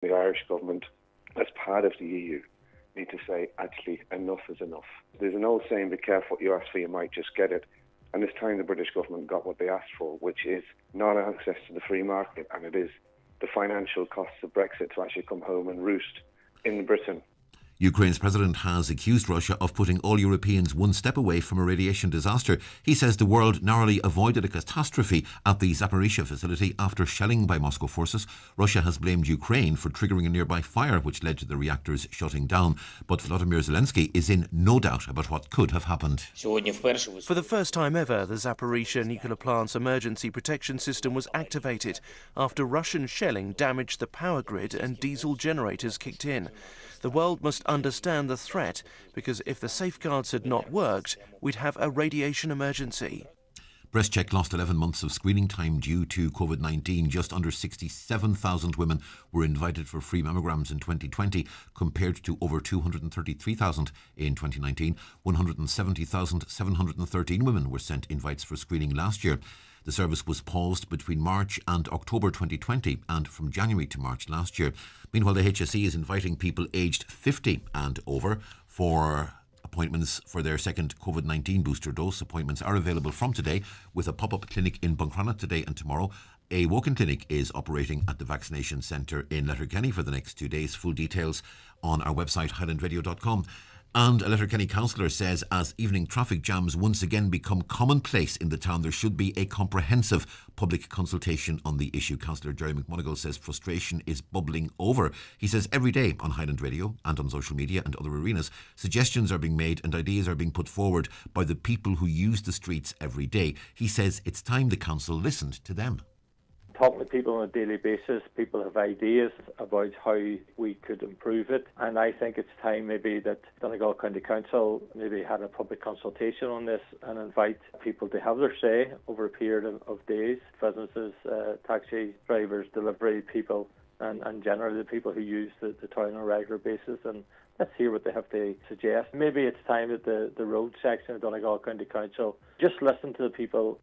The Irish government, as part of the EU, need to say, actually, enough is enough. There's an old saying, be careful what you ask for, you might just get it. And this time the British government got what they asked for, which is not access to the free market, and it is the financial costs of Brexit to actually come home and roost in Britain. Ukraine's president has accused Russia of putting all Europeans one step away from a radiation disaster. He says the world narrowly avoided a catastrophe at the Zaporizhzhia facility after shelling by Moscow forces. Russia has blamed Ukraine for triggering a nearby fire which led to the reactors shutting down. But Volodymyr Zelensky is in no doubt about what could have happened. For the first time ever, the Zaporizhzhia nuclear plant's emergency protection system was activated after Russian shelling damaged the power grid and diesel generators kicked in. The world must understand the threat, because if the safeguards had not worked, we'd have a radiation emergency. BreastCheck lost 11 months of screening time due to COVID-19. Just under 67,000 women were invited for free mammograms in 2020, compared to over 233,000 in 2019. 170,713 women were sent invites for screening last year. The service was paused between March and October 2020 and from January to March last year. Meanwhile, the HSE is inviting people aged 50 and over for appointments for their second COVID-19 booster dose. Appointments are available from today, with a pop-up clinic in Buncrana today and tomorrow. A walk-in clinic is operating at the vaccination centre in Letterkenny for the next 2 days. Full details on our website, highlandradio.com. And a Letterkenny councillor says as evening traffic jams once again become commonplace in the town, there should be a comprehensive public consultation on the issue. Councillor Jerry McMonigal says frustration is bubbling over. He says every day on Highland Radio and on social media and other arenas, suggestions are being made and ideas are being put forward by the people who use the streets every day. He says it's time the council listened to them. Talking to people on a daily basis, people have ideas about how we could improve it, and I think it's time maybe that Donegal County Council maybe had a public consultation on this and invite people to have their say over a period of days. Businesses, taxi drivers, delivery people, and generally the people who use the town on a regular basis, and let's hear what they have to suggest. Maybe it's time that the road section of Donegal County Council just listen to the people.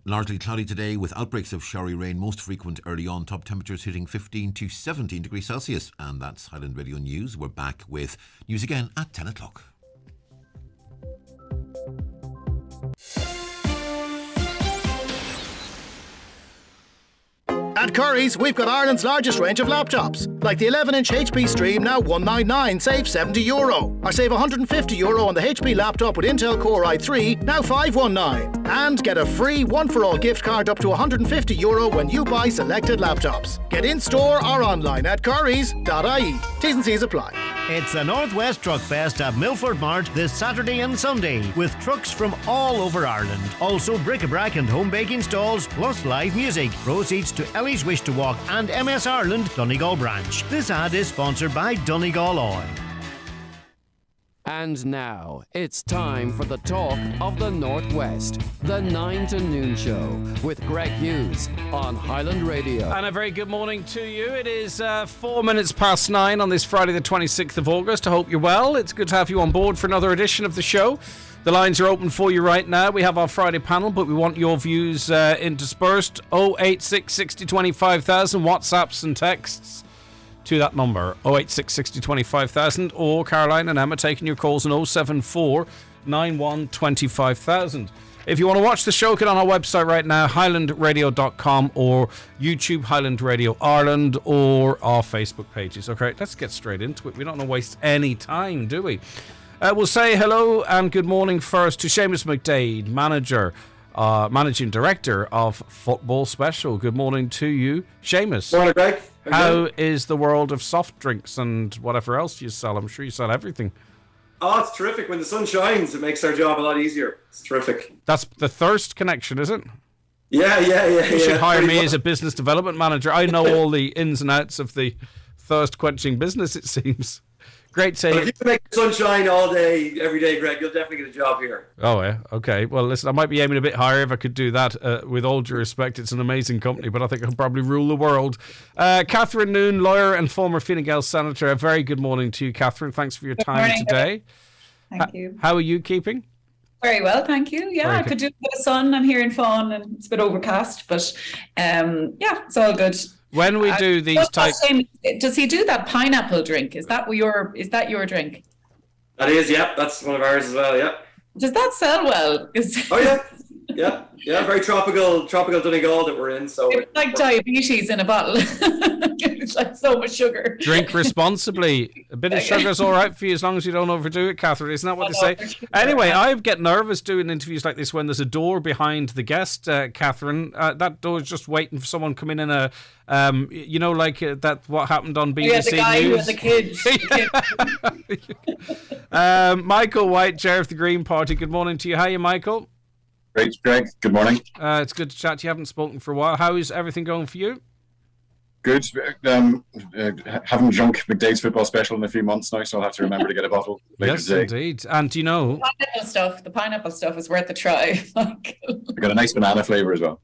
Largely cloudy today with outbreaks of showery rain, most frequent early on. Top temperatures hitting 15 to 17 degrees Celsius. And that's Highland Radio News. We're back with news again at 10 o'clock. At Curry's, we've got Ireland's largest range of laptops, like the 11-inch HP Stream, now €199, save €70. Or save €150 on the HP laptop with Intel Core i3, now €519. And get a free one-for-all gift card up to €150 when you buy selected laptops. Get in-store or online at currys.ie. T's and C's apply. It's the Northwest Truck Fest at Milford Mart this Saturday and Sunday, with trucks from all over Ireland. Also bric-a-brac and home baking stalls, plus live music. Proceeds to Ellie's Wish to Walk and MS Ireland Donegal branch. This ad is sponsored by Donegal Oil. And now, it's time for the talk of the Northwest, the 9 to Noon Show with Greg Hughes on Highland Radio. And a very good morning to you. It is 4 minutes past 9 on this Friday the 26th of August. I hope you're well. It's good to have you on board for another edition of the show. The lines are open for you right now. We have our Friday panel, but we want your views interspersed. 086 60 25,000 WhatsApps and texts to that number, 086 60 25,000, or Caroline and Emma taking your calls on 074 91 25,000. If you want to watch the show, get on our website right now, highlandradio.com, or YouTube Highland Radio Ireland, or our Facebook pages. Okay, let's get straight into it. We don't want to waste any time, do we? We'll say hello and good morning first to Seamus McDade, Managing Director of Football Special. Good morning to you, Seamus. Morning, Greg. How is the world of soft drinks and whatever else you sell? I'm sure you sell everything. Oh, it's terrific. When the sun shines, it makes our job a lot easier. It's terrific. That's the Thirst connection, is it? Yeah. You should hire me as a business development manager. I know all the ins and outs of the thirst quenching business, it seems. Great to If you can make the sun shine all day, every day, Greg, you'll definitely get a job here. Oh, yeah. Okay. Well, listen, I might be aiming a bit higher if I could do that. With all due respect, it's an amazing company, but I think I'll probably rule the world. Catherine Noon, lawyer and former Fine Gael senator. A very good morning to you, Catherine. Thanks for your time today. Thank you. How are you keeping? Very well, thank you. Yeah, I could do a bit of sun. I'm here in Fawn and it's a bit overcast, but yeah, it's all good. When we do these types... Does he do that pineapple drink? Is that your drink? That is, yeah. That's one of ours as well, yeah. Does that sell well? Oh, yeah. Yeah, very tropical Donegal that we're in. So it's like diabetes in a bottle. It's like so much sugar. Drink responsibly. A bit of sugar's all right for you as long as you don't overdo it, Catherine. Isn't that what they say? Anyway, I get nervous doing interviews like this when there's a door behind the guest, Catherine. That door's just waiting for someone to come in a... that what happened on BBC the guy News. Who had the kids. Michael White, Chair of the Green Party. Good morning to you. How are you, Michael? Great, Greg. Good morning. It's good to chat to you. Haven't spoken for a while. How is everything going for you? Good. Haven't drunk McDade's football special in a few months now, so I'll have to remember to get a bottle later today. Yes, indeed. And do you know... The pineapple stuff is worth a try. I got a nice banana flavour as well.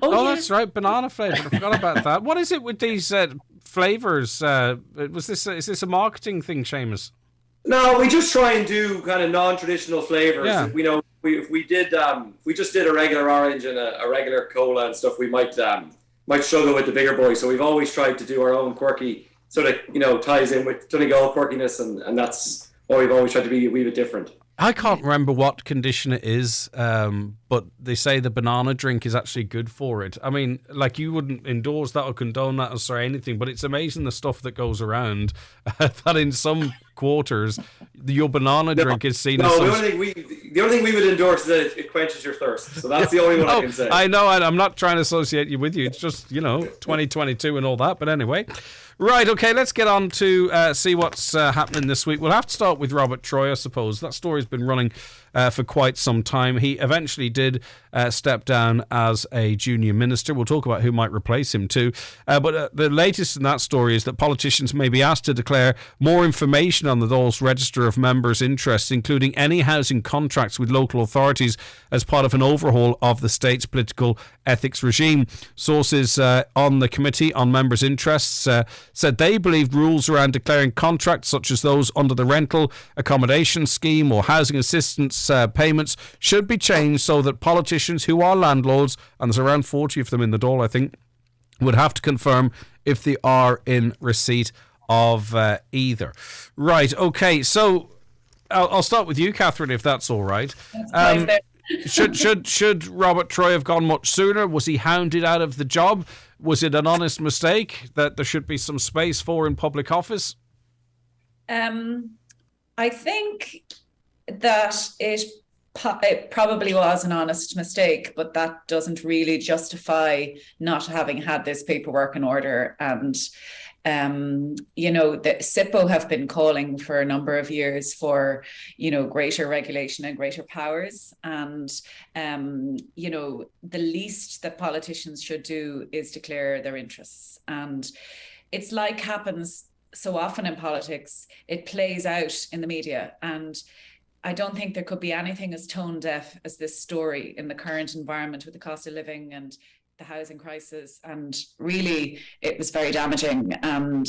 Oh, that's right, banana flavour. I forgot about that. What is it with these flavours? Is this a marketing thing, Seamus? No, we just try and do kind of non-traditional flavors. Yeah. If we just did a regular orange and a regular cola and stuff, we might struggle with the bigger boys. So we've always tried to do our own quirky, sort of ties in with Donegal quirkiness, and that's why we've always tried to be a wee bit different. I can't remember what condition it is, but they say the banana drink is actually good for it. I mean, like, you wouldn't endorse that or condone that or say anything, but it's amazing the stuff that goes around that in some quarters, your banana drink is seen as... the only thing we would endorse is that it quenches your thirst. So that's the only one I can say. I know, I'm not trying to associate you with you. It's just, 2022 and all that. But anyway... Right, okay, let's get on to see what's happening this week. We'll have to start with Robert Troy, I suppose. That story's been running for quite some time. He eventually did step down as a junior minister. We'll talk about who might replace him too. But the latest in that story is that politicians may be asked to declare more information on the Dáil's register of members' interests, including any housing contracts with local authorities as part of an overhaul of the state's political ethics regime. Sources on the Committee on Members' Interests said they believed rules around declaring contracts such as those under the rental accommodation scheme or housing assistance payments should be changed so that politicians who are landlords, and there's around 40 of them in the Dáil, I think, would have to confirm if they are in receipt of either. Right, okay, so I'll start with you, Catherine, if that's all right. Should Robert Troy have gone much sooner? Was he hounded out of the job? Was it an honest mistake that there should be some space for in public office? I think that it probably was an honest mistake, but that doesn't really justify not having had this paperwork in order. And the SIPO have been calling for a number of years for, greater regulation and greater powers. And, the least that politicians should do is declare their interests. And it's like happens so often in politics, it plays out in the media. And I don't think there could be anything as tone deaf as this story in the current environment with the cost of living and the housing crisis. And really, it was very damaging. And,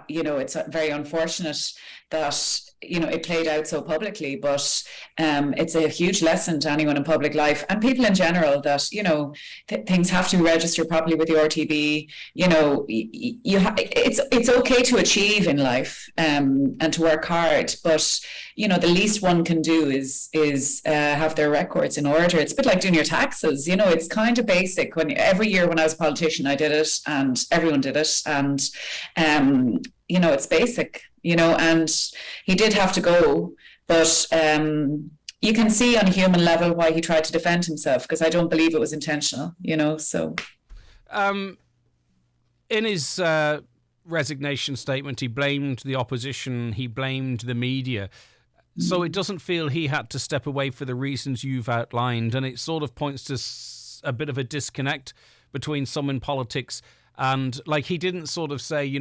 it's very unfortunate that, it played out so publicly, but it's a huge lesson to anyone in public life and people in general that, things have to be registered properly with the RTB. It's okay to achieve in life and to work hard, but, the least one can do is have their records in order. It's a bit like doing your taxes, it's kind of basic. Every year when I was a politician, I did it and everyone did it. And, it's basic, and he did have to go, but you can see on a human level why he tried to defend himself, because I don't believe it was intentional, so. In his resignation statement, he blamed the opposition, he blamed the media. So it doesn't feel he had to step away for the reasons you've outlined, and it sort of points to a bit of a disconnect between some in politics. And like, he didn't sort of say,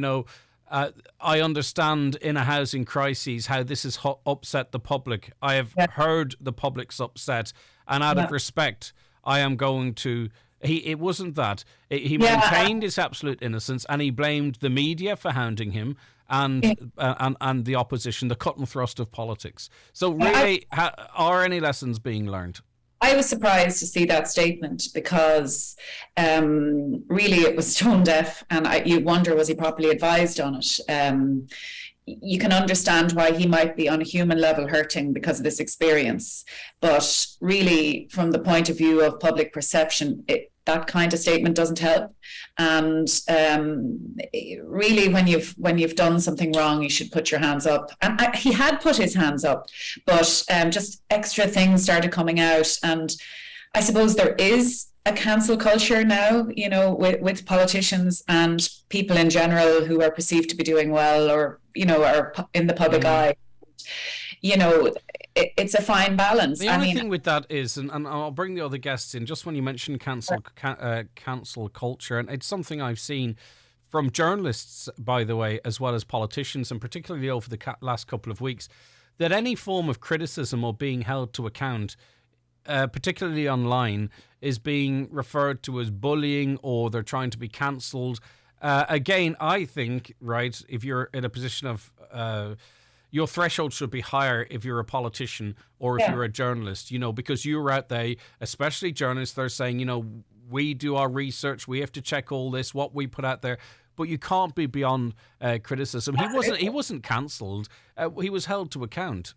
I understand in a housing crisis how this has upset the public. I have heard the public's upset, and out of respect, I am going to It wasn't that. He maintained his absolute innocence, and he blamed the media for hounding him and the opposition, the cut and thrust of politics. So really, are any lessons being learned? I was surprised to see that statement because really it was tone deaf, and you wonder, was he properly advised on it? You can understand why he might be on a human level hurting because of this experience. But really, from the point of view of public perception, that kind of statement doesn't help. And really, when you've done something wrong, you should put your hands up. And he had put his hands up, but just extra things started coming out. And I suppose there is a cancel culture now, you know, with politicians and people in general who are perceived to be doing well, or, you know, are in the public eye. You know, it's a fine balance. The only thing with that is, and I'll bring the other guests in, just when you mentioned cancel culture, and it's something I've seen from journalists, by the way, as well as politicians, and particularly over the last couple of weeks, that any form of criticism or being held to account, particularly online, is being referred to as bullying, or they're trying to be cancelled. Again, I think, right, if you're in a position of... your threshold should be higher if you're a politician or if you're a journalist, you know, because you're out there, especially journalists, they're saying, you know, we do our research, we have to check all this, what we put out there, but you can't be beyond criticism. He wasn't cancelled. He was held to account.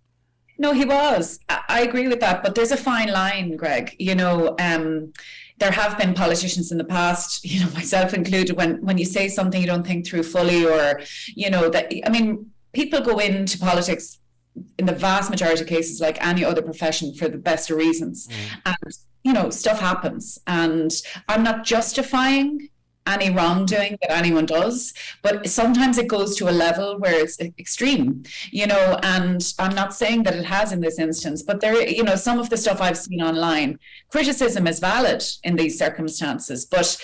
No, he was. I agree with that, but there's a fine line, Greg. You know, there have been politicians in the past, you know, myself included, when you say something you don't think through fully, or, you know, that, I mean, people go into politics in the vast majority of cases, like any other profession, for the best of reasons. And, you know, stuff happens. And I'm not justifying any wrongdoing that anyone does, but sometimes it goes to a level where it's extreme, you know, and I'm not saying that it has in this instance, but there, you know, some of the stuff I've seen online, criticism is valid in these circumstances, but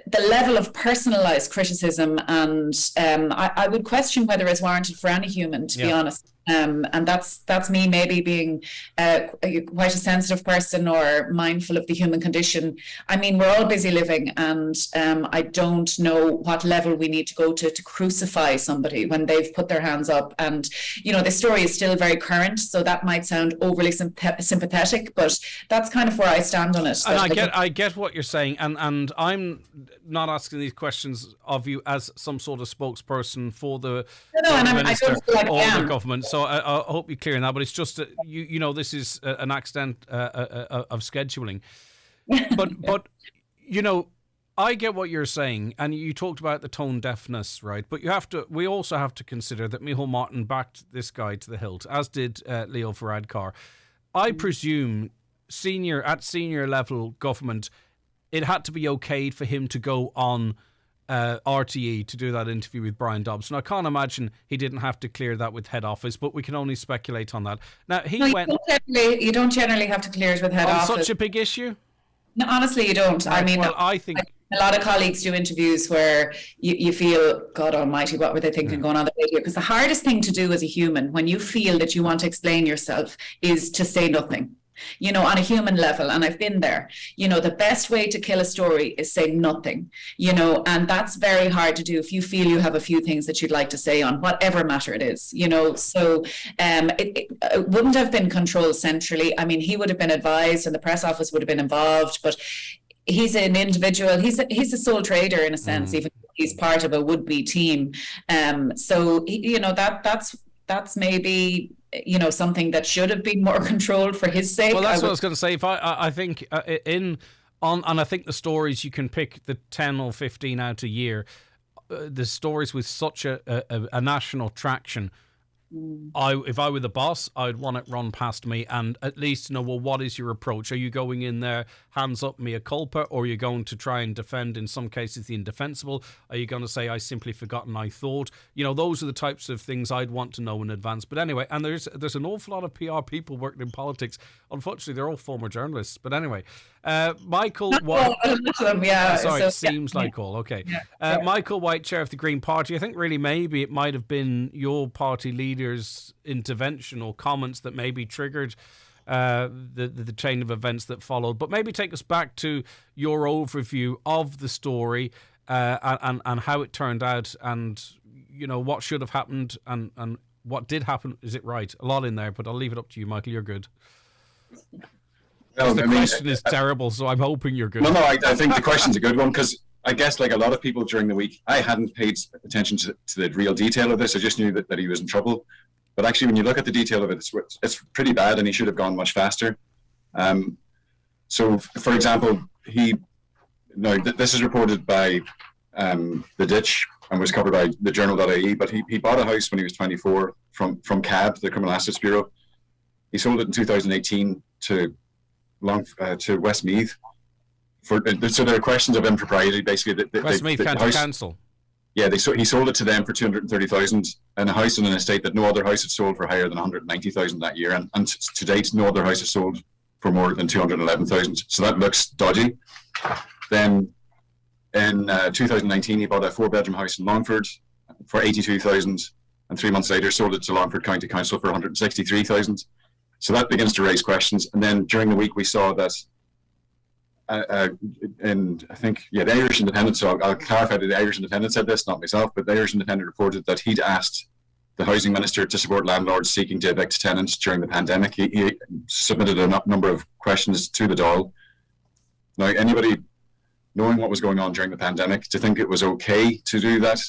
the level of personalized criticism, and I would question whether it's warranted for any human, to be honest. And that's me maybe being quite a sensitive person or mindful of the human condition. I mean, we're all busy living, and I don't know what level we need to go to crucify somebody when they've put their hands up. And, you know, the story is still very current, so that might sound overly sympathetic, but that's kind of where I stand on it. And I get what you're saying, and I'm not asking these questions of you as some sort of spokesperson for the minister or the government. So I hope you're clear on that, but it's just that you know, this is an accident of scheduling. But you know, I get what you're saying, and you talked about the tone deafness, right? But we also have to consider that Micheál Martin backed this guy to the hilt, as did Leo Varadkar. I presume at senior level government, it had to be okayed for him to go on RTE to do that interview with Brian Dobson. I can't imagine he didn't have to clear that with head office, but we can only speculate on that. Now you don't generally have to clear it with head office. On such a big issue? No, honestly, you don't. Right, I mean, I think a lot of colleagues do interviews where you feel, God almighty, what were they thinking going on the radio? Because the hardest thing to do as a human, when you feel that you want to explain yourself, is to say nothing. You know, on a human level, and I've been there, you know, the best way to kill a story is say nothing, you know, and that's very hard to do if you feel you have a few things that you'd like to say on whatever matter it is, you know. So it wouldn't have been controlled centrally. I mean, he would have been advised and the press office would have been involved, but he's an individual, he's a sole trader in a sense, even though he's part of a would-be team. So, you know, that's maybe, you know, something that should have been more controlled for his sake. Well, that's what I was going to say. If I think and I think the stories, you can pick the 10 or 15 out a year, the stories with such a national traction. If I were the boss, I'd want it run past me and at least know, well, what is your approach? Are you going in there hands up mea culpa, or are you going to try and defend, in some cases, the indefensible? Are you going to say, I simply forgotten I thought? You know, those are the types of things I'd want to know in advance. But anyway, and there's an awful lot of PR people working in politics. Unfortunately, they're all former journalists. But anyway, Michael White. Seems like all. Okay. Yeah. Michael White, chair of the Green Party. I think really maybe it might have been your party leader's intervention or comments that maybe triggered the chain of events that followed. But maybe take us back to your overview of the story and how it turned out, and what should have happened and what did happen. Is it right? A lot in there, but I'll leave it up to you, Michael. You're good. The question is terrible, so I'm hoping you're good. No, I think the question's a good one, because I guess, like a lot of people during the week, I hadn't paid attention to the real detail of this. I just knew that he was in trouble. But actually, when you look at the detail of it, it's pretty bad, and he should have gone much faster. So, for example, this is reported by The Ditch and was covered by the Journal.ie, but he bought a house when he was 24 from CAB, the Criminal Assets Bureau. He sold it in 2018 to Westmeath. So there are questions of impropriety, basically. Westmeath County Council. Yeah, he sold it to them for 230,000 in a house in an estate that no other house had sold for higher than 190,000 that year, and to date, no other house has sold for more than 211,000. So that looks dodgy. Then in 2019, he bought a 4-bedroom house in Longford for 82,000, and 3 months later sold it to Longford County Council for 163,000. So that begins to raise questions. And then during the week, we saw that. And I think, the Irish Independent, so I'll clarify that the Irish Independent said this, not myself, but the Irish Independent reported that he'd asked the housing minister to support landlords seeking to evict tenants during the pandemic. He submitted a number of questions to the Dáil. Now, anybody knowing what was going on during the pandemic, to think it was okay to do that,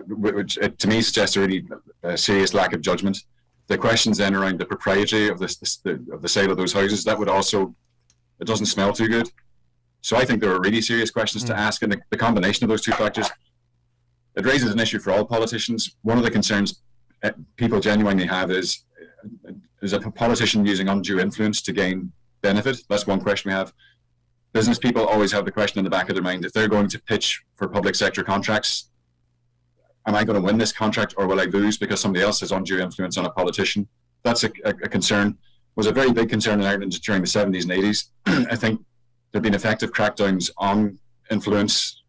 which to me suggests a really serious lack of judgment. The questions then around the propriety of the sale of those houses, that would also, it doesn't smell too good. So I think there are really serious questions to ask, and the combination of those two factors, it raises an issue for all politicians. One of the concerns people genuinely have is a politician using undue influence to gain benefit? That's one question we have. Business people always have the question in the back of their mind, if they're going to pitch for public sector contracts, am I going to win this contract, or will I lose because somebody else has undue influence on a politician? That's a concern. It was a very big concern in Ireland during the 70s and 80s. I think there have been effective crackdowns on influence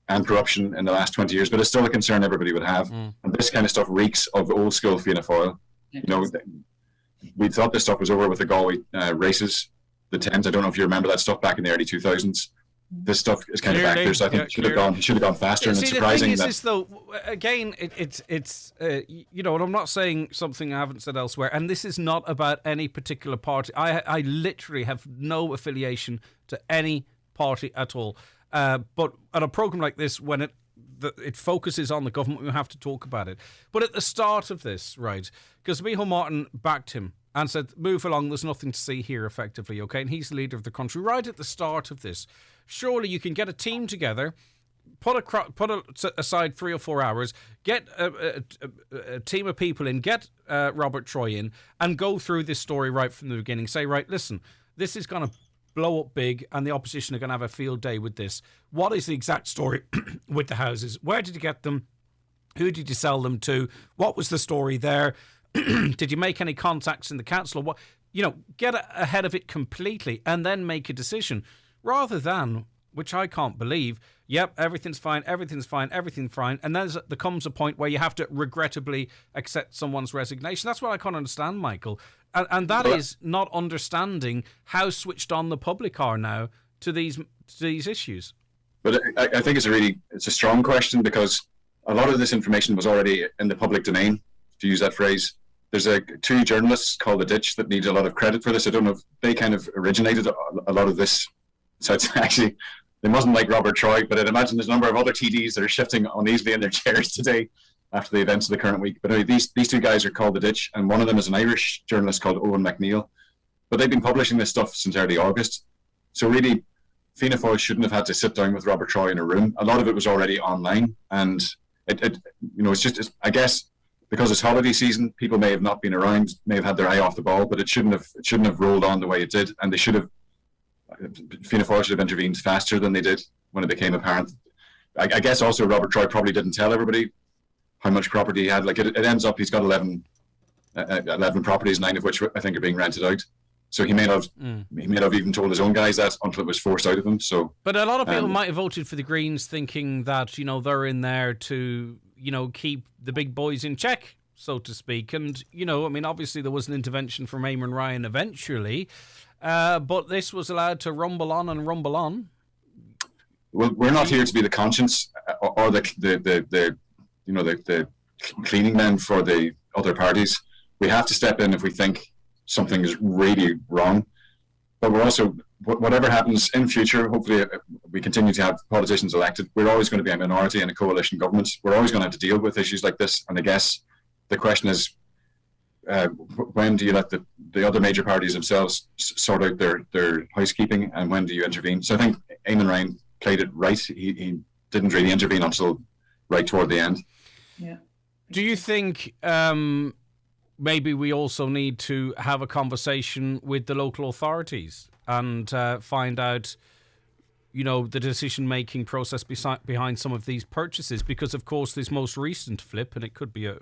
and corruption in the last 20 years, but it's still a concern everybody would have. And this kind of stuff reeks of old school Fianna Fáil. You know, we thought this stuff was over with the Galway races, the 10s. I don't know if you remember that stuff back in the early 2000s. This stuff is kind of back there, so I think it should have gone faster. And it's surprising the thing is this, though, again, it's you know, and I'm not saying something I haven't said elsewhere, and this is not about any particular party. I literally have no affiliation to any party at all. But at a program like this, when it focuses on the government, we have to talk about it. But at the start of this, right, because Micheál Martin backed him and said, move along, there's nothing to see here effectively, okay? And he's the leader of the country. Right at the start of this, surely you can get a team together, put aside 3 or 4 hours, get a team of people in, get Robert Troy in, and go through this story right from the beginning. Say, right, listen, this is going to blow up big, and the opposition are going to have a field day with this. What is the exact story with the houses? Where did you get them? Who did you sell them to? What was the story there? Did you make any contacts in the council? Or what? You know, get ahead of it completely and then make a decision, rather than, which I can't believe, yep, everything's fine, and then there comes a point where you have to regrettably accept someone's resignation. That's what I can't understand, Michael. And that is not understanding how switched on the public are now to these issues. But I think it's a strong question, because a lot of this information was already in the public domain, to use that phrase. There's 2 journalists called The Ditch that need a lot of credit for this. I don't know if they kind of originated a lot of this. So it's actually, they mustn't like Robert Troy, but I'd imagine there's a number of other TDs that are shifting uneasily in their chairs today after the events of the current week. But anyway, these 2 guys are called The Ditch, and one of them is an Irish journalist called Owen McNeill. But they've been publishing this stuff since early August. So really, Fianna Fáil shouldn't have had to sit down with Robert Troy in a room. A lot of it was already online, and I guess because it's holiday season, people may have not been around, may have had their eye off the ball, but it shouldn't have rolled on the way it did, and Fianna Fáil should have intervened faster than they did when it became apparent. I guess also Robert Troy probably didn't tell everybody how much property he had. Like it ends up he's got 11 properties, 9 of which I think are being rented out. So he may not have even told his own guys that until it was forced out of them. So, but a lot of people might have voted for the Greens thinking that, you know, they're in there to, you know, keep the big boys in check, so to speak. And, you know, I mean, obviously there was an intervention from Eamon Ryan eventually, but this was allowed to rumble on and rumble on. Well, we're not here to be the conscience or the cleaning men for the other parties. We have to step in if we think something is really wrong. But we're also, whatever happens in future, hopefully we continue to have politicians elected. We're always going to be a minority in a coalition government. We're always going to have to deal with issues like this. And I guess the question is, when do you let the other major parties themselves sort out their housekeeping, and when do you intervene? So I think Eamon Ryan played it right. He didn't really intervene until right toward the end. Yeah. Do you think maybe we also need to have a conversation with the local authorities and find out, you know, the decision-making process behind some of these purchases? Because, of course, this most recent flip, and it could be a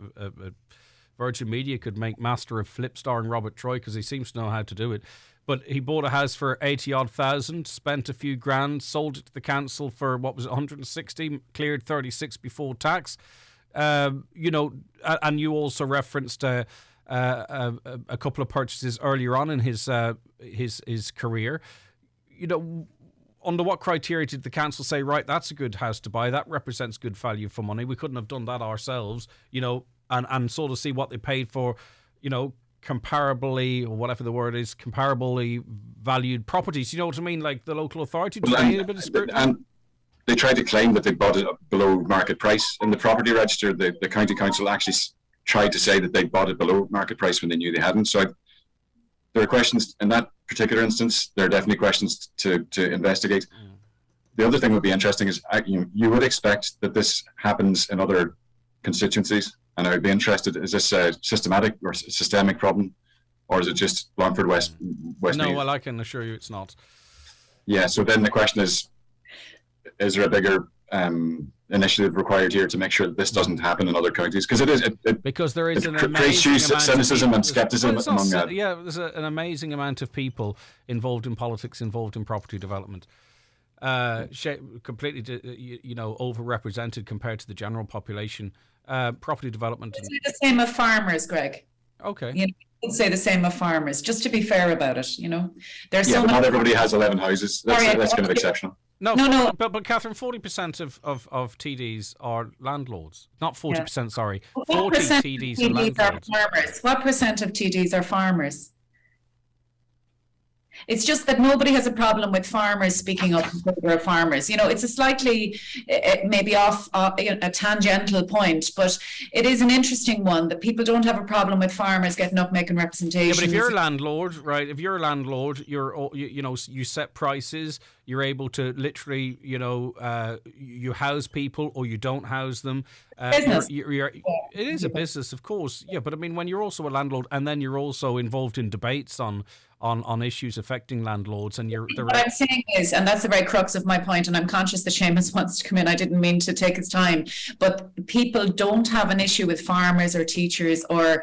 Virgin Media could make Master of Flip starring Robert Troy, because he seems to know how to do it. But he bought a house for 80-odd thousand, spent a few grand, sold it to the council for, what was it, 160, cleared 36 before tax. You know, and you also referenced a couple of purchases earlier on in his career. You know, under what criteria did the council say, right, that's a good house to buy, that represents good value for money, we couldn't have done that ourselves, you know, and sort of see what they paid for, you know, comparably, or whatever the word is, comparably valued properties? You know what I mean? Like the local authority, a bit of scrutiny? And they tried to claim that they bought it below market price. In the property register, the county council actually tried to say that they bought it below market price when they knew they hadn't. So there are questions in that particular instance. There are definitely questions to investigate. The other thing would be interesting is you would expect that this happens in other constituencies, and I would be interested, is this a systematic or systemic problem, or is it just Longford West? No, well, I can assure you it's not. Yeah, so then the question is there a bigger initiative required here to make sure that this doesn't happen in other counties? Because because there is an amazing cynicism and skepticism among that. Yeah, there's an amazing amount of people involved in politics, involved in property development. Completely, you know, overrepresented compared to the general population. Property development. It's the same of farmers, Greg. Okay. You know, you'd say the same of farmers, just to be fair about it, you know. There's but not everybody has 11 houses. That's kind of exceptional. No. But Catherine, 40% of TDs are landlords. Not 40%, sorry. 40 TDs are landlords. Farmers. What percent of TDs are farmers? It's just that nobody has a problem with farmers speaking up in favor of farmers. You know, it's a slightly, maybe off a tangential point, but it is an interesting one that people don't have a problem with farmers getting up making representations. Yeah, but if you're a landlord, right? If you're a landlord, you set prices. You're able to literally, you know, you house people or you don't house them. Business. It is a business, of course. Yeah, but I mean, when you're also a landlord and then you're also involved in debates on issues affecting landlords, and what I'm saying is, and that's the very crux of my point, and I'm conscious that Seamus wants to come in, I didn't mean to take his time, but people don't have an issue with farmers or teachers or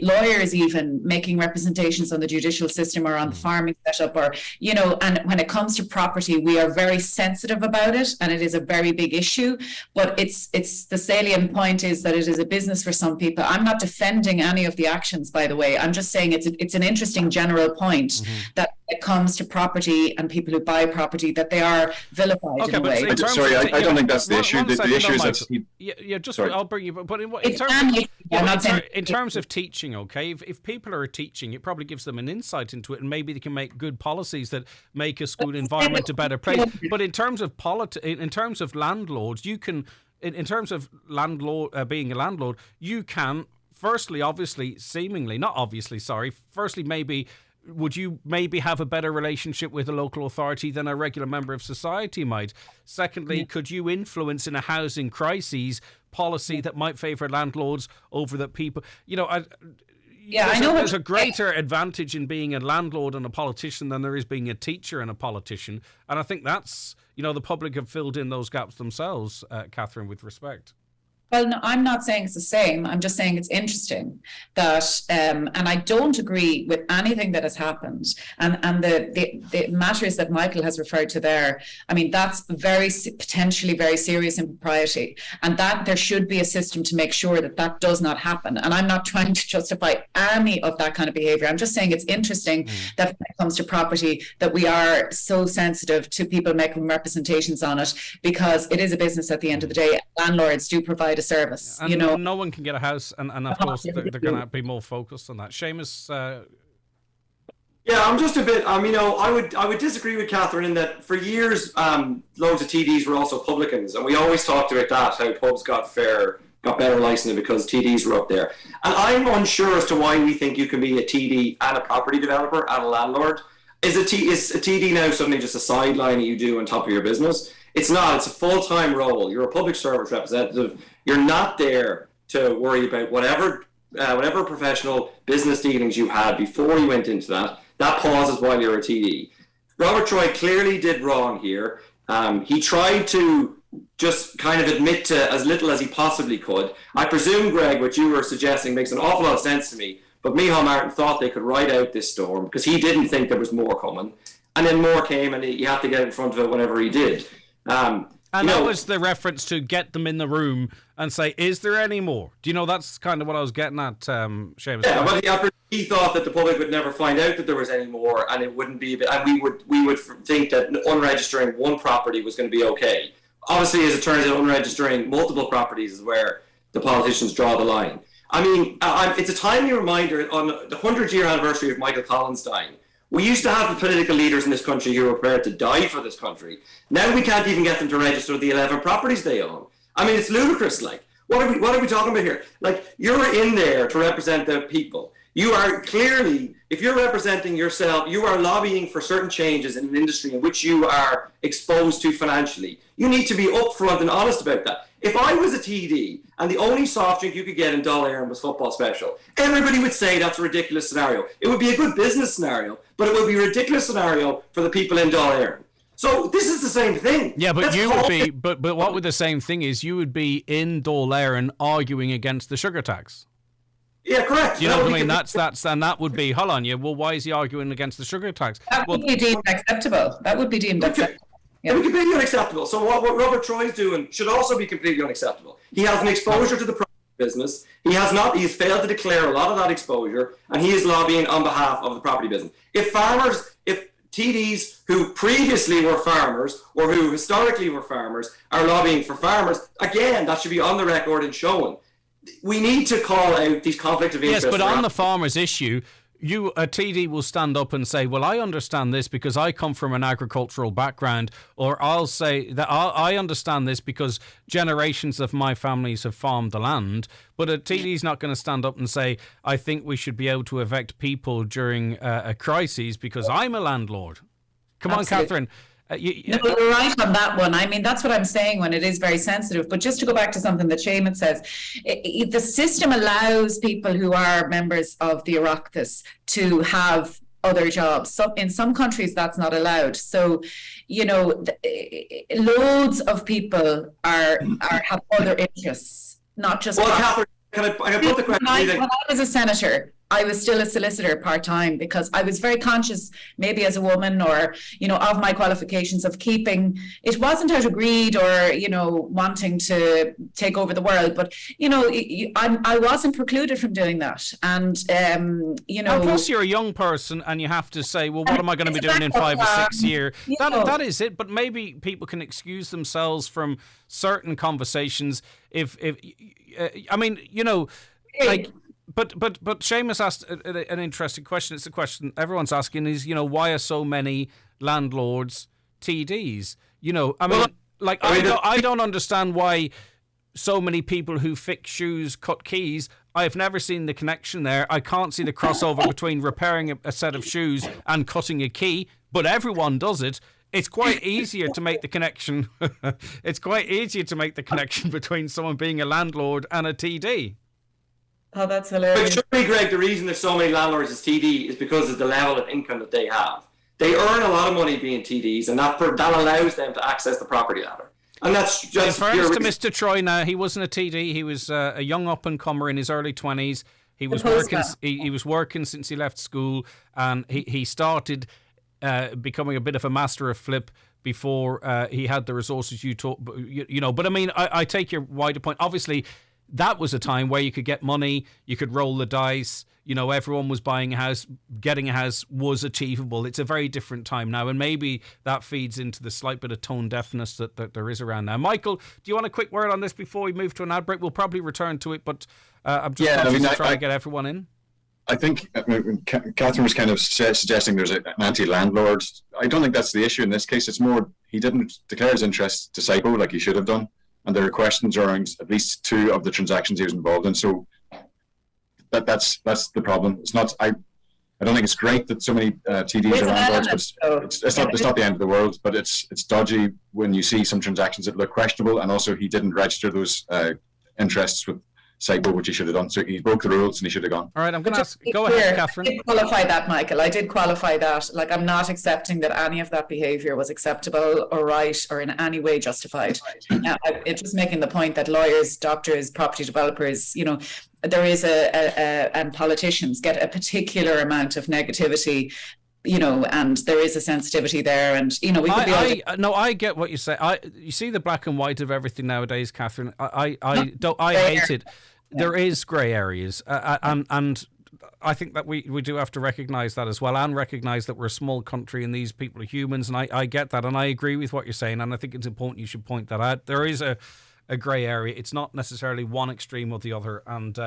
lawyers even making representations on the judicial system or on the farming setup, or, you know, and when it comes to property, we are very sensitive about it, and it is a very big issue, but it's the salient point is that it is a business for some people. I'm not defending any of the actions, by the way. I'm just saying it's an interesting general point that it comes to property and people who buy property, that they are vilified in a way. I don't think that's the issue. The issue is that I'll bring you. But in terms of teaching, okay, if people are teaching, it probably gives them an insight into it, and maybe they can make good policies that make a school environment a better place. But in terms of in terms of landlords, you can. In terms of being a landlord, you can. Firstly, maybe. Would you maybe have a better relationship with a local authority than a regular member of society might? Secondly, could you influence in a housing crisis policy that might favour landlords over the people? You know, I know there's a greater advantage in being a landlord and a politician than there is being a teacher and a politician. And I think that's, you know, the public have filled in those gaps themselves, Catherine, with respect. Well, no, I'm not saying it's the same. I'm just saying it's interesting that, and I don't agree with anything that has happened. And the matters that Michael has referred to there, I mean, that's potentially very serious impropriety, and that there should be a system to make sure that that does not happen. And I'm not trying to justify any of that kind of behaviour. I'm just saying it's interesting that when it comes to property, that we are so sensitive to people making representations on it, because it is a business at the end of the day. Landlords do provide a service, and no one can get a house, and of course they're going to be more focused on that. Seamus, yeah, I'm just a bit. I would disagree with Catherine in that for years, loads of TDs were also publicans, and we always talked about that, how pubs got better licensing because TDs were up there. And I'm unsure as to why we think you can be a TD and a property developer and a landlord. Is a TD now suddenly just a sideline that you do on top of your business? It's not. It's a full-time role. You're a public service representative. You're not there to worry about whatever professional business dealings you had before you went into that. That pauses while you're a TD. Robert Troy clearly did wrong here. He tried to just kind of admit to as little as he possibly could. I presume, Greg, what you were suggesting makes an awful lot of sense to me. But Micheál Martin thought they could ride out this storm because he didn't think there was more coming. And then more came, and he had to get in front of it whenever he did. And that was the reference to get them in the room and say, is there any more? Do you know, that's kind of what I was getting at, Seamus. Yeah, but he thought that the public would never find out that there was any more, and it wouldn't be, and we would think that unregistering one property was going to be okay. Obviously, as it turns out, unregistering multiple properties is where the politicians draw the line. I mean, it's a timely reminder on the 100-year anniversary of Michael Collins dying. We used to have the political leaders in this country who were prepared to die for this country. Now we can't even get them to register the 11 properties they own. I mean, it's ludicrous. Like, what are we talking about here? Like, you're in there to represent the people. You are clearly, if you're representing yourself, you are lobbying for certain changes in an industry in which you are exposed to financially. You need to be upfront and honest about that. If I was a TD and the only soft drink you could get in Dáil Éireann was football special, everybody would say that's a ridiculous scenario. It would be a good business scenario, but it would be a ridiculous scenario for the people in Dáil Éireann. So this is the same thing. Yeah, but you would be, but what would the same thing is? You would be in Dáil Éireann arguing against the sugar tax. Yeah, correct. You know what I mean? That's and that would be, hold on, yeah. Well, why is he arguing against the sugar tax? That would be deemed acceptable. That would be deemed acceptable. It would be completely unacceptable. So what Robert Troy's doing should also be completely unacceptable. He has an exposure to the property business. He's failed to declare a lot of that exposure, and he is lobbying on behalf of the property business. If TDs who previously were farmers or who historically were farmers are lobbying for farmers, again, that should be on the record and shown. We need to call out these conflicts of interest. Yes, but on the farmers issue, a TD will stand up and say, well, I understand this because I come from an agricultural background, or I'll say that I understand this because generations of my families have farmed the land. But a TD's not going to stand up and say, I think we should be able to evict people during a crisis because I'm a landlord. Come on, Catherine. No, you're right on that one. I mean, that's what I'm saying when it is very sensitive. But just to go back to something that Seamus says, the system allows people who are members of the Oireachtas to have other jobs. So in some countries, that's not allowed. So, you know, loads of people have other interests, not just. Well, Catherine, can I put the question? When I was a senator, I was still a solicitor part-time because I was very conscious, maybe as a woman or, you know, of my qualifications of keeping, it wasn't out of greed or, you know, wanting to take over the world, but, you know, I wasn't precluded from doing that. And, you know. And plus you're a young person and you have to say, well, what am I going to be doing in 5 or 6 years? That is it. But maybe people can excuse themselves from certain conversations if I mean, you know, like. But Seamus asked an interesting question. It's a question everyone's asking is, you know, why are so many landlords TDs? You know, I mean, I don't understand why so many people who fix shoes cut keys. I've never seen the connection there. I can't see the crossover between repairing a set of shoes and cutting a key, but everyone does it. It's quite easier to make the connection. It's quite easier to make the connection between someone being a landlord and a TD. Oh, that's hilarious. But surely, Greg, the reason there's so many landlords as TD is because of the level of income that they have. They earn a lot of money being TDs, and that allows them to access the property ladder. And that's in fairness to Mr. Troy now, he wasn't a TD. He was a young up-and-comer in his early 20s. He was working. He was working since he left school, and he started becoming a bit of a master of flip before he had the resources you know. But I mean, I take your wider point. Obviously, that was a time where you could get money, you could roll the dice. You know, everyone was buying a house, getting a house was achievable. It's a very different time now, and maybe that feeds into the slight bit of tone deafness that there is around now. Michael, do you want a quick word on this before we move to an ad break? We'll probably return to it, but I'm just trying to get everyone in. I think Catherine was kind of suggesting there's an anti-landlord. I don't think that's the issue in this case. It's more he didn't declare his interest to SIPO like he should have done, and there are questions around at least 2 of the transactions he was involved in. So that's the problem. It's not. I don't think it's great that so many TDs are landlords, but it's not the end of the world. But it's dodgy when you see some transactions that look questionable, and also he didn't register those interests with SIPO, which he should have done. So he broke the rules and he should have gone. All right, I'm going to ask. Go ahead, Catherine. I did qualify that, Michael. I did qualify that. Like, I'm not accepting that any of that behaviour was acceptable or right or in any way justified. It's just making the point that lawyers, doctors, property developers, you know, there is and politicians get a particular amount of negativity, you know, and there is a sensitivity there, and you know, we could I get what you say. You see the black and white of everything nowadays, Catherine. I hate it. There is grey areas, and I think that we do have to recognise that as well, and recognise that we're a small country and these people are humans, and I get that, and I agree with what you're saying, and I think it's important you should point that out. There is a grey area. It's not necessarily one extreme or the other, and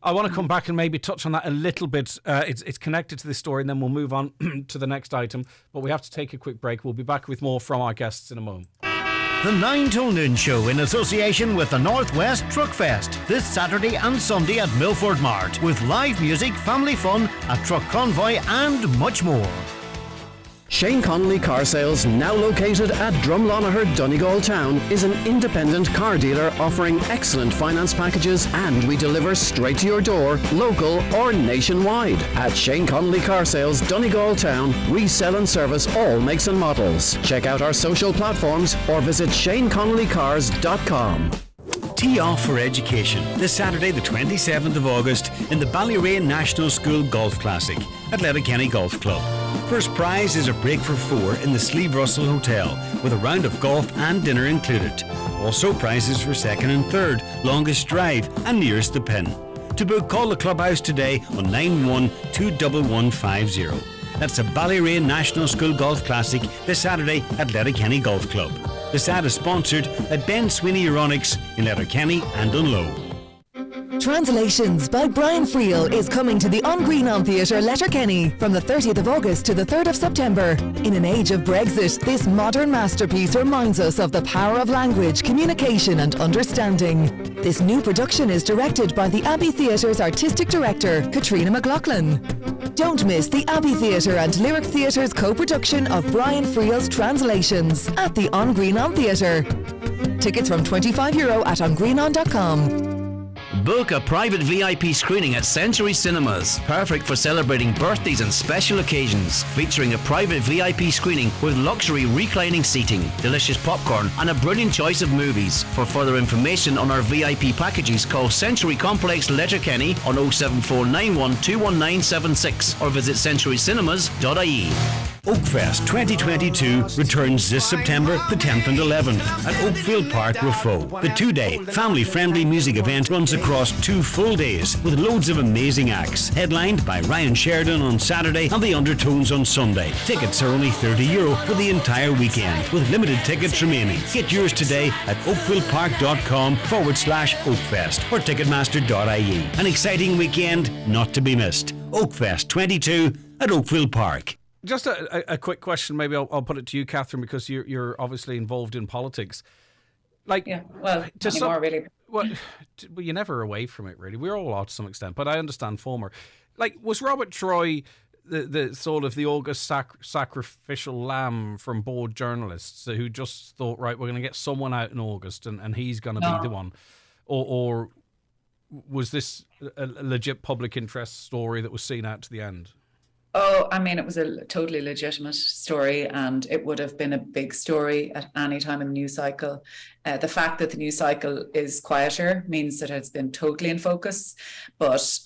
I want to come back and maybe touch on that a little bit. It's connected to this story, and then we'll move on to the next item, but we have to take a quick break. We'll be back with more from our guests in a moment. The 9 till noon show in association with the Northwest Truck Fest this Saturday and Sunday at Milford Mart, with live music, family fun, a truck convoy and much more. Shane Connolly Car Sales, now located at Drumlonagher, Donegal Town, is an independent car dealer offering excellent finance packages, and we deliver straight to your door, local or nationwide. At Shane Connolly Car Sales, Donegal Town, we sell and service all makes and models. Check out our social platforms or visit ShaneConnollyCars.com. Tee off for education this Saturday the 27th of August in the Ballyrae National School Golf Classic at Letterkenny Golf Club. First prize is a break for 4 in the Slieve Russell Hotel with a round of golf and dinner included. Also prizes for 2nd and 3rd, longest drive and nearest the pin. To book, call the clubhouse today on 9121150. That's the Ballyrae National School Golf Classic this Saturday at Letterkenny Golf Club. This ad is sponsored at Ben Sweeney Euronics in Letterkenny and Dunloe. Translations by Brian Friel is coming to the On Green On Theatre, Letterkenny, from the 30th of August to the 3rd of September. In an age of Brexit, this modern masterpiece reminds us of the power of language, communication and understanding. This new production is directed by the Abbey Theatre's artistic director, Katrina McLaughlin. Don't miss the Abbey Theatre and Lyric Theatre's co-production of Brian Friel's Translations at the On Green On Theatre. Tickets from €25 at ongreenon.com. Book a private VIP screening at Century Cinemas. Perfect for celebrating birthdays and special occasions. Featuring a private VIP screening with luxury reclining seating, delicious popcorn and a brilliant choice of movies. For further information on our VIP packages, call Century Complex Letterkenny on 07491219976 or visit centurycinemas.ie. Oakfest 2022 returns this September the 10th and 11th at Oakfield Park, Rafo. The 2-day family-friendly music event runs across 2 full days with loads of amazing acts. Headlined by Ryan Sheridan on Saturday and the Undertones on Sunday. Tickets are only €30 for the entire weekend with limited tickets remaining. Get yours today at oakfieldpark.com/Oakfest or ticketmaster.ie. An exciting weekend not to be missed. Oakfest 22 at Oakfield Park. Just a quick question, maybe I'll put it to you, Catherine, because you're obviously involved in politics. Like, yeah, well, anymore, really. Well, you're never away from it, really. We're all out to some extent, but I understand former. Like, was Robert Troy the sort of the August sacrificial lamb from bored journalists who just thought, right, we're going to get someone out in August and he's going to be the one? Or was this a legit public interest story that was seen out to the end? Oh, I mean, it was a totally legitimate story, and it would have been a big story at any time in the news cycle. The fact that the news cycle is quieter means that it's been totally in focus. But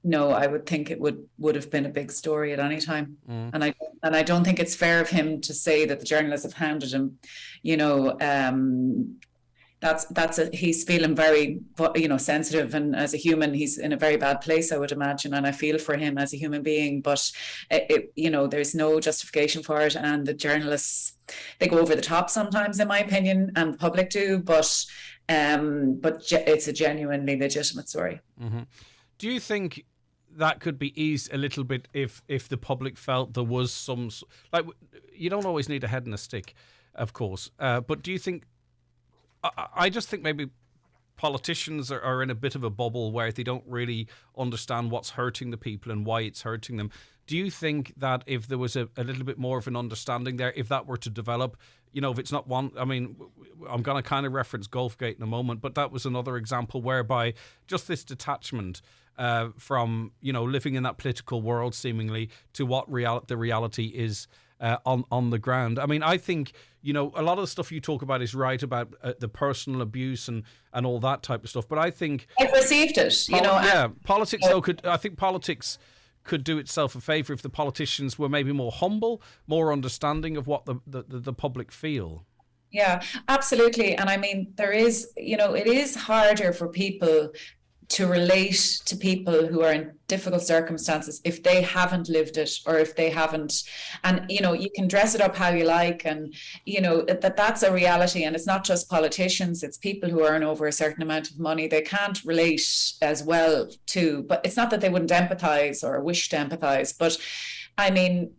no, I would think it would have been a big story at any time. And I don't think it's fair of him to say that the journalists have hounded him. You know, he's feeling very, sensitive, and as a human he's in a very bad place, I would imagine, and I feel for him as a human being, but there's no justification for it, and the journalists, they go over the top sometimes, in my opinion, and the public do, but it's a genuinely legitimate story. Do you think that could be eased a little bit if the public felt there was some, like, you don't always need a head and a stick, of course, but do you think, I just think maybe politicians are in a bit of a bubble where they don't really understand what's hurting the people and why it's hurting them. Do you think that if there was a little bit more of an understanding there, if that were to develop, if it's not one, I mean, I'm going to kind of reference Golfgate in a moment, but that was another example whereby just this detachment from, living in that political world seemingly to what the reality is on the ground. I mean, I think, a lot of the stuff you talk about is right about the personal abuse and all that type of stuff. But I think I've received it, politics though politics could do itself a favour if the politicians were maybe more humble, more understanding of what the public feel. Yeah, absolutely. And I mean, there is, it is harder for people to relate to people who are in difficult circumstances if they haven't lived it, or if they haven't, and you can dress it up how you like, and that's a reality. And it's not just politicians, it's people who earn over a certain amount of money. They can't relate as well to, but it's not that they wouldn't empathize or wish to empathize, but I mean,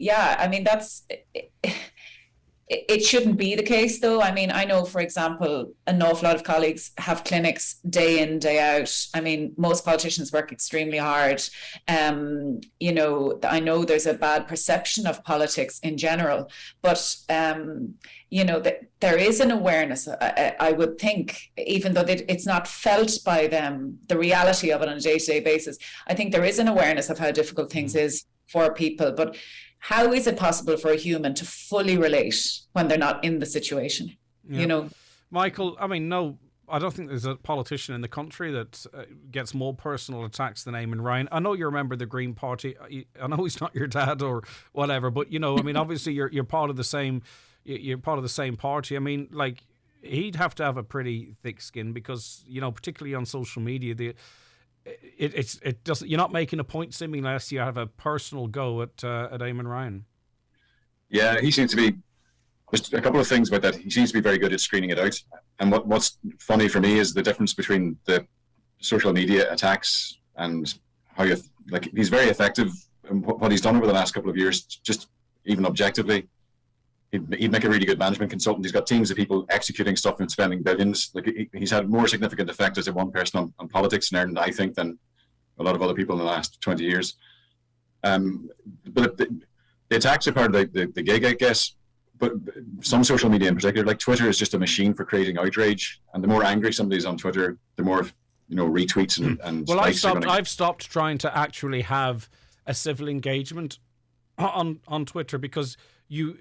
that's it shouldn't be the case, though. I mean, I know, for example, an awful lot of colleagues have clinics day in, day out. I mean, most politicians work extremely hard. I know there's a bad perception of politics in general, but, that there is an awareness, I would think, even though it's not felt by them, the reality of it on a day-to-day basis. I think there is an awareness of how difficult things is for people, but how is it possible for a human to fully relate when they're not in the situation? Yeah. Michael, I mean, no, I don't think there's a politician in the country that gets more personal attacks than Eamon Ryan. I know you're a member of the Green Party. I know he's not your dad or whatever, but I mean, obviously you're part of the same. You're part of the same party. I mean, like, he'd have to have a pretty thick skin because particularly on social media, it doesn't. You're not making a point seemingly unless you have a personal go at Eamon Ryan. Yeah, he seems to be. Just a couple of things about that. He seems to be very good at screening it out. And what's funny for me is the difference between the social media attacks and how he's very effective in what he's done over the last couple of years. Just even objectively, he'd make a really good management consultant. He's got teams of people executing stuff and spending billions. Like, he's had more significant effect as a one person on politics in Ireland, I think, than a lot of other people in the last 20 years. But the attacks are part of the gig, I guess. But some social media in particular, like Twitter, is just a machine for creating outrage. And the more angry somebody's on Twitter, the more retweets and well, likes I've stopped trying to actually have a civil engagement on Twitter, because you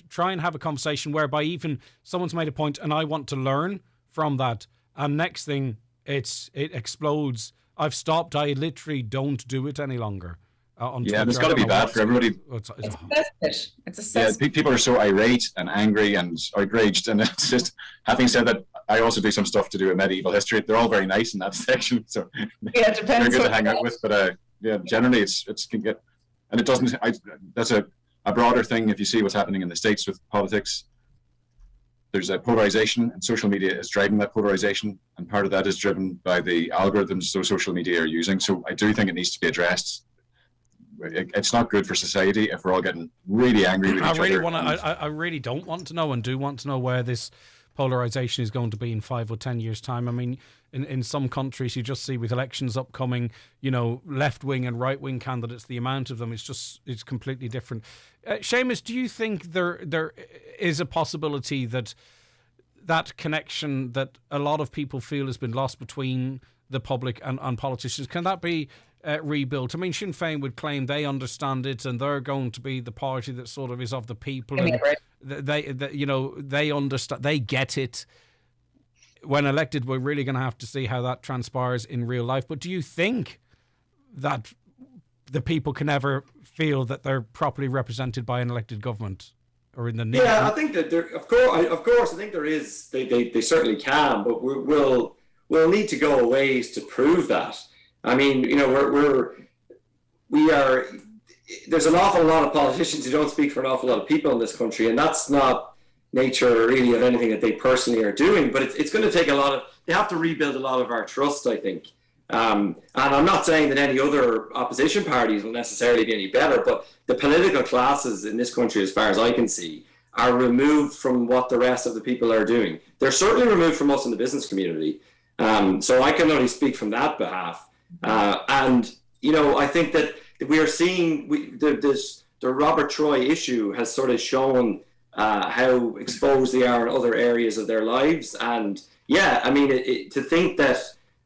try and have a conversation whereby even someone's made a point and I want to learn from that, and next thing it explodes. I've stopped. I literally don't do it any longer. On Twitter. And it's got to be bad for everybody. It's a people are so irate and angry and outraged, and it's just. Having said that, I also do some stuff to do with medieval history. They're all very nice in that section, so it depends. They're good to hang out with. But generally, it can get, and it doesn't. That's a broader thing. If you see what's happening in the States with politics, there's a polarization, and social media is driving that polarization, and part of that is driven by the algorithms those social media are using. So I do think it needs to be addressed. It's not good for society if we're all getting really angry with each other. I really don't want to know, and do want to know, where this polarization is going to be in 5 or 10 years' time. I mean, in some countries, you just see with elections upcoming, left-wing and right-wing candidates, the amount of them it's completely different. Seamus, do you think there is a possibility that that connection that a lot of people feel has been lost between the public and politicians, can that be rebuilt? I mean, Sinn Féin would claim they understand it and they're going to be the party that sort of is of the people, and they understand, they get it. When elected, we're really going to have to see how that transpires in real life. But do you think that the people can ever feel that they're properly represented by an elected government, or in the need? Yeah, I think that there, of course, I think there is. They certainly can, but we'll need to go a ways to prove that. I mean, we are. There's an awful lot of politicians who don't speak for an awful lot of people in this country, and that's not nature really of anything that they personally are doing. But it's going to take a lot of. They have to rebuild a lot of our trust, I think. And I'm not saying that any other opposition parties will necessarily be any better, but the political classes in this country, as far as I can see, are removed from what the rest of the people are doing. They're certainly removed from us in the business community. So I can only speak from that behalf. And, I think that we are seeing the Robert Troy issue has sort of shown how exposed they are in other areas of their lives. And yeah, I mean, to think that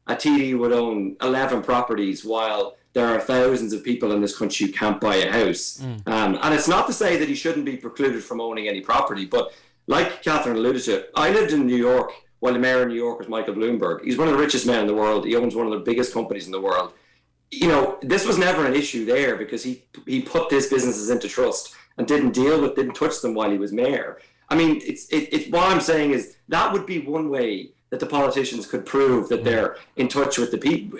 a TD would own 11 properties while there are thousands of people in this country who can't buy a house. And it's not to say that he shouldn't be precluded from owning any property, but like Catherine alluded to, I lived in New York while the mayor of New York was Michael Bloomberg. He's one of the richest men in the world. He owns one of the biggest companies in the world. This was never an issue there because he put his businesses into trust and didn't touch them while he was mayor. I mean, it's what I'm saying is that would be one way that the politicians could prove that they're in touch with the people,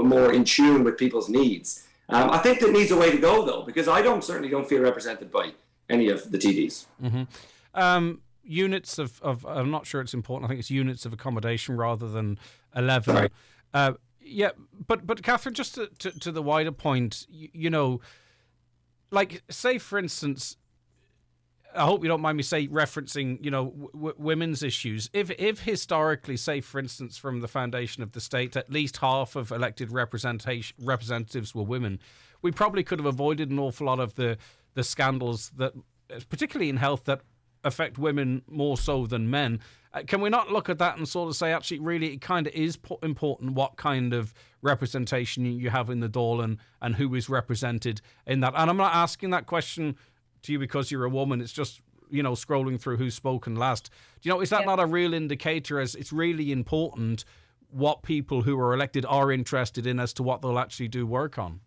more in tune with people's needs. I think that needs a way to go, though, because I certainly don't feel represented by any of the TDs. Mm-hmm. Units of I'm not sure it's important. I think it's units of accommodation rather than 11. Right. Yeah, but Catherine, just to the wider point, like say for instance, I hope you don't mind me referencing, women's issues. If historically, say for instance, from the foundation of the state, at least half of elected representatives were women, we probably could have avoided an awful lot of the scandals that, particularly in health, that affect women more so than men. Can we not look at that and sort of say, actually, really, it kind of is important what kind of representation you have in the Dáil and who is represented in that? And I'm not asking that question to you because you're a woman. It's just, scrolling through who's spoken last. Is that not a real indicator, as it's really important what people who are elected are interested in as to what they'll actually do work on?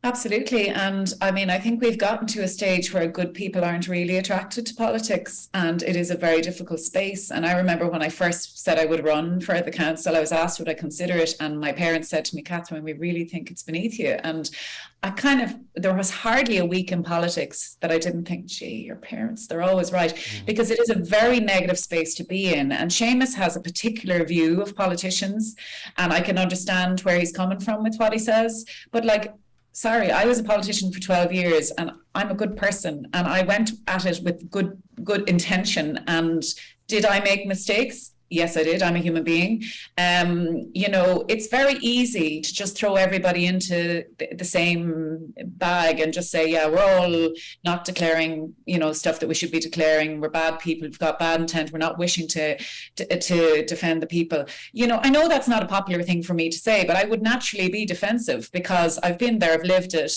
Absolutely. And I mean, I think we've gotten to a stage where good people aren't really attracted to politics, and it is a very difficult space. And I remember when I first said I would run for the council, I was asked would I consider it, and my parents said to me, Catherine, we really think it's beneath you. And there was hardly a week in politics that I didn't think, gee, your parents, they're always right, because it is a very negative space to be in. And Seamus has a particular view of politicians, and I can understand where he's coming from with what he says, but sorry, I was a politician for 12 years and I'm a good person, and I went at it with good intention. And did I make mistakes? Yes, I did. I'm a human being. It's very easy to just throw everybody into the same bag and just say, yeah, we're all not declaring, stuff that we should be declaring. We're bad people. We've got bad intent. We're not wishing to defend the people. I know that's not a popular thing for me to say, but I would naturally be defensive because I've been there, I've lived it.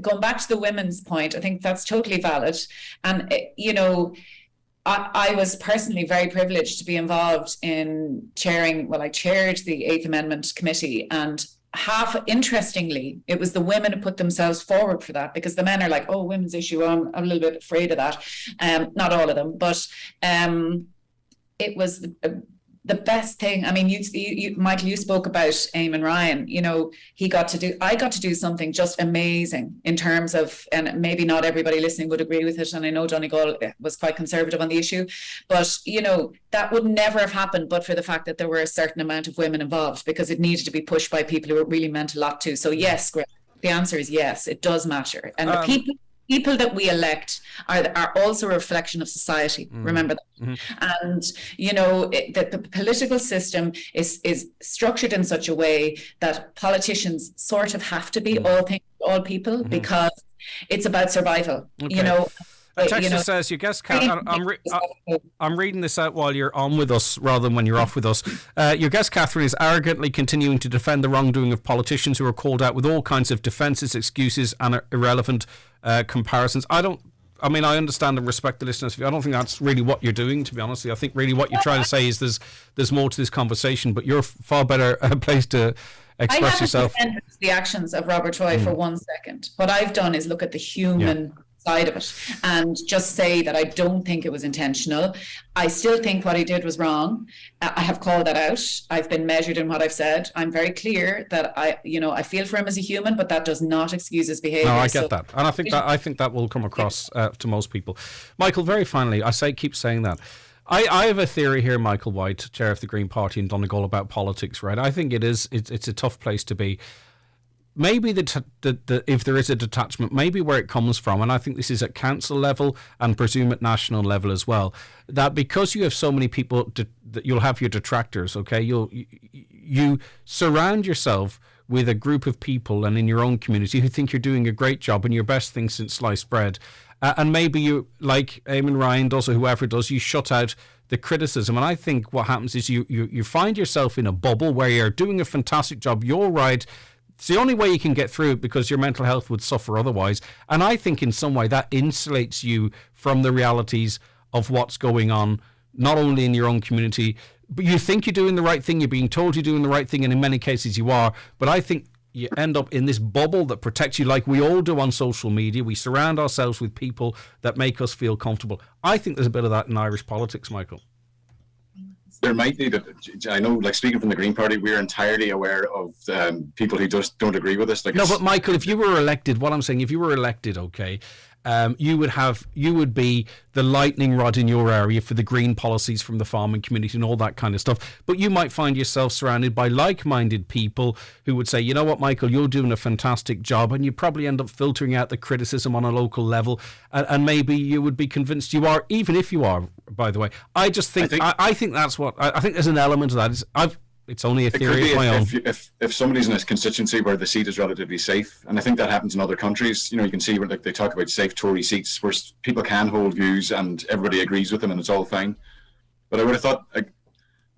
Going back to the women's point, I think that's totally valid. And, I was personally very privileged to be involved in I chaired the 8th Amendment Committee, and interestingly, it was the women who put themselves forward for that, because the men are like, oh, women's issue, I'm a little bit afraid of that. Not all of them, but it was the best thing. I mean, you Michael, you spoke about Eamon Ryan. I got to do something just amazing in terms of, and maybe not everybody listening would agree with it, and I know Donegal was quite conservative on the issue, but that would never have happened but for the fact that there were a certain amount of women involved, because it needed to be pushed by people who it really meant a lot to. So yes, Greg, the answer is yes, it does matter. And the people that we elect are also a reflection of society. Remember that. And the political system is structured in such a way that politicians sort of have to be all things to all people, because it's about survival. A texter says, your guest, I'm reading this out while you're on with us rather than when you're off with us. Your guest, Catherine, is arrogantly continuing to defend the wrongdoing of politicians who are called out with all kinds of defences, excuses and irrelevant comparisons. I understand and respect the listeners' view. I don't think that's really what you're doing, to be honest. I think really what you're trying to say is there's more to this conversation, but you're far better placed to express yourself. I haven't defended the actions of Robert Troy for 1 second. What I've done is look at the human side of it and just say that I don't think it was intentional. I still think what he did was wrong. I have called that out. I've been measured in what I've said. I'm very clear that I feel for him as a human, but that does not excuse his behaviour. No, I get that, and I think that will come across to most people. Michael, very finally, keep saying that. I have a theory here, Michael White, chair of the Green Party in Donegal, about politics. Right, I think it's a tough place to be. Maybe if there is a detachment, maybe where it comes from, and I think this is at council level and presume at national level as well, that because you have so many people, that you'll have your detractors, okay? You surround yourself with a group of people and in your own community who think you're doing a great job and your best thing since sliced bread. And maybe you, like Eamon Ryan does or whoever does, you shut out the criticism. And I think what happens is you find yourself in a bubble where you're doing a fantastic job. You're right. It's the only way you can get through it because your mental health would suffer otherwise. And I think in some way that insulates you from the realities of what's going on, not only in your own community, but you think you're doing the right thing, you're being told you're doing the right thing, and in many cases you are. But I think you end up in this bubble that protects you like we all do on social media. We surround ourselves with people that make us feel comfortable. I think there's a bit of that in Irish politics, Michael. There might be, but I know, like speaking from the Green Party, we're entirely aware of people who just don't agree with us. No, but Michael, if you were elected, okay, you would be the lightning rod in your area for the green policies from the farming community and all that kind of stuff. But you might find yourself surrounded by like-minded people who would say, you know what, Michael, you're doing a fantastic job, and you probably end up filtering out the criticism on a local level, and maybe you would be convinced you are, even if you are, by the way. I think that's what I think there's an element of that. It's only a theory of my own. If somebody's in a constituency where the seat is relatively safe, and I think that happens in other countries, you can see where they talk about safe Tory seats where people can hold views and everybody agrees with them and it's all fine. But I would have thought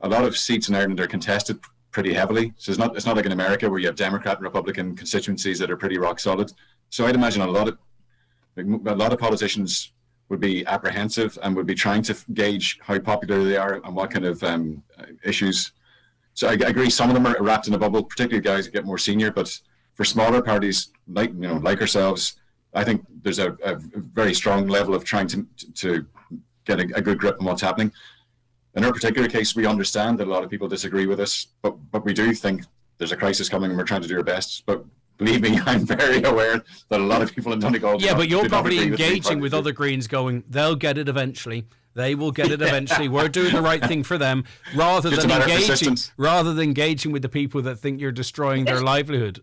a lot of seats in Ireland are contested pretty heavily. So it's not like in America where you have Democrat and Republican constituencies that are pretty rock solid. So I'd imagine a lot of politicians would be apprehensive and would be trying to gauge how popular they are and what kind of issues. So I agree, some of them are wrapped in a bubble, particularly guys that get more senior. But for smaller parties like ourselves, I think there's a very strong level of trying to get a good grip on what's happening. In our particular case, we understand that a lot of people disagree with us, but we do think there's a crisis coming, and we're trying to do our best. But believe me, I'm very aware that a lot of people in Donegal. Yeah, but you're probably engaging with other Greens, going, they'll get it eventually. They will get it eventually. We're doing the right thing for them, rather than engaging with the people that think you're destroying their livelihood.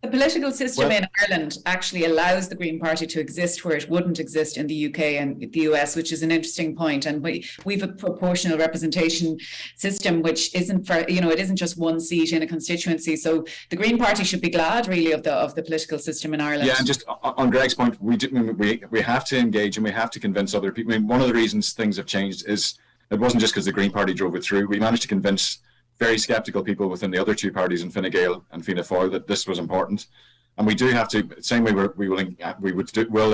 The political system in Ireland actually allows the Green Party to exist where it wouldn't exist in the UK and the US, which is an interesting point. And we've a proportional representation system, which isn't for, it isn't just one seat in a constituency. So the Green Party should be glad, really, of the political system in Ireland. Yeah, and just on Greg's point, we have to engage and we have to convince other people. I mean, one of the reasons things have changed is it wasn't just because the Green Party drove it through. We managed to convince very sceptical people within the other two parties in Fine Gael and Fianna Fáil that this was important, and we do have to. Same way we will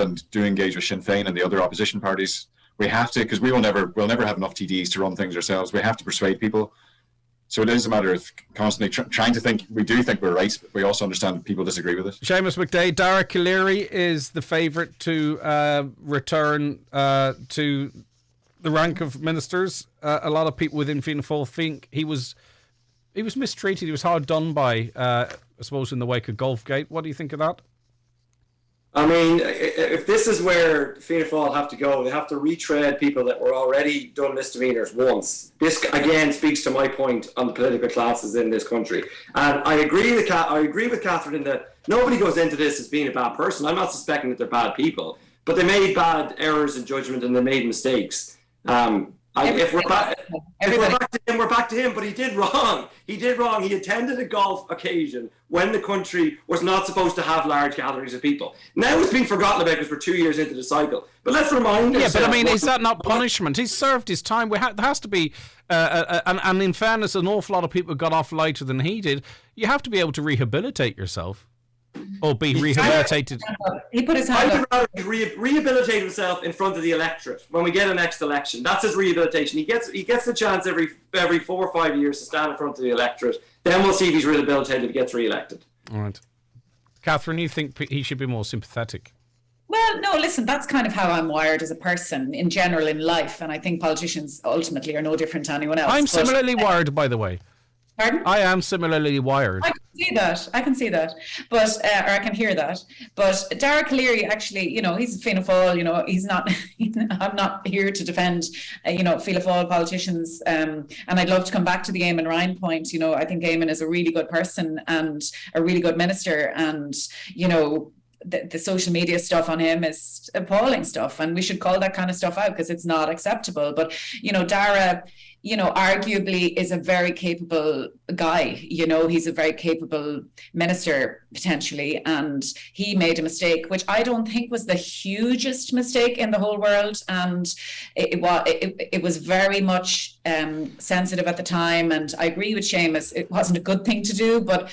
and do engage with Sinn Féin and the other opposition parties. We have to, because we'll never have enough TDs to run things ourselves. We have to persuade people. So it is a matter of constantly trying to think. We do think we're right, but we also understand people disagree with us. Seamus McDade, Dara Calleary is the favourite to return to the rank of ministers. A lot of people within Fianna Fáil think he was mistreated. He was hard done by, I suppose, in the wake of Golfgate. What do you think of that? I mean, if this is where Fianna Fáil have to go, they have to retread people that were already done misdemeanours once. This again speaks to my point on the political classes in this country. And I agree with Catherine in that nobody goes into this as being a bad person. I'm not suspecting that they're bad people, but they made bad errors in judgment and they made mistakes. If we're back to him, we're back to him. But he did wrong. He did wrong. He attended a golf occasion when the country was not supposed to have large gatherings of people. Now it's been forgotten about because we're 2 years into the cycle. But let's remind ourselves. Yeah, but I mean, is that not punishment? He's served his time. There has to be, and in fairness, an awful lot of people got off lighter than he did. You have to be able to rehabilitate yourself. Or be rehabilitated. He put his hand up. I would rather rehabilitate himself in front of the electorate when we get a next election. That's his rehabilitation. He gets the chance every 4 or 5 years to stand in front of the electorate. Then we'll see if he's rehabilitated if he gets re-elected. All right. Catherine, you think he should be more sympathetic? Well, no, listen, that's kind of how I'm wired as a person in general in life. And I think politicians ultimately are no different to anyone else. I'm similarly wired, by the way. Pardon? I am similarly wired. I can see that, but or I can hear that. But Dara Calleary, actually, he's a Fianna Fáil. He's not. I'm not here to defend, Fianna Fáil politicians. And I'd love to come back to the Eamon Ryan point. I think Eamon is a really good person and a really good minister, and the social media stuff on him is appalling stuff, and we should call that kind of stuff out because it's not acceptable. But Dara, arguably is a very capable guy. He's a very capable minister potentially, and he made a mistake, which I don't think was the hugest mistake in the whole world. And it was very much sensitive at the time. And I agree with Seamus, it wasn't a good thing to do, but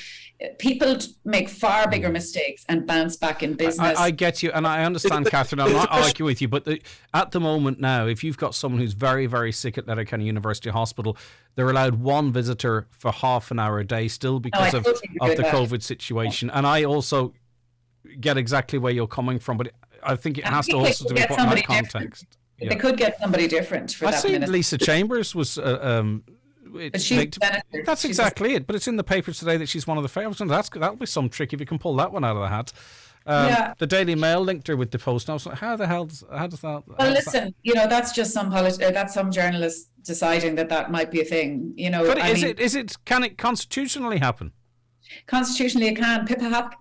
people make far bigger mistakes and bounce back in business. I get you, and I understand, Catherine. I'm not arguing with you, but at the moment now, if you've got someone who's very, very sick at Letterkenny University Hospital, they're allowed one visitor for half an hour a day still because of the COVID situation. And I also get exactly where you're coming from, but I think it has to also be put in that context. Yeah. They could get somebody different for that. I see Lisa Chambers was... that's exactly it, but it's in the papers today that she's one of the favourites, and that'll be some trick if you can pull that one out of the hat. The Daily Mail linked her with the Post. And I was like, how does that? Well, listen, that's just that's some journalists deciding that might be a thing. But can it constitutionally happen? Constitutionally, it can. Pippa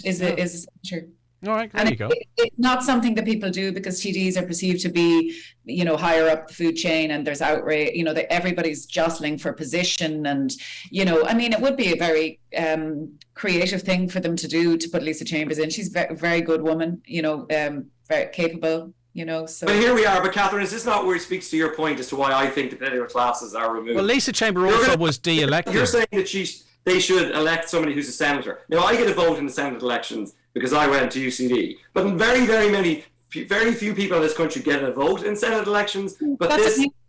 is a senator. All right, there you go. It's not something that people do because TDs are perceived to be, higher up the food chain, and there's outrage. Everybody's jostling for position, and it would be a very creative thing for them to do to put Lisa Chambers in. She's a very good woman, very capable. So. But here we are. But Catherine, is this not where it speaks to your point as to why I think the political classes are removed? Well, Lisa Chambers also was de-elected. You're saying that they should elect somebody who's a senator. Now, I get a vote in the Senate elections because I went to UCD. But very few people in this country get a vote in Senate elections. But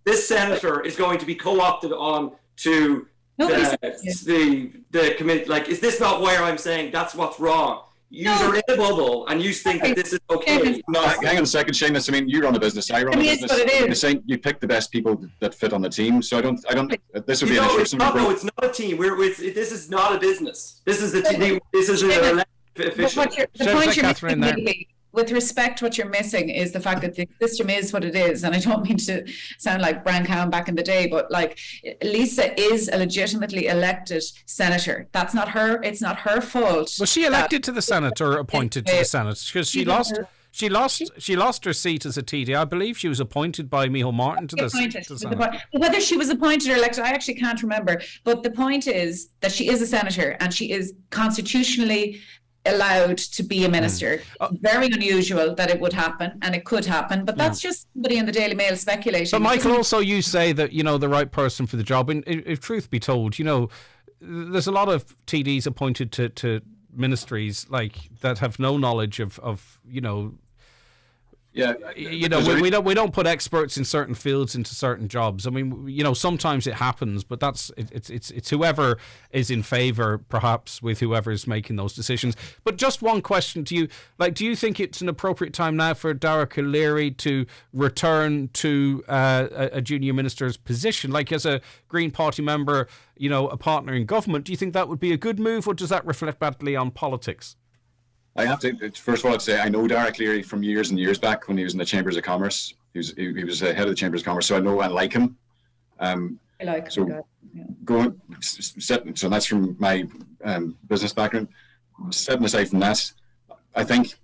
this senator is going to be co-opted on to the committee. Like, is this not where I'm saying that's what's wrong? You are in a bubble and you think that this is okay. Hang on a second, Seamus. I mean, you run a business. I run a business. You're saying you pick the best people that fit on the team. So I don't. This would be an issue. No, it's not a team. This is not a business. This is the team. This is an elected official. The point you're making, with respect, what you're missing is the fact that the system is what it is. And I don't mean to sound like Brian Cowan back in the day, but Lisa is a legitimately elected senator. That's not her. It's not her fault. Was she elected to the Senate or appointed to the Senate? Because she lost her seat as a TD. I believe she was appointed by Micheál Martin to the Senate. Whether she was appointed or elected, I actually can't remember. But the point is that she is a senator and she is constitutionally allowed to be a minister. Very unusual that it would happen, and it could happen, but that's just somebody in the Daily Mail speculating. But Michael, also you say that the right person for the job, and if truth be told, there's a lot of TDs appointed to ministries that have no knowledge of Yeah, we don't put experts in certain fields into certain jobs. I mean, sometimes it happens, but it's whoever is in favour, perhaps, with whoever is making those decisions. But just one question to you: do you think it's an appropriate time now for Dara Calleary to return to a junior minister's position, as a Green Party member, a partner in government? Do you think that would be a good move, or does that reflect badly on politics? I have to, first of all, say I know Dara Calleary from years and years back when he was in the Chambers of Commerce. He was head of the Chambers of Commerce, so I know and like him. I like him. So that's from my business background. Setting aside from that, I think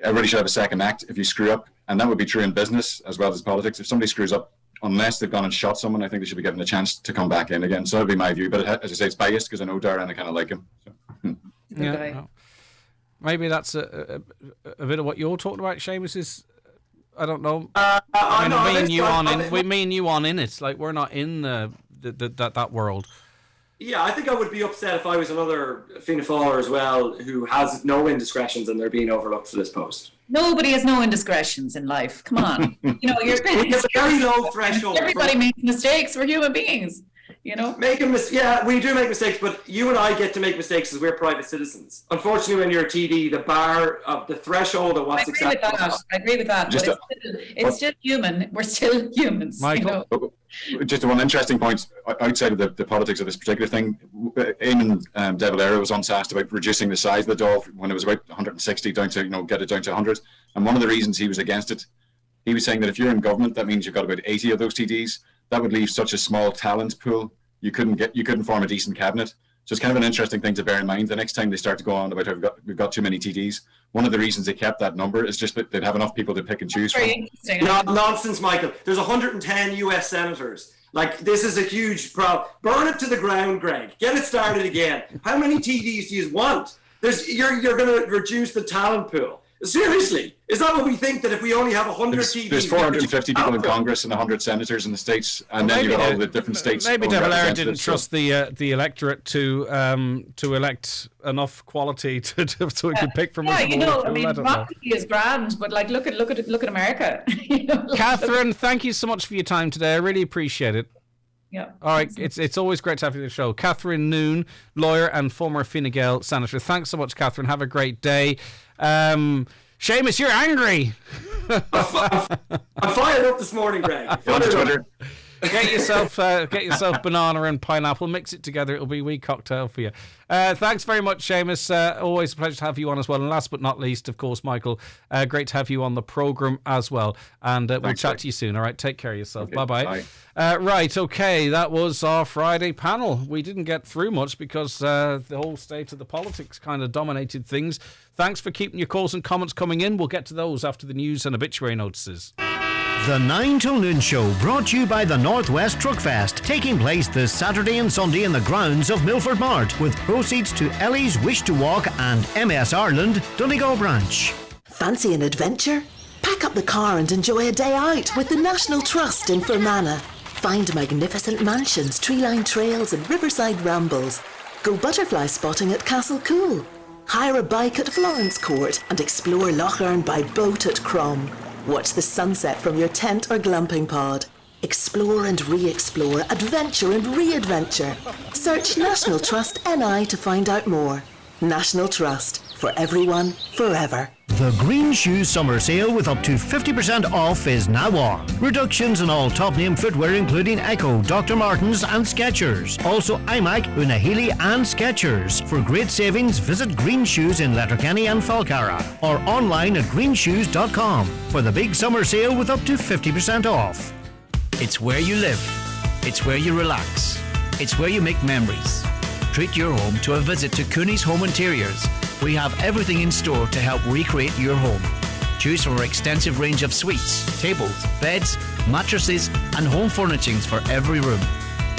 everybody should have a second act. If you screw up And that would be true in business as well as politics. If somebody screws up, unless they've gone and shot someone, I think they should be given a chance to come back in again. So that would be my view. But as I say, it's biased because I know Darren and I kind of like him. So. Yeah. Well, maybe that's a bit of what you're talking about, Seamus, is, I don't know. Me and you on in it. Like, we're not in that world. Yeah, I think I would be upset if I was another Fianna Fáiler as well who has no indiscretions and they're being overlooked for this post. Nobody has no indiscretions in life. Come on. You're a very low threshold. Everybody makes mistakes. We're human beings. Yeah, we do make mistakes, but you and I get to make mistakes as we're private citizens. Unfortunately, when you're a TD, the bar of the threshold of what's acceptable. I agree with that. But it's still human. We're still humans. Michael? Just one interesting point outside of the politics of this particular thing. Eamon De Valera was once asked about reducing the size of the Dáil when it was about 160 down to, get it down to 100. And one of the reasons he was against it, he was saying that if you're in government, that means you've got about 80 of those TDs. That would leave such a small talent pool. You couldn't form a decent cabinet. So it's kind of an interesting thing to bear in mind. The next time they start to go on about how we've got too many TDs, one of the reasons they kept that number is just that they'd have enough people to pick and choose from. Nonsense, Michael. There's 110 US senators. Like, this is a huge problem. Burn it to the ground, Greg. Get it started again. How many TDs do you want? You're going to reduce the talent pool. Seriously, is that what we think, that if we only have 100 TDs... There's 450 people in Congress and 100 senators in the States, and then you've got all the different states. Maybe De Valera didn't trust the electorate to elect enough quality so we could pick from. Democracy is grand, but look at America. Catherine, thank you so much for your time today. I really appreciate it. Yeah. All right, it's always great to have you on the show. Catherine Noon, lawyer and former Fine Gael senator. Thanks so much, Catherine. Have a great day. Seamus, you're angry. I'm fired up this morning, Greg. On Twitter. Get yourself banana and pineapple, mix it together. It'll be a wee cocktail for you. Thanks very much, Seamus. Always a pleasure to have you on as well. And last but not least, of course, Michael, great to have you on the programme as well. And we'll chat to you soon. All right, take care of yourself. Okay, bye-bye. Bye. Right, okay, that was our Friday panel. We didn't get through much because the whole state of the politics kind of dominated things. Thanks for keeping your calls and comments coming in. We'll get to those after the news and obituary notices. The 9 till noon show brought to you by the Northwest Truck Fest, taking place this Saturday and Sunday in the grounds of Milford Mart, with proceeds to Ellie's Wish to Walk and MS Ireland Donegal branch. Fancy an adventure? Pack up the car and enjoy a day out with the National Trust in Fermanagh. Find magnificent mansions, tree-lined trails and riverside rambles. Go butterfly spotting at Castle Cool. Hire a bike at Florence Court and explore Lough Erne by boat at Crom. Watch the sunset from your tent or glamping pod. Explore and re-explore, adventure and re-adventure. Search National Trust NI to find out more. National Trust, for everyone, forever. The Green Shoes Summer Sale with up to 50% off is now on. Reductions on all top name footwear including Echo, Dr. Martens and Skechers. Also iMac, Unahili and Skechers. For great savings, visit Green Shoes in Letterkenny and Falcarra or online at greenshoes.com for the big summer sale with up to 50% off. It's where you live. It's where you relax. It's where you make memories. Treat your home to a visit to Cooney's Home Interiors. We have everything in store to help recreate your home. Choose from our extensive range of suites, tables, beds, mattresses and home furnishings for every room.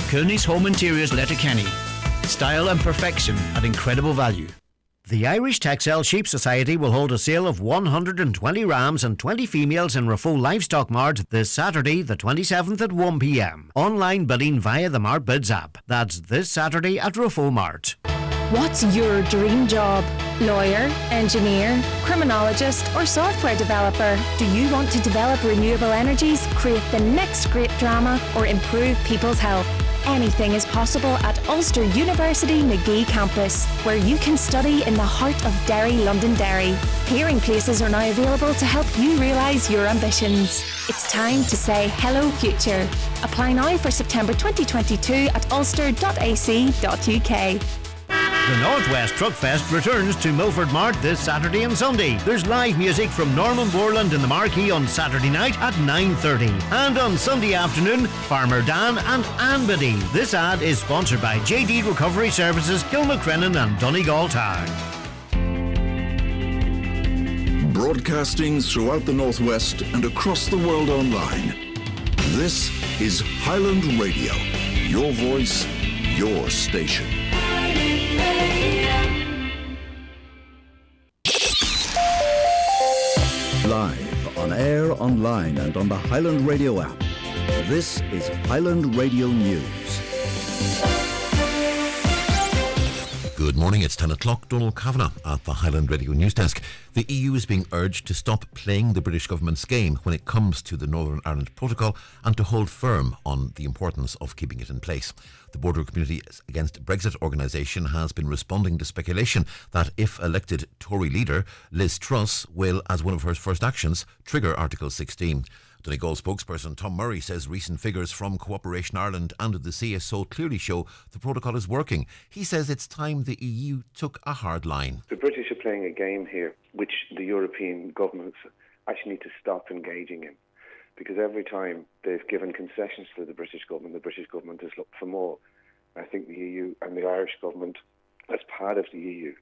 Cooney's Home Interiors, Letterkenny. Style and perfection at incredible value. The Irish Textile Sheep Society will hold a sale of 120 rams and 20 females in Rafo Livestock Mart this Saturday, the 27th at 1 p.m. Online bidding via the Mart Bids app. That's this Saturday at Rafo Mart. What's your dream job? Lawyer, engineer, criminologist or software developer? Do you want to develop renewable energies, create the next great drama or improve people's health? Anything is possible at Ulster University Magee campus, where you can study in the heart of Derry, Londonderry. Hearing places are now available to help you realise your ambitions. It's time to say hello future. Apply now for September 2022 at ulster.ac.uk. The Northwest Truck Fest returns to Milford Mart this Saturday and Sunday. There's live music from Norman Borland in the Marquee on Saturday night at 9:30. And on Sunday afternoon, Farmer Dan and Ann Biddy. This ad is sponsored by JD Recovery Services, Kilmacrennan and Donegal Town. broadcasting throughout the Northwest and across the world online. This is Highland Radio, your voice, your station. Live, on air, online and on the Highland Radio app. This is Highland Radio News. Good morning, it's 10 o'clock. Donald Kavanagh at the Highland Radio News Desk. The EU is being urged to stop playing the British government's game when it comes to the Northern Ireland Protocol and to hold firm on the importance of keeping it in place. The Border Community Against Brexit organisation has been responding to speculation that if elected Tory leader Liz Truss will, as one of her first actions, trigger Article 16. Donegal spokesperson Tom Murray says recent figures from Cooperation Ireland and the CSO clearly show the protocol is working. He says it's time the EU took a hard line. The British are playing a game here which the European governments actually need to stop engaging in, because every time they've given concessions to the British government has looked for more. I think the EU and the Irish government, as part of the EU,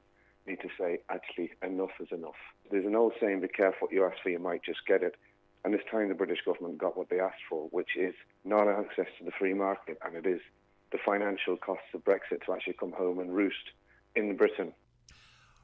need to say, actually, enough is enough. There's an old saying, be careful what you ask for, you might just get it. And this time the British government got what they asked for, which is not access to the free market, and it is the financial costs of Brexit to actually come home and roost in Britain.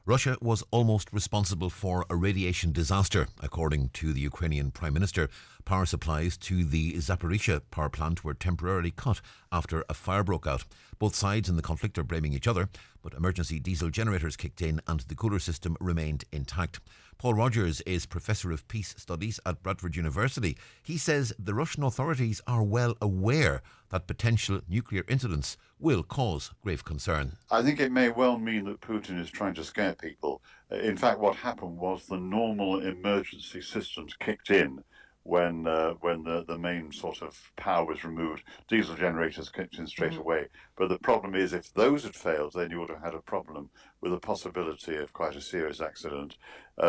Russia was almost responsible for a radiation disaster, according to the Ukrainian Prime Minister. Power supplies to the Zaporizhzhia power plant were temporarily cut after a fire broke out. Both sides in the conflict are blaming each other, but emergency diesel generators kicked in and the cooler system remained intact. Paul Rogers is Professor of Peace Studies at Bradford University. He says the Russian authorities are well aware that potential nuclear incidents will cause grave concern. I think it may well mean that Putin is trying to scare people. In fact, what happened was the normal emergency systems kicked in when the main sort of power was removed. Diesel generators kicked in straight away. But the problem is, if those had failed, then you would have had a problem with the possibility of quite a serious accident.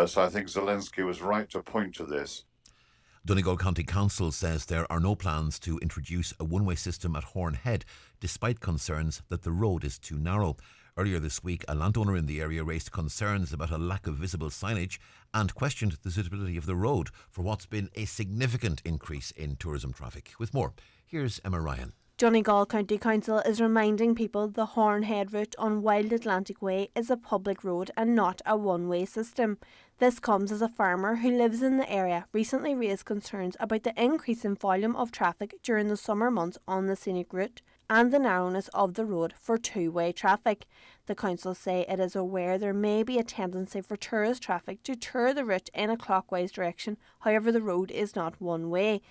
So I think Zelensky was right to point to this. Donegal County Council says there are no plans to introduce a one-way system at Horn Head, despite concerns that the road is too narrow. Earlier this week, a landowner in the area raised concerns about a lack of visible signage and questioned the suitability of the road for what's been a significant increase in tourism traffic. With more, here's Emma Ryan. Donegal County Council is reminding people the Horn Head route on Wild Atlantic Way is a public road and not a one-way system. This comes as a farmer who lives in the area recently raised concerns about the increase in volume of traffic during the summer months on the scenic route and the narrowness of the road for two-way traffic. The council say it is aware there may be a tendency for tourist traffic to tour the route in a clockwise direction, however the road is not one-way.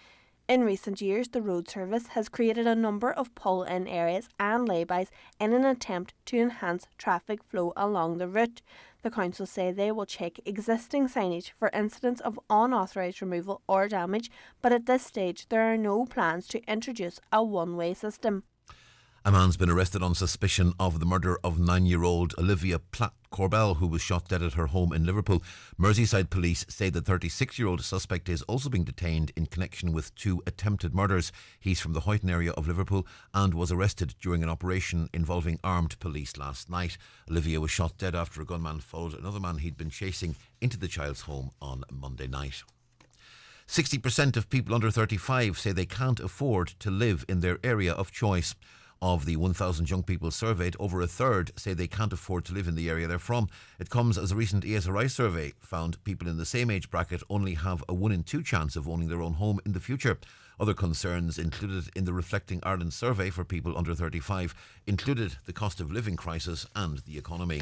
In recent years, the road service has created a number of pull-in areas and laybys in an attempt to enhance traffic flow along the route. The council say they will check existing signage for incidents of unauthorised removal or damage, but at this stage there are no plans to introduce a one-way system. A man's been arrested on suspicion of the murder of 9-year-old Olivia Platt-Corbell, who was shot dead at her home in Liverpool. Merseyside police say the 36-year-old suspect is also being detained in connection with 2 attempted murders. He's from the Huyton area of Liverpool and was arrested during an operation involving armed police last night. Olivia was shot dead after a gunman followed another man he'd been chasing into the child's home on Monday night. 60% of people under 35 say they can't afford to live in their area of choice. Of the 1,000 young people surveyed, over a third say they can't afford to live in the area they're from. It comes as a recent ESRI survey found people in the same age bracket only have a 1 in 2 chance of owning their own home in the future. Other concerns included in the Reflecting Ireland survey for people under 35 included the cost of living crisis and the economy.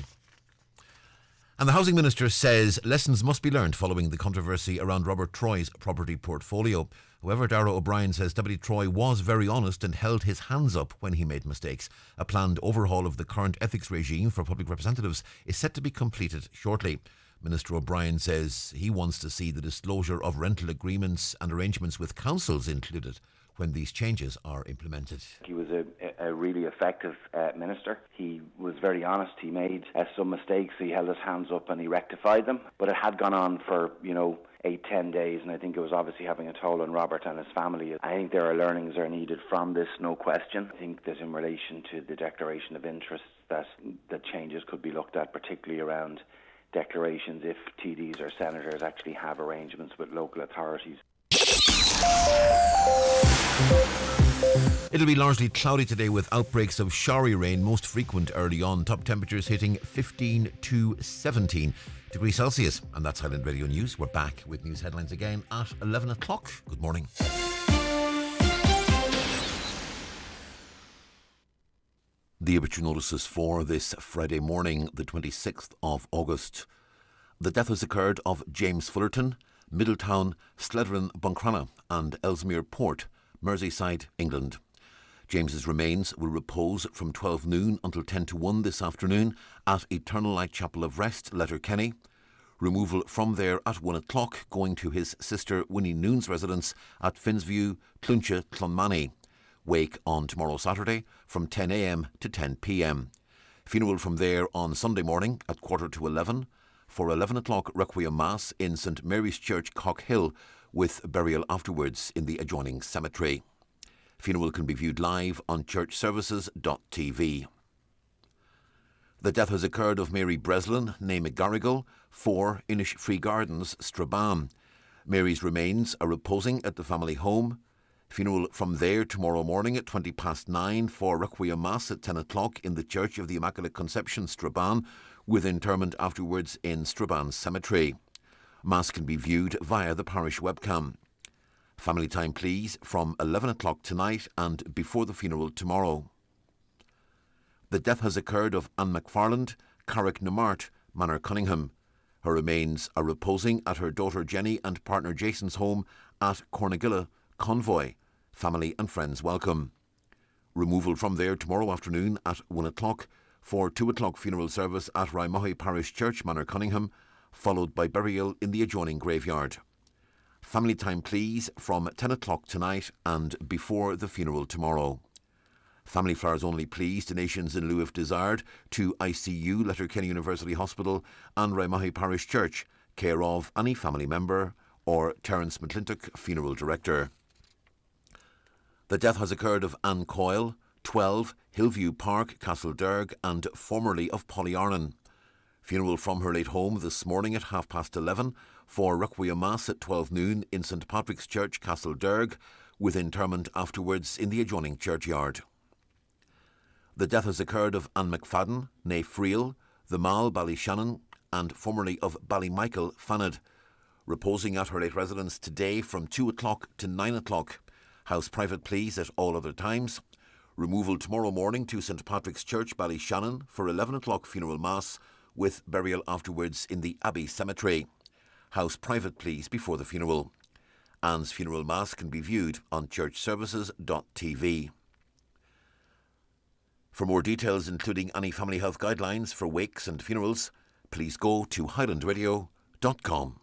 And the Housing Minister says lessons must be learned following the controversy around Robert Troy's property portfolio. However, Darragh O'Brien says Deputy Troy was very honest and held his hands up when he made mistakes. A planned overhaul of the current ethics regime for public representatives is set to be completed shortly. Minister O'Brien says he wants to see the disclosure of rental agreements and arrangements with councils included when these changes are implemented. He was a really effective minister. He was very honest. He made some mistakes. He held his hands up and he rectified them. But it had gone on for, 8-10 days, and I think it was obviously having a toll on Robert and his family. I think there are learnings are needed from this, no question. I think that in relation to the declaration of interests that changes could be looked at, particularly around declarations if TDs or senators actually have arrangements with local authorities. It'll be largely cloudy today with outbreaks of showery rain, most frequent early on. Top temperatures hitting 15 to 17 degrees Celsius. And that's Highland Radio News. We're back with news headlines again at 11 o'clock. Good morning. The obituary notices for this Friday morning, the 26th of August. The death has occurred of James Fullerton, Middletown, Slederen, Buncrana and Ellesmere Port, Merseyside, England. James's remains will repose from 12 noon until 10 to 1 this afternoon at Eternal Light Chapel of Rest, Letterkenny. Removal from there at 1 o'clock, going to his sister Winnie Noon's residence at Finsview, Cluncha, Clonmany. Wake on tomorrow Saturday from 10 a.m. to 10 p.m. Funeral from there on Sunday morning at 11:15 for 11 o'clock Requiem Mass in St Mary's Church, Cockhill, with burial afterwards in the adjoining cemetery. Funeral can be viewed live on churchservices.tv. The death has occurred of Mary Breslin, née McGarrigle, 4 Inish Free Gardens, Strabane. Mary's remains are reposing at the family home. Funeral from there tomorrow morning at 9:20 for Requiem Mass at 10 o'clock in the Church of the Immaculate Conception, Strabane, with interment afterwards in Strabane Cemetery. Mass can be viewed via the parish webcam. Family time, please, from 11 o'clock tonight and before the funeral tomorrow. The death has occurred of Anne McFarland, Carrick Namart, Manor Cunningham. Her remains are reposing at her daughter Jenny and partner Jason's home at Cornagilla, Convoy. Family and friends welcome. Removal from there tomorrow afternoon at 1 o'clock for 2 o'clock funeral service at Raimohi Parish Church, Manor Cunningham, followed by burial in the adjoining graveyard. Family time, please, from 10 o'clock tonight and before the funeral tomorrow. Family flowers only, please. Donations in lieu if desired to ICU, Letterkenny University Hospital and Raimohi Parish Church, care of any family member or Terence McClintock, funeral director. The death has occurred of Anne Coyle, 12 Hillview Park, Castlederg and formerly of Pollyannan. Funeral from her late home this morning at 11:30 for Requiem Mass at 12 noon in St Patrick's Church, Castlederg, with interment afterwards in the adjoining churchyard. The death has occurred of Anne McFadden, née Friel, the Mall, Ballyshannon, and formerly of Ballymichael, Fanad, reposing at her late residence today from 2 o'clock to 9 o'clock. House private, please, at all other times. Removal tomorrow morning to St Patrick's Church, Ballyshannon, for 11 o'clock funeral mass, with burial afterwards in the Abbey Cemetery. House private, please, before the funeral. Anne's funeral mass can be viewed on churchservices.tv. For more details, including any family health guidelines for wakes and funerals, please go to highlandradio.com.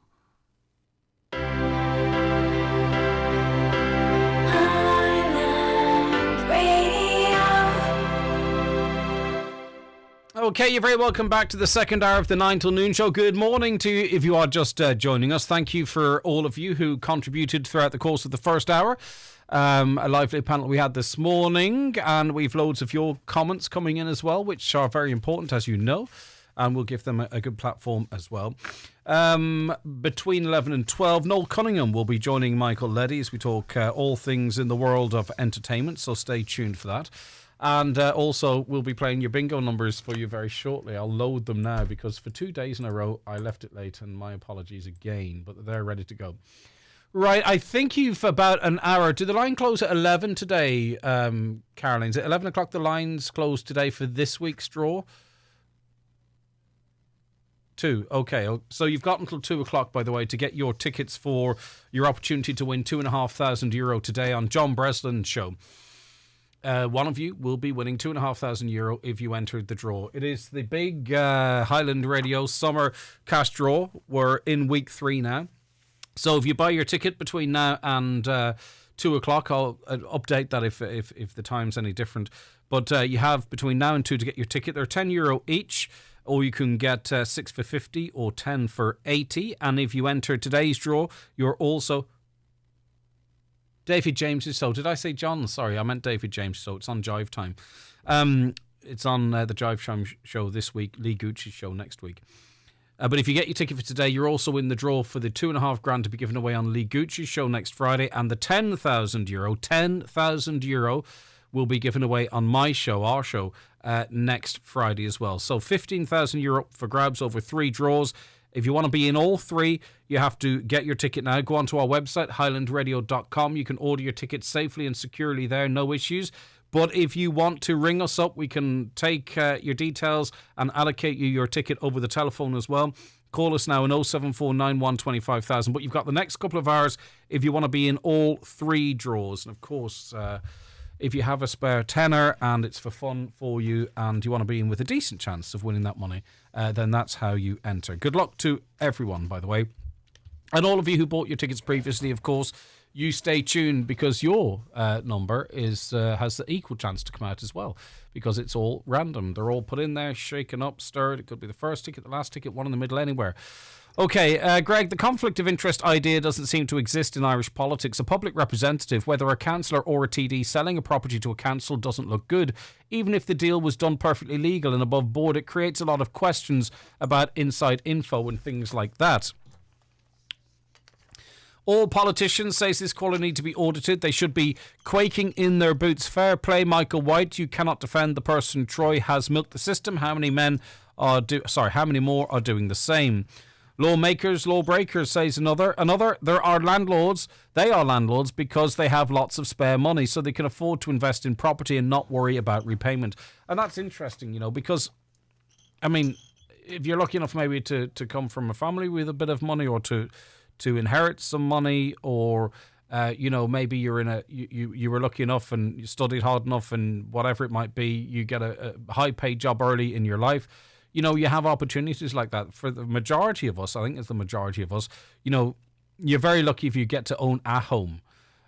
Okay, you're very welcome back to the second hour of the 9 till noon show. Good morning to you if you are just joining us. Thank you for all of you who contributed throughout the course of the first hour. A lively panel we had this morning, and we've loads of your comments coming in as well, which are very important, as you know, and we'll give them a good platform as well. Between 11 and 12, Noel Cunningham will be joining Michael Leddy as we talk all things in the world of entertainment, so stay tuned for that. And also, we'll be playing your bingo numbers for you very shortly. I'll load them now because for 2 days in a row, I left it late, and my apologies again, but they're ready to go. Right, I think you've about an hour. Did the line close at 11 today, Caroline? Is it 11 o'clock the lines closed today for this week's draw? 2, okay. So you've got until 2 o'clock, by the way, to get your tickets for your opportunity to win €2,500 today on John Breslin's show. One of you will be winning €2,500 if you entered the draw. It is the big Highland Radio summer cash draw. We're in week 3 now. So if you buy your ticket between now and 2 o'clock, I'll update that if the time's any different. But you have between now and 2 to get your ticket. They're €10 each, or you can get 6 for 50 or 10 for 80. And if you enter today's draw, you're also... David James' show. Did I say John? Sorry, I meant David James' show. It's on Jive Time. It's on the Jive Time show this week, Lee Gucci's show next week. But if you get your ticket for today, you're also in the draw for the $2,500 to be given away on Lee Gucci's show next Friday, and the €10,000 will be given away on my show, our show, next Friday as well. So €15,000 for grabs over 3 draws. If you want to be in all 3, you have to get your ticket now. Go onto our website, highlandradio.com. You can order your ticket safely and securely there, no issues. But if you want to ring us up, we can take your details and allocate you your ticket over the telephone as well. Call us now on 07491 25,000. But you've got the next couple of hours if you want to be in all 3 draws. And of course, if you have a spare tenner and it's for fun for you and you want to be in with a decent chance of winning that money, then that's how you enter. Good luck to everyone, by the way. And all of you who bought your tickets previously, of course, you stay tuned because your number has the equal chance to come out as well, because it's all random. They're all put in there, shaken up, stirred. It could be the first ticket, the last ticket, one in the middle, anywhere. Okay, Greg, the conflict of interest idea doesn't seem to exist in Irish politics. A public representative, whether a councillor or a TD, selling a property to a council doesn't look good. Even if the deal was done perfectly legal and above board, it creates a lot of questions about inside info and things like that. All politicians, says this caller, need to be audited. They should be quaking in their boots. Fair play, Michael White. You cannot defend the person Troy has milked the system. How many more are doing the same? Lawmakers, lawbreakers, says another. There are landlords. They are landlords because they have lots of spare money, so they can afford to invest in property and not worry about repayment. And that's interesting, because, I mean, if you're lucky enough maybe to come from a family with a bit of money, or to inherit some money, or maybe you're in you were lucky enough and you studied hard enough, and whatever it might be, you get a high paid job early in your life. You have opportunities like that. For the majority of us, I think it's the majority of us, you're very lucky if you get to own a home.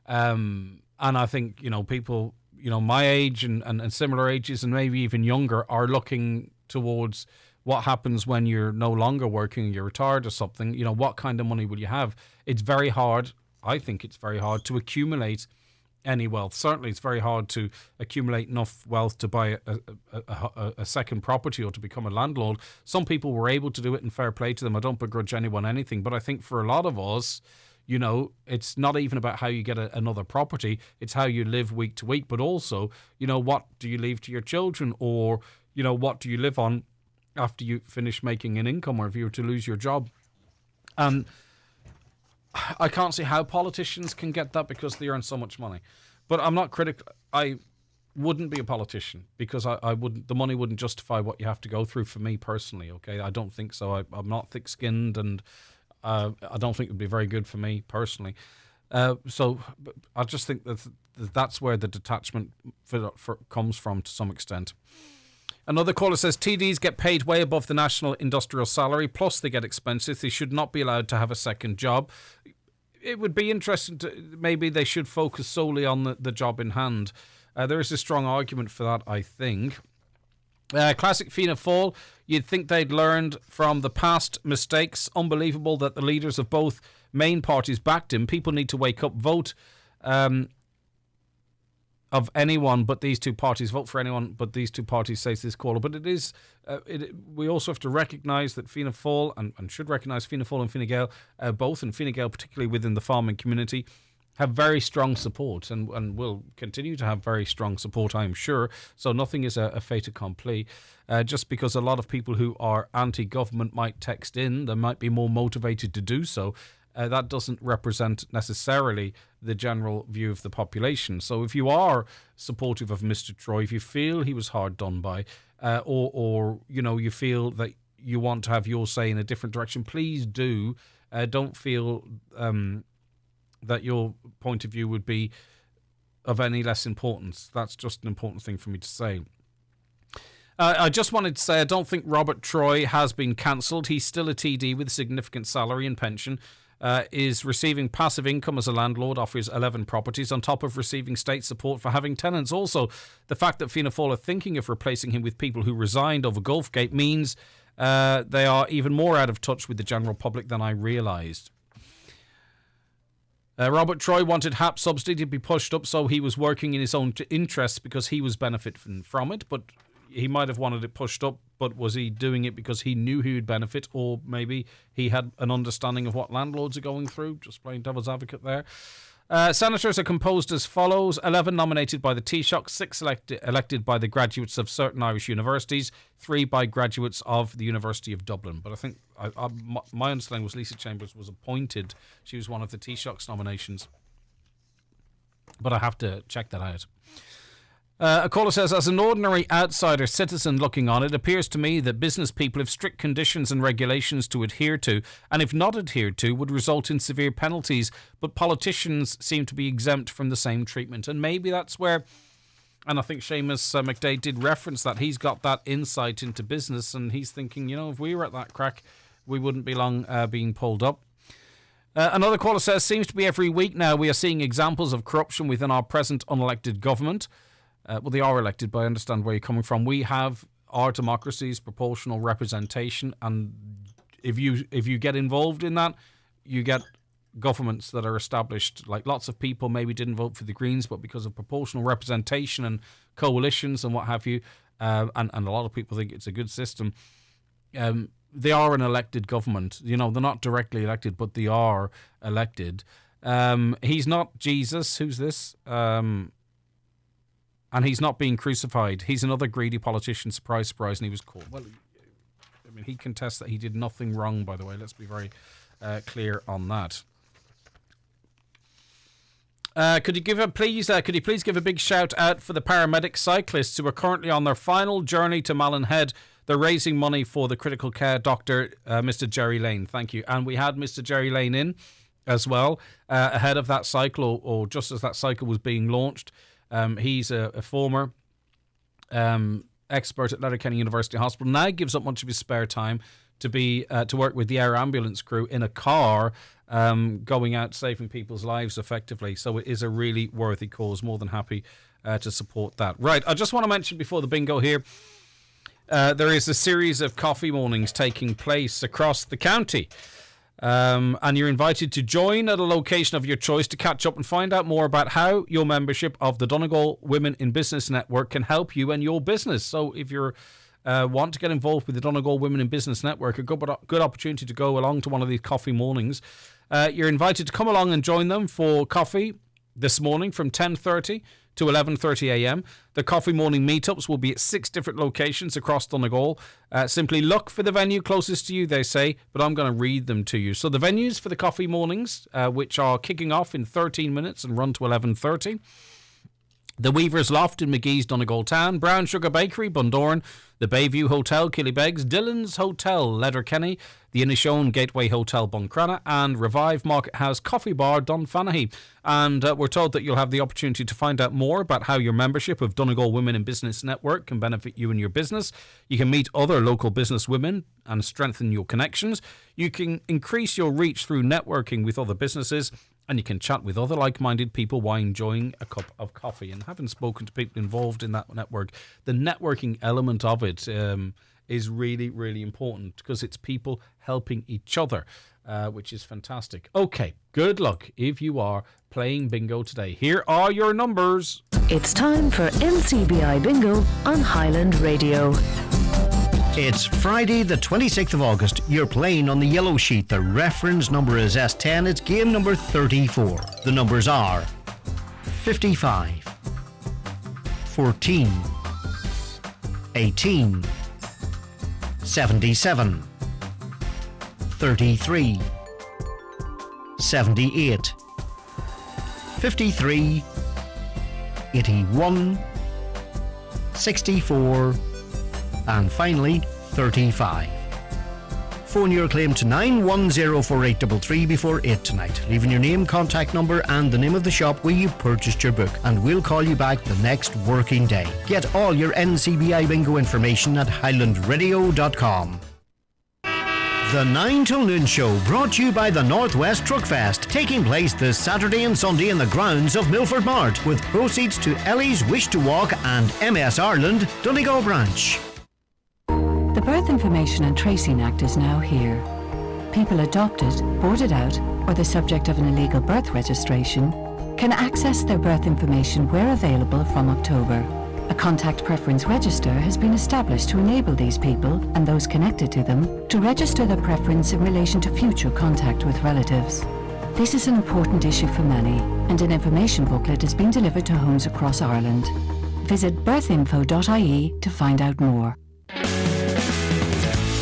And I think, people, my age and similar ages and maybe even younger are looking towards what happens when you're no longer working, you're retired or something. What kind of money will you have? It's very hard. I think it's very hard to accumulate any wealth. Certainly it's very hard to accumulate enough wealth to buy a second property or to become a landlord. Some people were able to do it, and fair play to them. I don't begrudge anyone anything, but I think for a lot of us, it's not even about how you get another property. It's how you live week to week, but also, what do you leave to your children, or, what do you live on after you finish making an income, or if you were to lose your job. And I can't see how politicians can get that because they earn so much money. But I'm not critical. I wouldn't be a politician because I wouldn't. The money wouldn't justify what you have to go through for me personally. Okay, I don't think so. I'm not thick-skinned, and I don't think it would be very good for me personally. So I just think that's where the detachment comes from to some extent. Another caller says TDs get paid way above the national industrial salary, plus they get expenses. They should not be allowed to have a second job. It would be interesting maybe they should focus solely on the job in hand. There is a strong argument for that, I think. Classic Fianna Fáil, you'd think they'd learned from the past mistakes. Unbelievable that the leaders of both main parties backed him. People need to wake up, vote of anyone but these two parties. Vote for anyone but these two parties, says this caller. But it is, we also have to recognise that Fianna Fáil, and should recognise Fianna Fáil and Fine Gael, both, and Fine Gael particularly within the farming community, have very strong support and will continue to have very strong support, I'm sure. So nothing is a fait accompli. Just because a lot of people who are anti-government might text in, they might be more motivated to do so. That doesn't represent necessarily the general view of the population. So if you are supportive of Mr. Troy, if you feel he was hard done by, or you feel that you want to have your say in a different direction, please do. Don't feel that your point of view would be of any less importance. That's just an important thing for me to say. I just wanted to say I don't think Robert Troy has been cancelled. He's still a TD with a significant salary and pension. Is receiving passive income as a landlord, offers 11 properties on top of receiving state support for having tenants. Also, the fact that Fianna Fáil are thinking of replacing him with people who resigned over Gulfgate means they are even more out of touch with the general public than I realised. Robert Troy wanted HAP subsidy to be pushed up, so he was working in his own interests because he was benefiting from it. But he might have wanted it pushed up, but was he doing it because he knew he would benefit, or maybe he had an understanding of what landlords are going through? Just playing devil's advocate there. Senators are composed as follows: 11 nominated by the Taoiseach, 6 elected by the graduates of certain Irish universities, 3 by graduates of the University of Dublin. But I think my understanding was Lisa Chambers was appointed. She was one of the Taoiseach's nominations. But I have to check that out. A caller says, as an ordinary outsider citizen looking on, it appears to me that business people have strict conditions and regulations to adhere to, and if not adhered to, would result in severe penalties, but politicians seem to be exempt from the same treatment. And maybe that's where, and I think Seamus McDade did reference that, he's got that insight into business, and he's thinking, if we were at that crack, we wouldn't be long being pulled up. Another caller says, seems to be every week now we are seeing examples of corruption within our present unelected government. Well, they are elected, but I understand where you're coming from. We have our democracy's proportional representation, and if you get involved in that, you get governments that are established. Like, lots of people maybe didn't vote for the Greens, but because of proportional representation and coalitions and what have you, and a lot of people think it's a good system, they are an elected government. They're not directly elected, but they are elected. He's not Jesus. Who's this? And he's not being crucified. He's another greedy politician. Surprise, surprise. And he was caught. Well, he contests that he did nothing wrong, by the way. Let's be very clear on that. Could you please give a big shout out for the paramedic cyclists who are currently on their final journey to Malin Head? They're raising money for the critical care doctor, Mr. Jerry Lane. Thank you. And we had Mr. Jerry Lane in as well ahead of that cycle, or just as that cycle was being launched. He's a former expert at Letterkenny University Hospital. Now gives up much of his spare time to work with the air ambulance crew in a car, going out saving people's lives effectively. So it is a really worthy cause. More than happy to support that. Right, I just want to mention before the bingo here, there is a series of coffee mornings taking place across the county. And you're invited to join at a location of your choice to catch up and find out more about how your membership of the Donegal Women in Business Network can help you and your business. So if you want to get involved with the Donegal Women in Business Network, a good opportunity to go along to one of these coffee mornings. You're invited to come along and join them for coffee this morning from 10:30 to 11:30 a.m. The coffee morning meetups will be at 6 different locations across Donegal. Simply look for the venue closest to you, they say, but I'm going to read them to you. So the venues for the coffee mornings, which are kicking off in 13 minutes and run to 11:30. The Weaver's Loft in McGee's, Donegal Town, Brown Sugar Bakery, Bundoran, the Bayview Hotel, Killybegs, Dillon's Hotel, Letterkenny, the Inishowen Gateway Hotel, Buncrana, and Revive Market House Coffee Bar, Dunfanaghy. And we're told that you'll have the opportunity to find out more about how your membership of Donegal Women in Business Network can benefit you and your business. You can meet other local business women and strengthen your connections. You can increase your reach through networking with other businesses, and you can chat with other like-minded people while enjoying a cup of coffee. And having spoken to people involved in that network, the networking element of it is really, really important, because it's people helping each other, which is fantastic. Okay, good luck if you are playing bingo today. Here are your numbers. It's time for NCBI Bingo on Highland Radio. It's Friday the 26th of August. You're playing on the yellow sheet. The reference number is S10. It's game number 34. The numbers are 55, 14, 18, 77, 33, 78, 53, 81, 64, and finally 35. Phone your claim to 9104833 before 8 tonight, leaving your name, contact number and the name of the shop where you purchased your book, and we'll call you back the next working day. Get all your NCBI bingo information at highlandradio.com. The 9 till noon show, brought to you by the Northwest Truck Fest, taking place this Saturday and Sunday in the grounds of Milford Mart, with proceeds to Ellie's Wish to Walk and MS Ireland Donegal branch. The Birth Information and Tracing Act is now here. People adopted, boarded out, or the subject of an illegal birth registration can access their birth information where available from October. A contact preference register has been established to enable these people, and those connected to them, to register their preference in relation to future contact with relatives. This is an important issue for many, and an information booklet has been delivered to homes across Ireland. Visit birthinfo.ie to find out more.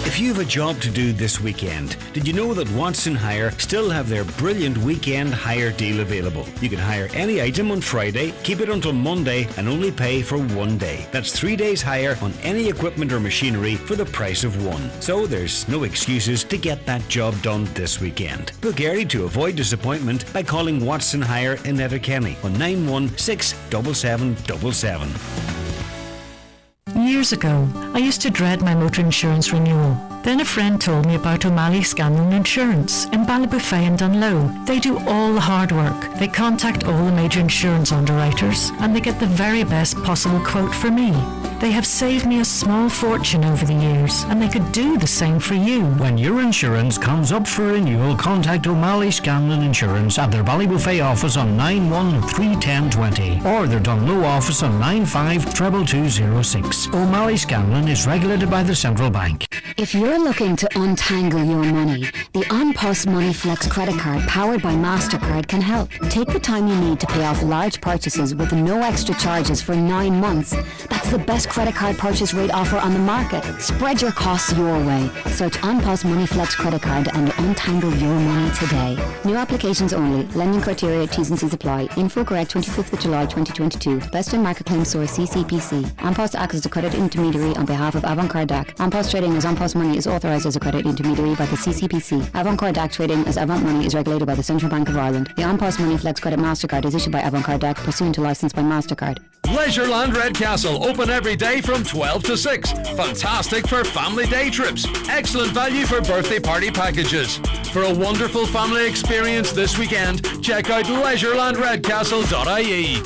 If you have a job to do this weekend, did you know that Watson Hire still have their brilliant weekend hire deal available? You can hire any item on Friday, keep it until Monday, and only pay for 1 day. That's 3 days hire on any equipment or machinery for the price of one. So there's no excuses to get that job done this weekend. Book early to avoid disappointment by calling Watson Hire in Letterkenny on 9167777. Years ago, I used to dread my motor insurance renewal. Then a friend told me about O'Malley Scanlon Insurance in Ballybofey and Dunlow. They do all the hard work. They contact all the major insurance underwriters and they get the very best possible quote for me. They have saved me a small fortune over the years and they could do the same for you. When your insurance comes up for renewal, contact O'Malley Scanlon Insurance at their Ballybofey office on 9131020 or their Dunlow office on 952206. O'Malley Scanlon is regulated by the Central Bank. If you're looking to untangle your money, the OnPost Money Flex credit card powered by MasterCard can help. Take the time you need to pay off large purchases with no extra charges for 9 months. That's the best credit card purchase rate offer on the market. Spread your costs your way. Search OnPost Money Flex credit card and untangle your money today. New applications only. Lending criteria, T's and C's apply. Info correct 25th of July 2022. Best in market claim source CCPC. OnPost acts as a credit intermediary on behalf of Aven DAC. OnPost trading as OnPost Money is authorised as a credit intermediary by the CCPC. Aven DAC trading as Avant Money is regulated by the Central Bank of Ireland. The OnPost Money Flex Credit MasterCard is issued by Aven DAC pursuant to licence by MasterCard. Leisureland Redcastle, open every day from 12 to 6. Fantastic for family day trips. Excellent value for birthday party packages. For a wonderful family experience this weekend, check out leisurelandredcastle.ie.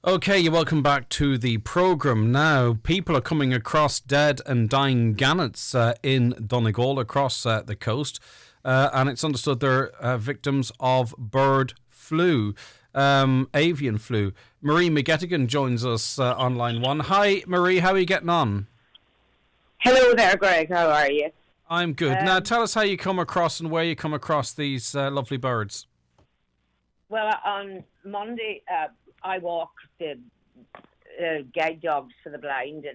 Okay, you're welcome back to the programme now. People are coming across dead and dying gannets in Donegal across the coast, and it's understood they're victims of bird flu, avian flu. Marie McGettigan joins us on line one. Hi, Marie, how are you getting on? Hello there, Greg. How are you? I'm good. Now, tell us how you come across and where you come across these lovely birds. Well, on Monday, I walk the guide dogs for the blind.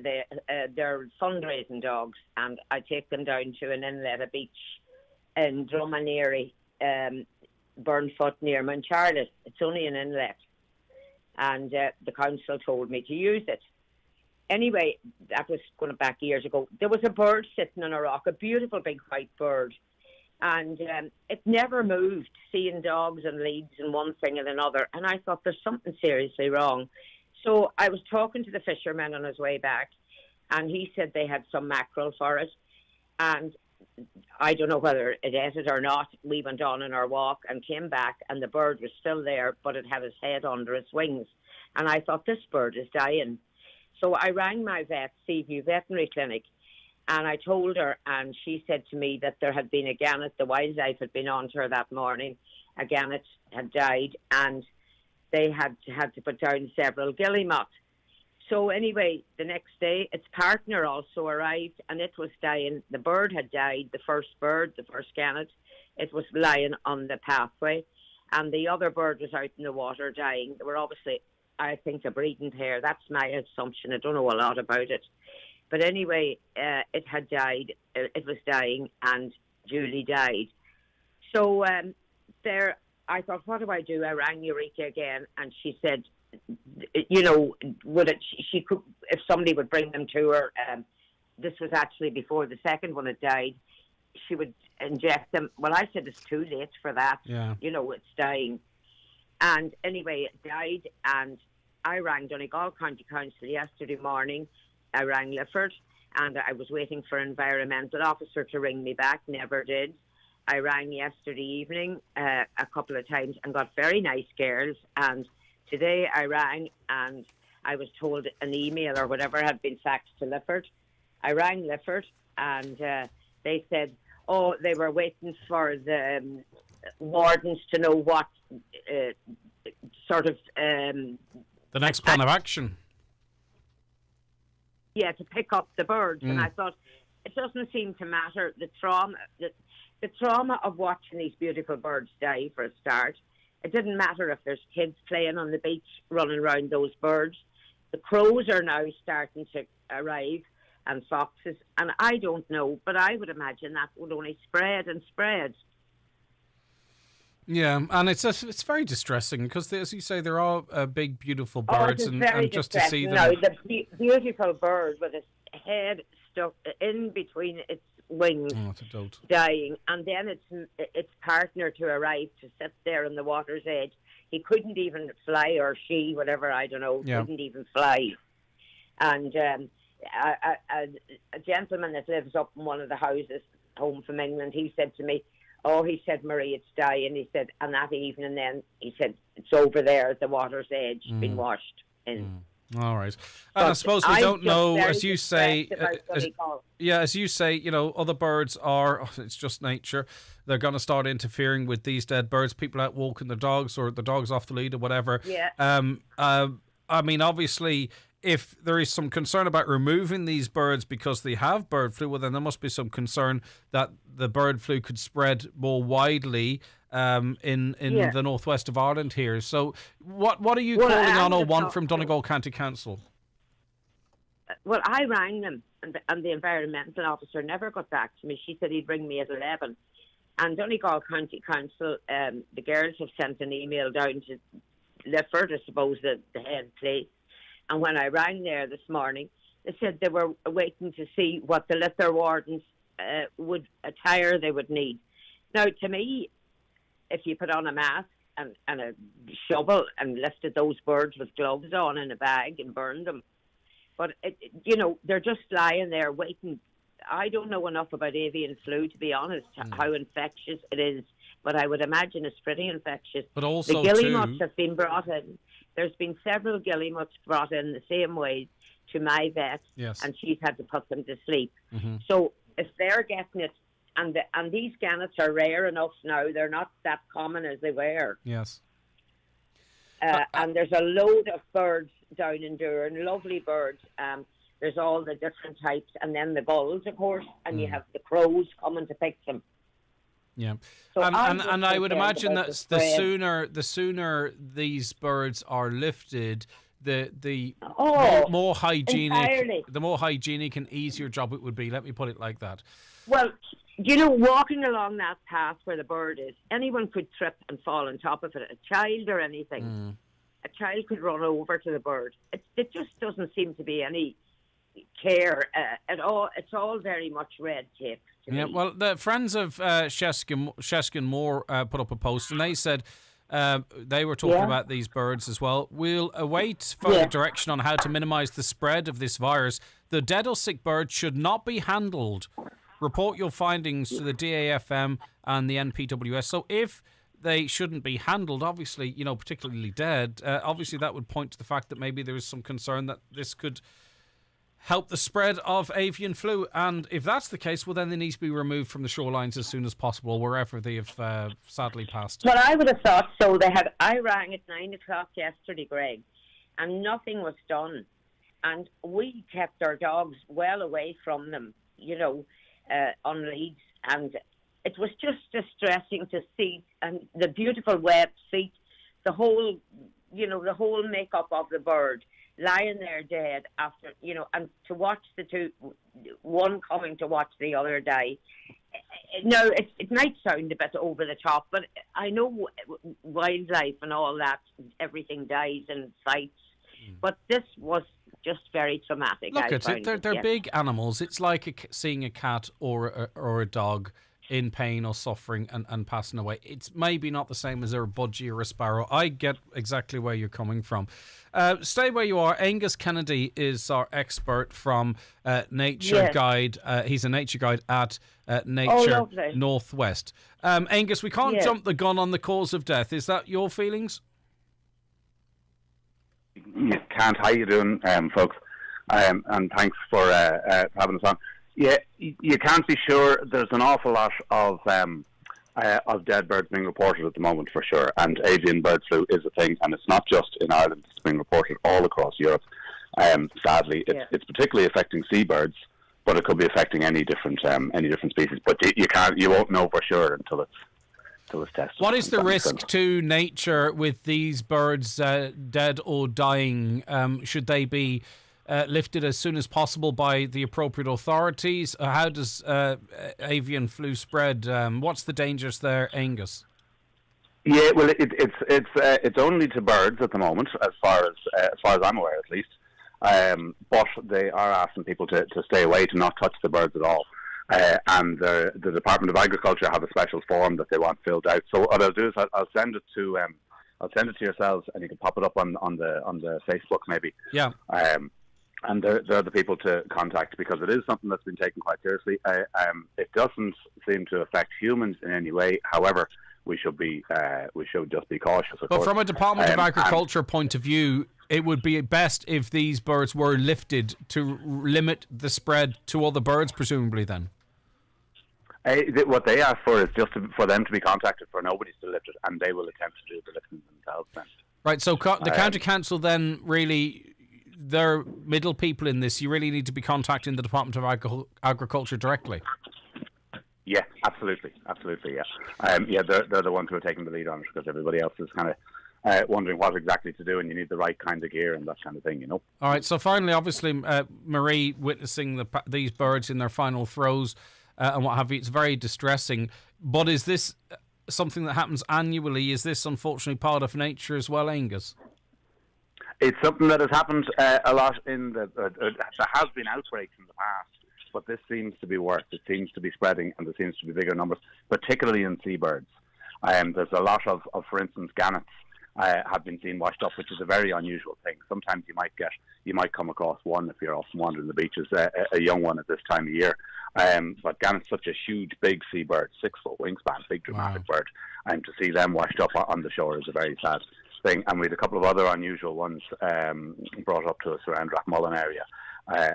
They're fundraising dogs, and I take them down to an inlet, a beach in Drumaneary, Burnfoot near Mount Charlotte. It's only an inlet, and the council told me to use it. Anyway, that was going back years ago. There was a bird sitting on a rock, a beautiful big white bird, and it never moved, seeing dogs and leads and one thing and another. And I thought there's something seriously wrong. So I was talking to the fisherman on his way back, and he said they had some mackerel for it. And I don't know whether it ate it or not. We went on in our walk and came back, and the bird was still there, but it had its head under its wings. And I thought, this bird is dying. So I rang my vet, Seaview Veterinary Clinic, and I told her, and she said to me that there had been a gannet, the wildlife had been on to her that morning, a gannet had died, and they had to put down several guillemot. So anyway, the next day, its partner also arrived, and it was dying. The bird had died, the first bird, the first gannet. It was lying on the pathway, and the other bird was out in the water dying. They were obviously, I think, a breeding pair. That's my assumption. I don't know a lot about it. But anyway, it had died. It was dying, and Julie died. So there, I thought, what do I do? I rang Eureka again, and she said, you know, she could, if somebody would bring them to her, this was actually before the second one had died, she would inject them. Well, I said, it's too late for that. Yeah. You know, it's dying. And anyway, it died, and I rang Donegal County Council yesterday morning. I rang Lifford, and I was waiting for an environmental officer to ring me back, never did. I rang yesterday evening a couple of times and got very nice girls, and today I rang and I was told an email or whatever had been faxed to Lifford. I rang Lifford, and they said, oh, they were waiting for the wardens to know what sort of... the next plan of action. to pick up the birds. And I thought, it doesn't seem to matter the trauma of watching these beautiful birds die, for a start. It didn't matter if there's kids playing on the beach, running around those birds. The crows are now starting to arrive, and foxes, and I don't know, but I would imagine that would only spread and spread. Yeah, and it's very distressing because, as you say, there are big, beautiful birds, and just to see them. Now, the beautiful bird with its head stuck in between its wings, dying, and then its partner to arrive to sit there on the water's edge. He couldn't even fly, or she, whatever, I don't know, couldn't even fly. And a gentleman that lives up in one of the houses home from England, he said to me, he said, Marie, it's dying. He said, and that evening then, he said, it's over there at the water's edge, been washed in. All right. And I suppose we don't know, as you say, as you say, you know, other birds are, it's just nature. They're going to start interfering with these dead birds, people out walking their dogs or the dogs off the lead or whatever. Yeah. I mean, obviously, if there is some concern about removing these birds because they have bird flu, well, then there must be some concern that the bird flu could spread more widely in the northwest of Ireland here. So what are you calling on or want from Donegal County Council? Well, I rang them, and the environmental officer never got back to me. She said he'd ring me at 11. And Donegal County Council, the girls have sent an email down to Lifford, I suppose, the head place. And when I rang there this morning, they said they were waiting to see what the litter wardens attire they would need. Now, to me, if you put on a mask and a shovel and lifted those birds with gloves on in a bag and burned them, but they're just lying there waiting. I don't know enough about avian flu, to be honest, how infectious it is, but I would imagine it's pretty infectious. But also, the guillemots have been brought in. There's been several guillemots brought in the same way to my vet, and she's had to put them to sleep. So if they're getting it, and these gannets are rare enough now, they're not that common as they were. Yes. And there's a load of birds down in Doon, lovely birds. There's all the different types, and then the gulls, of course, and you have the crows coming to pick them. Yeah, so and I would imagine that the sooner these birds are lifted, the more hygienic, the more hygienic and easier job it would be. Let me put it like that. Well, walking along that path where the bird is, anyone could trip and fall on top of it. A child or anything, a child could run over to the bird. It just doesn't seem to be any care at all. It's all very much red tape. Yeah, well, the friends of Sheskin Moore put up a post, and they said they were talking about these birds as well. We'll await further direction on how to minimise the spread of this virus. The dead or sick bird should not be handled. Report your findings to the DAFM and the NPWS. So if they shouldn't be handled, obviously, particularly dead, obviously that would point to the fact that maybe there is some concern that this could help the spread of avian flu. And if that's the case, well, then they need to be removed from the shorelines as soon as possible, wherever they have sadly passed. Well, I would have thought so. I rang at 9 o'clock yesterday, Greg, and nothing was done. And we kept our dogs well away from them, on leads. And it was just distressing to see, and the beautiful webbed feet, the whole makeup of the bird, lying there dead after, and to watch the two, one coming to watch the other die. No, it might sound a bit over the top, but I know wildlife and all that, everything dies in sights, but this was just very traumatic. Look, they're big animals. It's like seeing a cat or a dog in pain or suffering and passing away. It's maybe not the same as a budgie or a sparrow. I get exactly where you're coming from. Stay where you are. Angus Kennedy is our expert from Nature Guide. He's a nature guide at Nature Northwest. Angus, we can't jump the gun on the cause of death. Is that your feelings? You can't. How you doing, folks? And thanks for having us on. Yeah, you can't be sure. There's an awful lot of dead birds being reported at the moment, for sure. And avian bird flu is a thing, and it's not just in Ireland. It's being reported all across Europe. Sadly, it's particularly affecting seabirds, but it could be affecting any different species. But you won't know for sure until it's tested. What is the risk to nature with these birds dead or dying? Should they be lifted as soon as possible by the appropriate authorities? How does avian flu spread? What's the dangers there, Angus? Yeah, well, it's only to birds at the moment, as far as I'm aware, at least. But they are asking people to stay away, to not touch the birds at all. And the Department of Agriculture have a special form that they want filled out. So what I'll do is I'll send it to yourselves, and you can pop it up on the Facebook maybe. Yeah. And they're the people to contact, because it is something that's been taken quite seriously. It doesn't seem to affect humans in any way. However, we should just be cautious. But from a Department of Agriculture point of view, it would be best if these birds were lifted to limit the spread to other birds, presumably. Then, what they ask for is just for them to be contacted, for nobody to lift it, and they will attempt to do the lifting themselves. Then, right. So the County Council then really, they're middle people in this. You really need to be contacting the Department of Agriculture directly. Yeah, absolutely, yeah. They're the ones who are taking the lead on it, because everybody else is kind of wondering what exactly to do, and you need the right kind of gear and that kind of thing, you know. All right, so finally, obviously, Marie, witnessing these birds in their final throes and what have you, it's very distressing. But is this something that happens annually? Is this unfortunately part of nature as well, Angus? It's something that has happened a lot there has been outbreaks in the past. But this seems to be worse. It seems to be spreading, and there seems to be bigger numbers, particularly in seabirds. There's a lot of, for instance, gannets have been seen washed up, which is a very unusual thing. Sometimes you might come across one if you're often wandering the beaches, a young one at this time of year. But gannet's such a huge, big seabird, 6-foot wingspan, big dramatic bird, and to see them washed up on the shore is a very sad thing. And we had a couple of other unusual ones brought up to us around Rathmullen area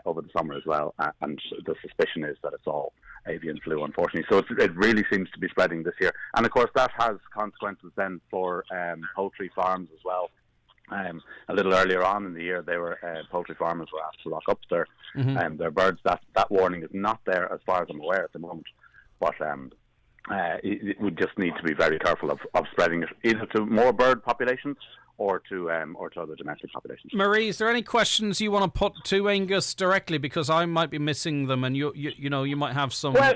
over the summer as well, and the suspicion is that it's all avian flu, unfortunately. So it really seems to be spreading this year, and of course that has consequences then for poultry farms as well. A little earlier on in the year, poultry farmers were asked to lock up their birds. That warning is not there as far as I'm aware at the moment, but we just need to be very careful of spreading it either to more bird populations or to other domestic populations. Marie, is there any questions you want to put to Angus directly, because I might be missing them, and you might have some. Well,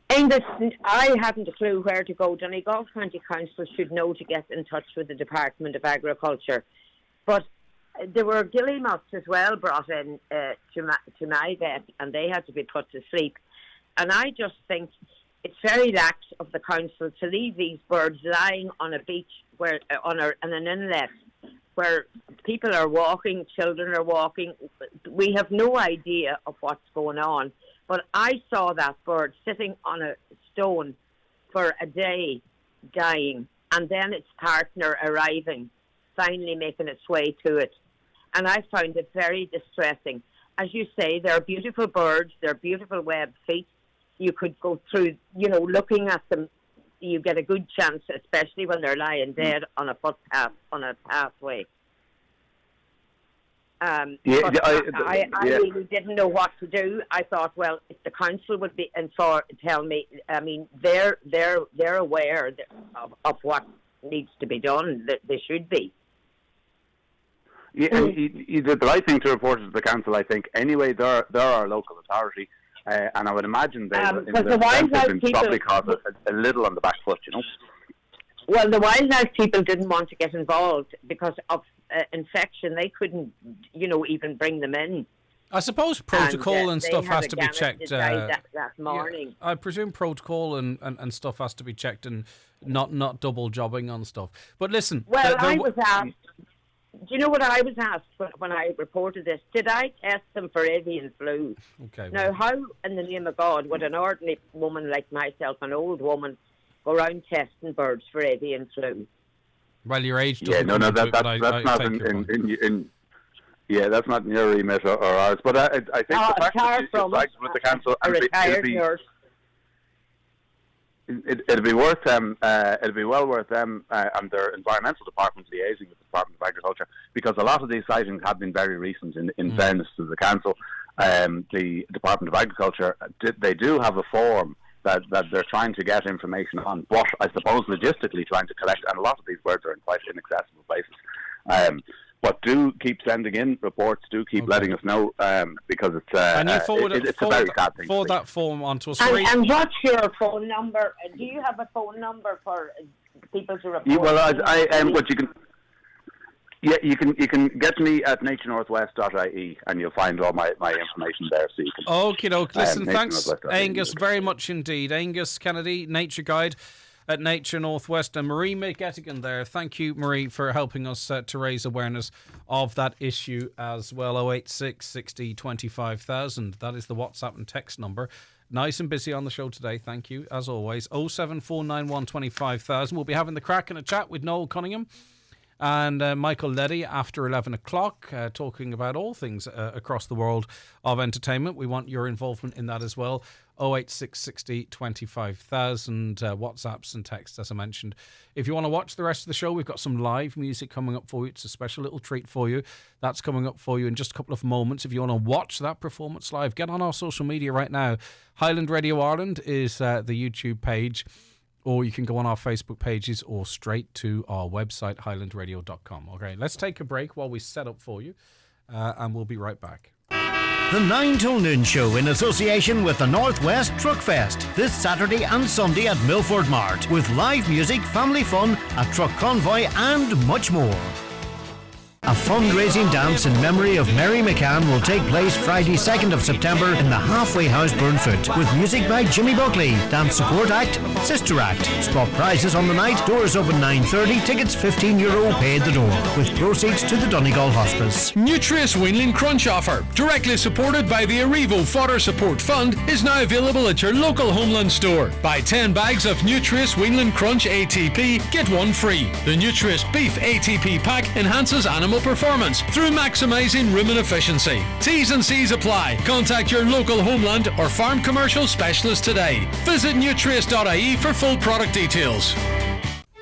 Angus, I haven't a clue where to go. Donegal County Council should know to get in touch with the Department of Agriculture. But there were guillemots as well brought in to my vet, and they had to be put to sleep. And I just think it's very lax of the council to leave these birds lying on a beach on an inlet where people are walking, children are walking. We have no idea of what's going on. But I saw that bird sitting on a stone for a day, dying, and then its partner arriving, finally making its way to it. And I found it very distressing. As you say, they're beautiful birds, they're beautiful webbed feet. You could go through, looking at them, you get a good chance, especially when they're lying dead on a footpath, on a pathway. I really didn't know what to do. I thought, well, if the council would be tell me, I mean, they're aware of what needs to be done. That they should be. Yeah, and the right thing to report is the council, I think. Anyway, they're our local authority. And I would imagine they've probably caused a little on the back foot, Well, the wildlife people didn't want to get involved because of infection. They couldn't, even bring them in. I suppose protocol and stuff has to be checked. That morning. Yeah, I presume protocol and stuff has to be checked, and not double jobbing on stuff. But listen, well, I was asked. Do you know what I was asked when I reported this? Did I test them for avian flu? Okay. Now, how in the name of God would an ordinary woman like myself, an old woman, go around testing birds for avian flu? Well, your age doesn't that's not that's not in your remit or ours. But I think the fact that you flagged with the council a retired nurse. It'd be worth them. It'd be well worth them and their environmental department liaising with the Department of Agriculture, because a lot of these sightings have been very recent. In fairness to the council, the Department of Agriculture, they do have a form that they're trying to get information on, but I suppose logistically trying to collect, and a lot of these birds are in quite inaccessible places. But do keep sending in reports. Do keep letting us know, because it's it's a very sad thing. Forward that form onto us. And what's your phone number? Do you have a phone number for people to report? What you can. Yeah, you can get me at naturenorthwest.ie and you'll find all my information there. So you can. Okie doke. Listen, thanks, Angus, very much indeed. Angus Kennedy, nature guide at Nature Northwest, and Marie McGettigan there. Thank you, Marie, for helping us to raise awareness of that issue as well. 086 60 25,000. That is the WhatsApp and text number. Nice and busy on the show today. Thank you, as always. 07491 25,000. We'll be having the crack and a chat with Noel Cunningham and Michael Leddy after 11 o'clock, talking about all things across the world of entertainment. We want your involvement in that as well. 086 60 25,000 WhatsApps and texts, as I mentioned. If you want to watch the rest of the show, we've got some live music coming up for you. It's a special little treat for you. That's coming up for you in just a couple of moments. If you want to watch that performance live, get on our social media right now. Highland Radio Ireland is the YouTube page, or you can go on our Facebook pages or straight to our website, highlandradio.com. Okay, let's take a break while we set up for you, and we'll be right back. The 9 till noon show in association with the Northwest Truck Fest this Saturday and Sunday at Milford Mart, with live music, family fun, a truck convoy and much more. A fundraising dance in memory of Mary McCann will take place Friday 2nd of September in the Halfway House Burnfoot, with music by Jimmy Buckley, dance support act Sister Act. Spot prizes on the night, doors open 9:30, tickets €15 paid the door, with proceeds to the Donegal Hospice. Nutrius Weanling Crunch offer, directly supported by the Arrivo Fodder Support Fund, is now available at your local Homeland store. Buy 10 bags of Nutrius Weanling Crunch ATP, get one free. The Nutrius Beef ATP pack enhances animal performance through maximising rumen efficiency. T's and C's apply. Contact your local Homeland or farm commercial specialist today. Visit nutrius.ie for full product details.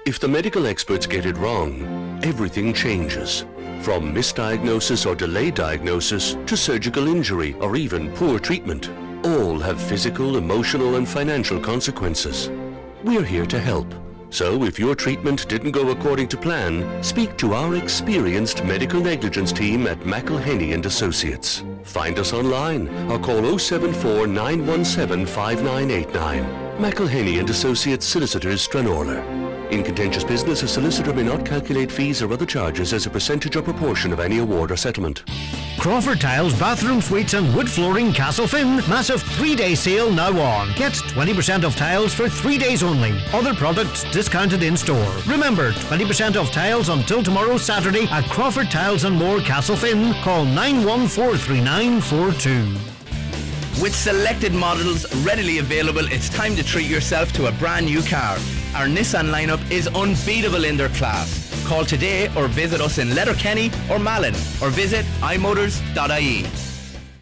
If the medical experts get it wrong, everything changes. From misdiagnosis or delayed diagnosis to surgical injury or even poor treatment, all have physical, emotional and financial consequences. We're here to help. So if your treatment didn't go according to plan, speak to our experienced medical negligence team at McElhenney and Associates. Find us online or call 074 917 5989. McElhenney and Associates Solicitors, Stranorlar. In contentious business, a solicitor may not calculate fees or other charges as a percentage or proportion of any award or settlement. Crawford Tiles, Bathroom Suites and Wood Flooring, Castlefinn. Massive 3-day sale now on. Get 20% off tiles for 3 days only. Other products discounted in store. Remember, 20% off tiles until tomorrow Saturday at Crawford Tiles and More, Castlefinn. Call 9143942. With selected models readily available, it's time to treat yourself to a brand new car. Our Nissan lineup is unbeatable in their class. Call today or visit us in Letterkenny or Malin, or visit imotors.ie.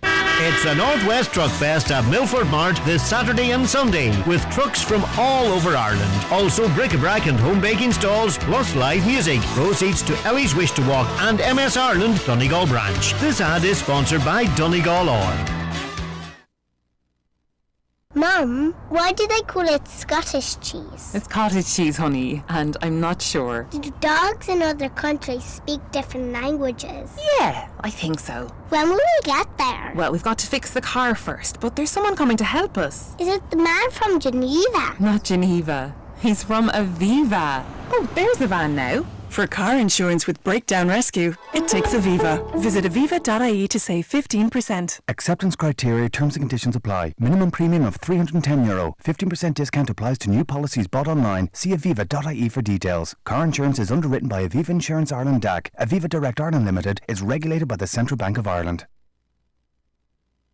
It's the Northwest Truck Fest at Milford Mart this Saturday and Sunday, with trucks from all over Ireland. Also bric-a-brac and home baking stalls, plus live music. Proceeds to Ellie's Wish to Walk and MS Ireland Donegal branch. This ad is sponsored by Donegal Oil. Mum, why do they call it Scottish cheese? It's cottage cheese, honey, and I'm not sure. Do dogs in other countries speak different languages? Yeah, I think so. When will we get there? Well, we've got to fix the car first, but there's someone coming to help us. Is it the man from Geneva? Not Geneva. He's from Aviva. Oh, there's the van now. For car insurance with breakdown rescue, it takes Aviva. Visit aviva.ie to save 15%. Acceptance criteria, terms and conditions apply. Minimum premium of €310. 15% discount applies to new policies bought online. See aviva.ie for details. Car insurance is underwritten by Aviva Insurance Ireland DAC. Aviva Direct Ireland Limited is regulated by the Central Bank of Ireland.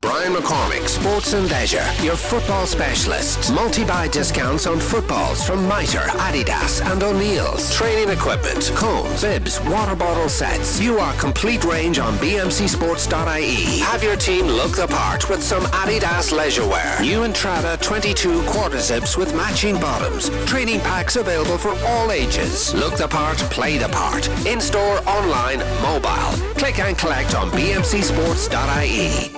Brian McCormick, Sports and Leisure, your football specialists. Multi-buy discounts on footballs from Mitre, Adidas and O'Neill's. Training equipment, cones, bibs, water bottle sets. View our complete range on bmcsports.ie. Have your team look the part with some Adidas leisure wear. New Entrada 22 quarter zips with matching bottoms. Training packs available for all ages. Look the part, play the part. In-store, online, mobile. Click and collect on bmcsports.ie.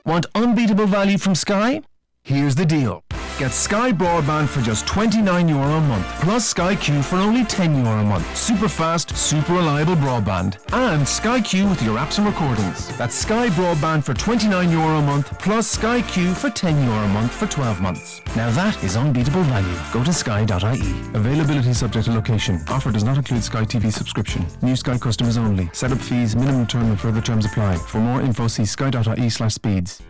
Want unbeatable value from Sky? Here's the deal. Get Sky Broadband for just €29 a month, plus Sky Q for only €10 a month. Super fast, super reliable broadband. And Sky Q with your apps and recordings. That's Sky Broadband for €29 a month, plus Sky Q for €10 a month for 12 months. Now that is unbeatable value. Go to sky.ie. Availability subject to location. Offer does not include Sky TV subscription. New Sky customers only. Setup fees, minimum term and further terms apply. For more info, see sky.ie/speeds.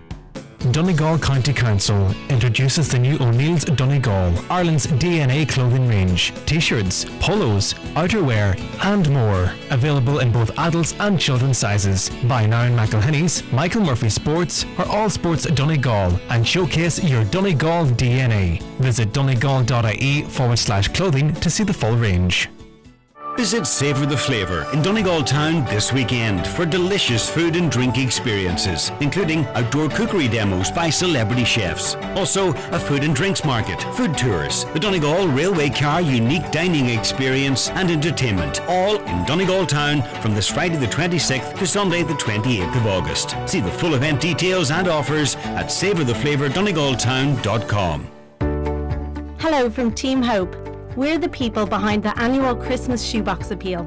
Donegal County Council introduces the new O'Neill's Donegal, Ireland's DNA clothing range. T-shirts, polos, outerwear and more. Available in both adults and children's sizes. Buy now in McElhinney's, Michael Murphy Sports or All Sports Donegal and showcase your Donegal DNA. Visit donegal.ie/clothing to see the full range. Visit Savour the Flavour in Donegal Town this weekend for delicious food and drink experiences, including outdoor cookery demos by celebrity chefs. Also, a food and drinks market, food tours, the Donegal Railway Car unique dining experience and entertainment, all in Donegal Town from this Friday the 26th to Sunday the 28th of August. See the full event details and offers at savourtheflavourdonegaltown.com. Hello from Team Hope. We're the people behind the annual Christmas Shoebox Appeal.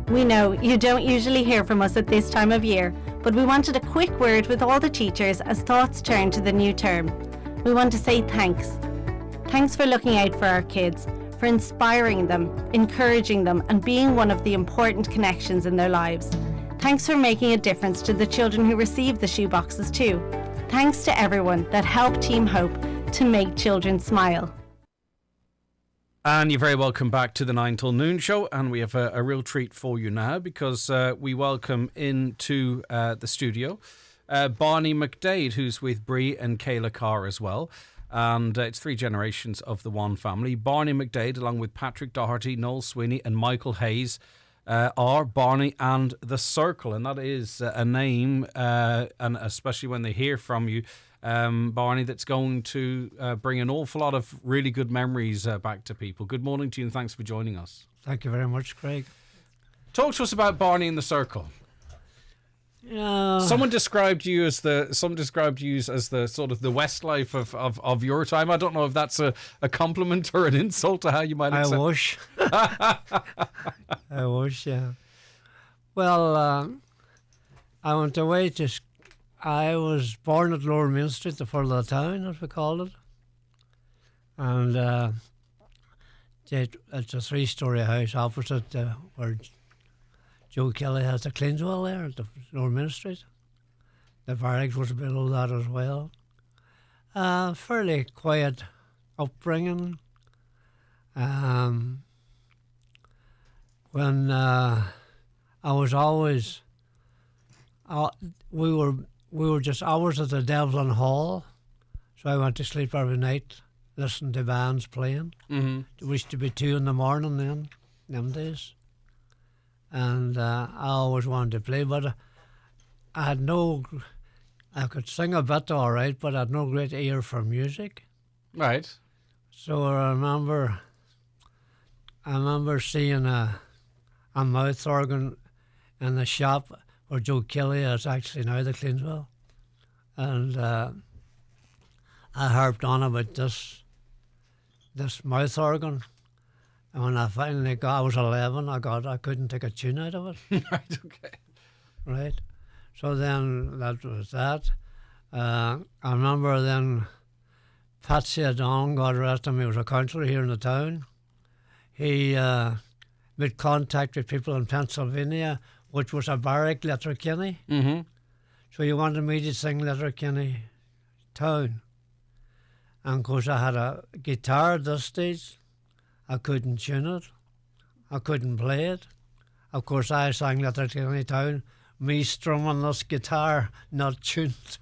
We know you don't usually hear from us at this time of year, but we wanted a quick word with all the teachers as thoughts turn to the new term. We want to say thanks. Thanks for looking out for our kids, for inspiring them, encouraging them, and being one of the important connections in their lives. Thanks for making a difference to the children who receive the shoeboxes too. Thanks to everyone that helped Team Hope to make children smile. And you're very welcome back to the 9 till noon show. And we have a real treat for you now because we welcome into the studio Barney McDade, who's with Bree and Kayla Carr as well. And it's 3 generations of the one family. Barney McDade, along with Patrick Doherty, Noel Sweeney and Michael Hayes, are Barney and the Circle. And that is a name, and especially when they hear from you, Barney, that's going to bring an awful lot of really good memories back to people. Good morning to you and thanks for joining us. Thank you very much, Craig. Talk to us about Barney and the Circle. Someone described you as the sort of the Westlife of your time. I don't know if that's a compliment or an insult to how you might accept. I wish. I wish, yeah. Well, I went away to I was born at Lower Main Street, the further town, as we called it. And it's a 3-story house opposite where Joe Kelly has the Cleanswell there at the Lower Main Street. The barracks was below that as well. Fairly quiet upbringing. When I was always... We were just hours at the Devlin Hall, so I went to sleep every night, listening to bands playing. Mm-hmm. It used to be 2 a.m. then, them days. And I always wanted to play, but I could sing a bit all right, but I had no great ear for music. Right. So I remember seeing a mouth organ in the shop where Joe Kelly is actually now the Cleanswell. And I harped on about this mouth organ. And when I finally got, I was 11, I couldn't take a tune out of it. Right, okay. Right. So then that was that. I remember then Patsy Adon, God rest him, he was a councillor here in the town. He made contact with people in Pennsylvania, which was a barrack, Letterkenny. Mm-hmm. So he wanted me to sing Letterkenny Town. And of course I had a guitar at this stage. I couldn't tune it. I couldn't play it. Of course I sang Letterkenny Town, me strumming this guitar, not tuned.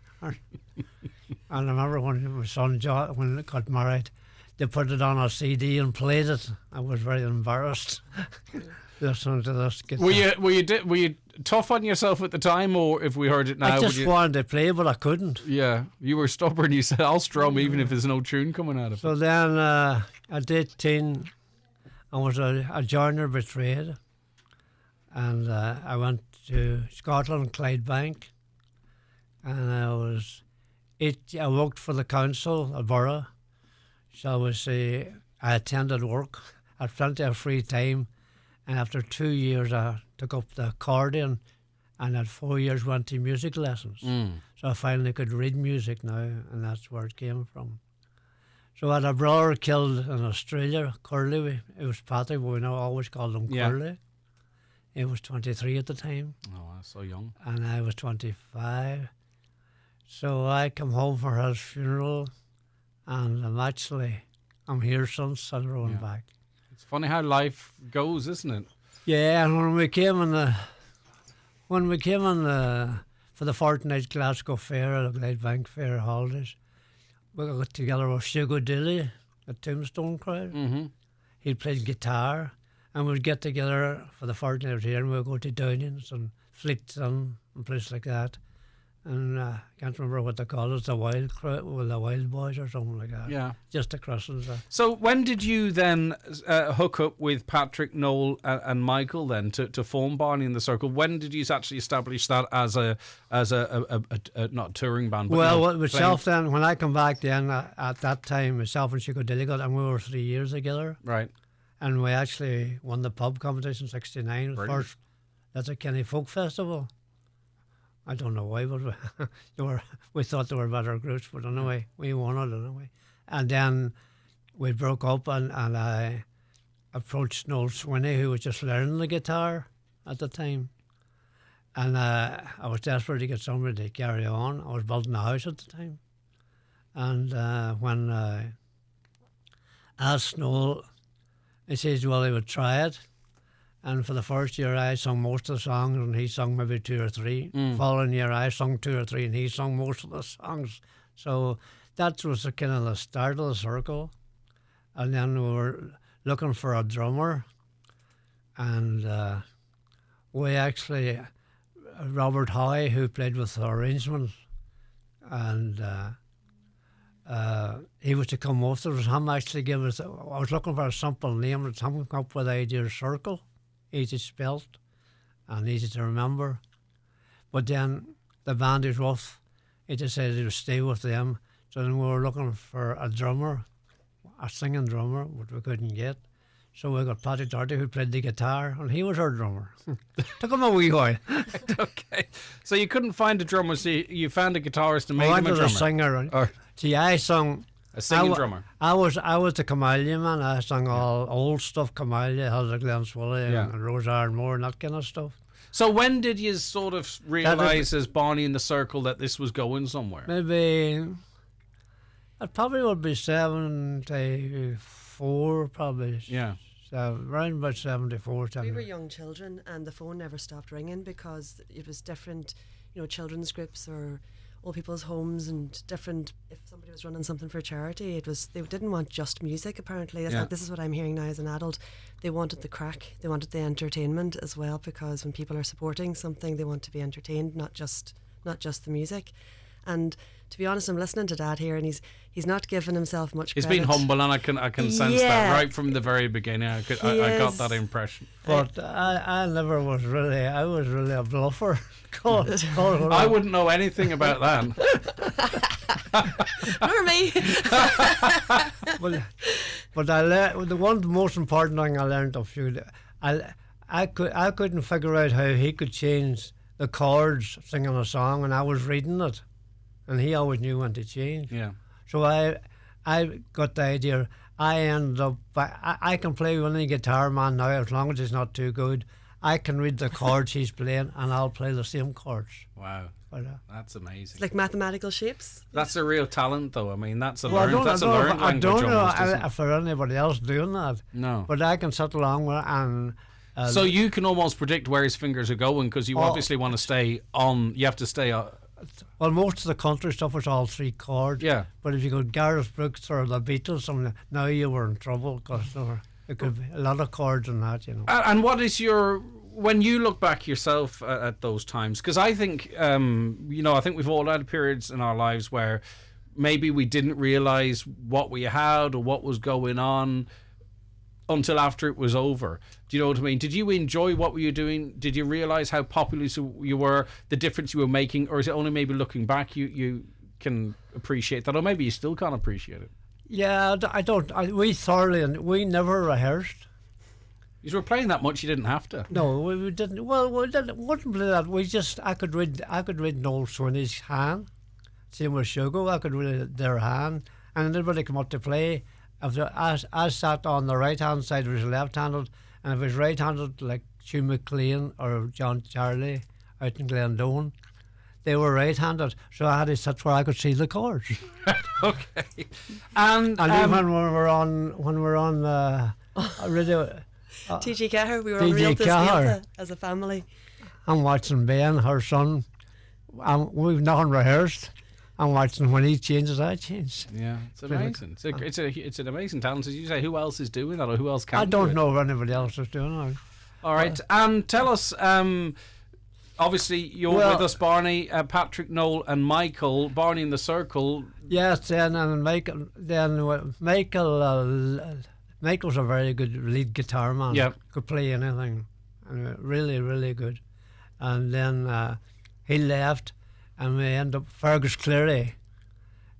I remember when my son John, when he got married, they put it on a CD and played it. I was very embarrassed listening to this guitar. Were you tough on yourself at the time, or if we heard it now? I just wanted to play, but I couldn't. Yeah, you were stubborn. You said, "I'll strum even if there's no tune coming out of it." So then, at 18, I was a joiner by trade, and I went to Scotland, Clydebank, and I worked for the council, a borough. Shall we say, I attended work. I had plenty of free time, and after 2 years I took up the accordion, and at 4 years went to music lessons. So I finally could read music now, and that's where it came from. So I had a brother killed in Australia, Curly. It was Patrick, but we now always called him Curly. He was 23 at the time. Oh, that's so young. And I was 25. So I come home for his funeral, and I'm here since and going back. It's funny how life goes, isn't it? Yeah, and when we came for the fortnight Glasgow Fair, the Clydebank Fair holidays, we got together with Hugo Dilly, the Tombstone crowd. Mm-hmm. He played guitar, and we'd get together for the fortnight here, and we'd go to Downings and Fleetson and places like that. And I can't remember what they call it, the Wild Crowd, well, the Wild Boys or something like that. Yeah. Just across the... So when did you then hook up with Patrick, Noel and Michael then to form Barney and the Circle? When did you actually establish that as a not a touring band? But well, myself then, when I come back then, at that time, myself and Chico Dilligot, and we were 3 years together. Right. And we actually won the pub competition in '69, first. That's a Kenny Folk Festival. I don't know why, but we thought they were better groups, but anyway, we won it anyway. And then we broke up, and I approached Noel Swinney, who was just learning the guitar at the time. And I was desperate to get somebody to carry on. I was building a house at the time. And when I asked Noel, he says, well, he would try it. And for the first year, I sung most of the songs, and he sung maybe 2 or 3. Following year, I sung 2 or 3, and he sung most of the songs. So that was the kind of the start of the Circle. And then we were looking for a drummer, and we actually, Robert Howe, who played with the arrangement, and he was to come with us. Him actually gave us, I was looking for a simple name, and him come up with the idea of Circle. Easy spelt and easy to remember. But then the band is rough. He decided to stay with them. So then we were looking for a drummer, a singing drummer, which we couldn't get. So we got Paddy Doherty, who played the guitar, and he was our drummer. Took him a wee while. Okay. So you couldn't find a drummer, so you found a guitarist and made him a drummer? A singer. Or see, I sung... A singing drummer. I was the Camalia man. I sang all old stuff, Camalia, Hilda Glen Swilly and Rose Iron Moore and that kind of stuff. So when did you sort of realise as Barney in the Circle that this was going somewhere? Maybe it probably would be 74, probably. Yeah. Around about 74. We were young children, and the phone never stopped ringing because it was different, children's groups or old people's homes and different. If somebody was running something for charity, they didn't want just music. Apparently, this is what I'm hearing now as an adult. They wanted the crack, they wanted the entertainment as well, because when people are supporting something, they want to be entertained, not just the music. And to be honest, I'm listening to Dad here, and he's not giving himself much credit. He's been humble, and I can sense that right from the very beginning. I got that impression. But I was really a bluffer. I wouldn't know anything about that. Nor me. But the one most important thing I learned of you, I couldn't figure out how he could change the chords singing a song, and I was reading it, and he always knew when to change. Yeah. So I got the idea. I ended up. I can play with any guitar man now, as long as it's not too good. I can read the chords he's playing, and I'll play the same chords. Wow, that's amazing. It's like mathematical shapes. That's a real talent, though. I mean, that's a learned language. I don't know if there's anybody else doing that. No, but I can sit along with and. So you can almost predict where his fingers are going, because you obviously want to stay on. You have to stay well, most of the country stuff was all 3 chords. Yeah. But if you go Gareth Brooks or the Beatles, now you were in trouble because there could be a lot of chords in that, you know. And what is your, when you look back yourself at those times, because I think, I think we've all had periods in our lives where maybe we didn't realise what we had or what was going on until after it was over. Do you know what I mean? Did you enjoy what were you doing? Did you realise how popular you were, the difference you were making, or is it only maybe looking back you can appreciate that, or maybe you still can't appreciate it? Yeah, I don't. We never rehearsed. You were playing that much, you didn't have to. No, we didn't. Well, we wouldn't play that. I could read Noel Swinney's hand. Same with Shugo, I could read their hand, and everybody come up to play. I sat on the right hand side, it was left-handed, and if it was right-handed, like Hugh McLean or John Charlie out in Glendone, they were right-handed, so I had to sit where I could see the chords. Okay. And even when we're on radio. TG Cahir, we were on Real This as a family. I'm watching Ben, her son. We've not rehearsed. I'm watching when he changes, I change. Yeah, it's amazing. It's an amazing talent. As you say, who else is doing that, or who else can? I don't know if anybody else is doing it. All right, tell us. Obviously, you're with us, Barney, Patrick, Noel, and Michael. Barney in the circle. Yes, and Michael. Michael's a very good lead guitar man. Yeah, could play anything, and really, really good. And then he left. And we ended up Fergus Cleary,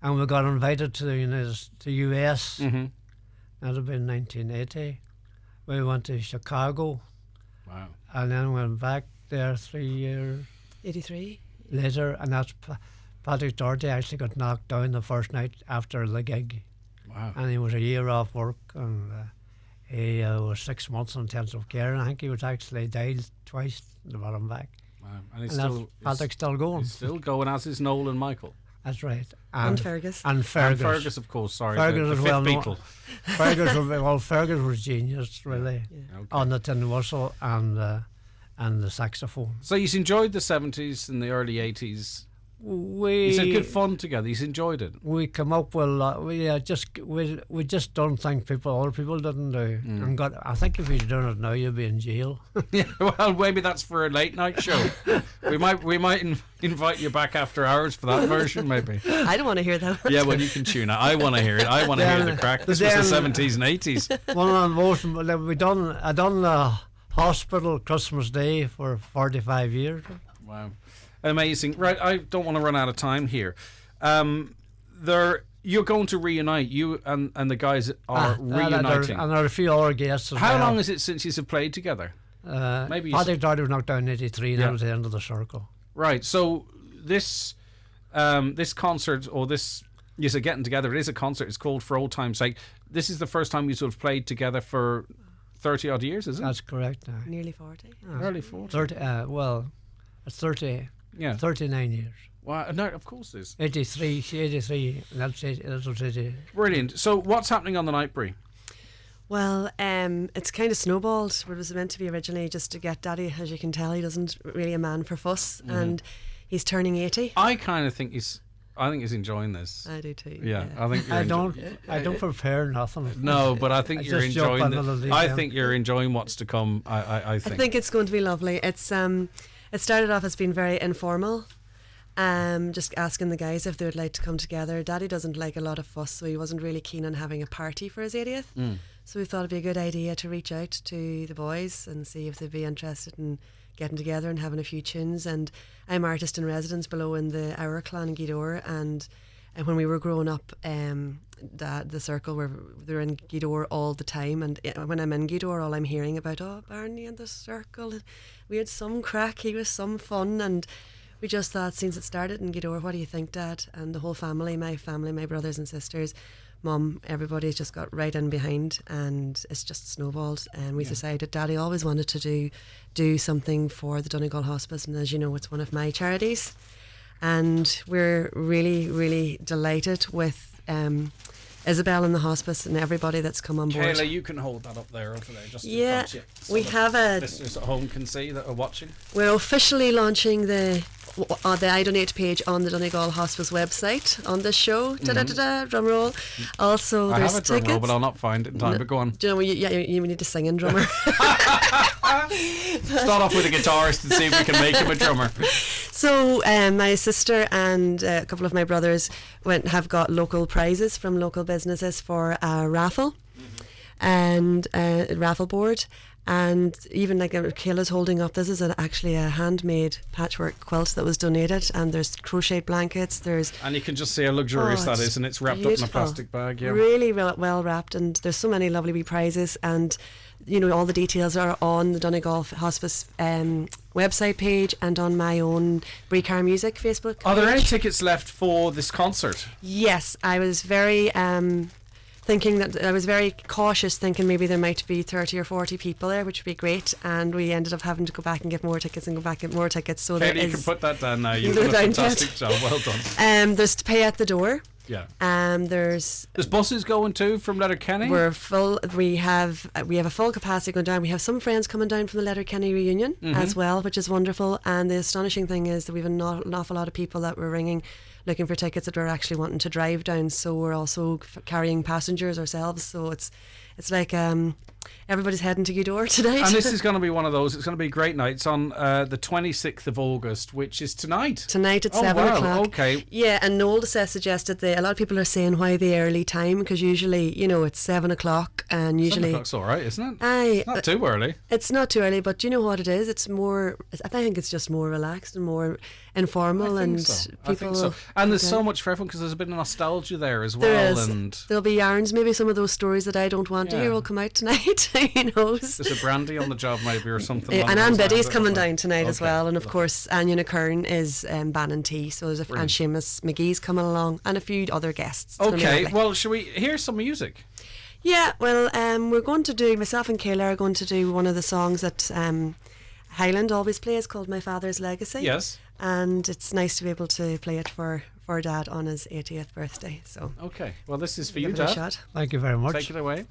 and we got invited to the US. Mm-hmm. That had been 1980. We went to Chicago. Wow! And then went back there 3 years. 83. Later, and that's Patrick Doherty actually got knocked down the first night after the gig. Wow! And he was a year off work, and he was 6 months in intensive care. And I think he was actually died twice. They brought him back. And Patrick's still going. He's still going, as is Noel and Michael. That's right. And Fergus. And Fergus, of course, sorry. Fergus the fifth well Beatle. Fergus was genius, really, Okay. on the tin whistle and the saxophone. So he's enjoyed the 70s and the early 80s. He's had good fun together. He's enjoyed it. We come up with we just don't think other people didn't do. And I think if you'd done it now, you'd be in jail. Yeah, well, maybe that's for a late night show. we might invite you back after hours for that version, maybe. I don't want to hear that. Yeah, well, you can tune out. I want to hear it. I want to hear the crack. This was the 70s and 80s. One of the most I done the hospital Christmas Day for 45 years. Wow. Amazing. Right, I don't want to run out of time here. You're going to reunite. You and the guys are reuniting. And there are a few other guests as How well. long is it since you've played together? Maybe Patrick Doherty was knocked down in 83, and that was the end of the circle. Right, so this concert, or this, you said getting together, it is a concert, it's called For Old Time's Sake. This is the first time you sort of played together for 30 odd years, is it? That's correct. Nearly 40. Early 40. 30, it's 30. Yeah. 39 years. Wow, no, of course it is. 83, that's it. Brilliant. So what's happening on the night, Brie? Well, it's kind of snowballed. It was meant to be originally just to get Daddy. As you can tell, he doesn't really a man for fuss, and he's turning 80. I kind of think he's enjoying this. I do too. Yeah. I think I don't prepare nothing. No, but I think you're enjoying it. I think you're enjoying what's to come. I think it's going to be lovely. It's it started off as being very informal. Just asking the guys if they would like to come together. Daddy doesn't like a lot of fuss, so he wasn't really keen on having a party for his 80th. So we thought it'd be a good idea to reach out to the boys and see if they'd be interested in getting together and having a few tunes. And I'm artist in residence below in the Our Clan in Gweedore, and when we were growing up, the circle where they're in Gweedore all the time, and when I'm in Gweedore, all I'm hearing about, Barney and the circle, we had some crack, he was some fun, and we just thought, since it started in Gweedore, what do you think, Dad? And the whole family, my brothers and sisters, Mum, everybody's just got right in behind, and it's just snowballed. And we decided, Daddy always wanted to do something for the Donegal Hospice, and as you know, it's one of my charities. And we're really, really delighted with Isabel in the hospice and everybody that's come on board. Kayla, you can hold that up there over there, just yeah, in front of you, so we have a listeners at home can see that are watching. We're officially launching the the I Donate page on the Donegal Hospice website on this show. Drum roll. Also, I there's have a drum tickets. roll, but I'll not find it in time. But go on. Do you know, you need to sing in drummer. Start off with a guitarist and see if we can make him a drummer. So my sister and a couple of my brothers have got local prizes from local businesses for a raffle and a raffle board. And even like Kayla's holding up, this is actually a handmade patchwork quilt that was donated, and there's crocheted blankets. And you can just see how luxurious that is, and it's wrapped beautiful. up in a plastic bag. Yeah, really well wrapped, and there's so many lovely wee prizes. And all the details are on the Donegal Hospice website page and on my own Brecar Music Facebook page. Are there any tickets left for this concert? Yes, I was very very cautious, thinking maybe there might be 30 or 40 people there, which would be great, and we ended up having to go back and get more tickets and go back and get more tickets. So Katie, you can put that down now. You've done a fantastic job. Well done. There's to pay at the door. Yeah. There's buses going too from Letterkenny. We're full. We have a full capacity going down. We have some friends coming down from the Letterkenny reunion as well, which is wonderful. And the astonishing thing is that we have an awful lot of people that we're ringing, looking for tickets that are actually wanting to drive down. So we're also carrying passengers ourselves. So it's like everybody's heading to Gweedore tonight. And this is going to be one of those. It's going to be a great night. It's on the 26th of August, which is tonight. Tonight at 7 o'clock. Okay. Yeah, and Noel suggested a lot of people are saying why the early time, because usually it's 7 o'clock, and usually 7 o'clock's all right, isn't it? It's not too early. It's not too early, but you know what it is? It's more. I think it's just more relaxed and more informal, and people. I think so. And there's so much for everyone, because there's a bit of nostalgia there as well. There is. And there'll be yarns. Maybe some of those stories that I don't want to hear will come out tonight. There's a brandy on the job maybe or something. And Anne Biddy's coming down tonight as well, and of course Anya Kern is banning tea, so there's and Seamus McGee's coming along, and a few other guests. Okay, well, shall we hear some music? Yeah, well, we're going to do, myself and Kayla are going to do one of the songs that Highland always plays, called My Father's Legacy. Yes. And it's nice to be able to play it for Dad on his 80th birthday. So okay, well, this is for you, give it a Dad. shot. Thank you very much. Take it away.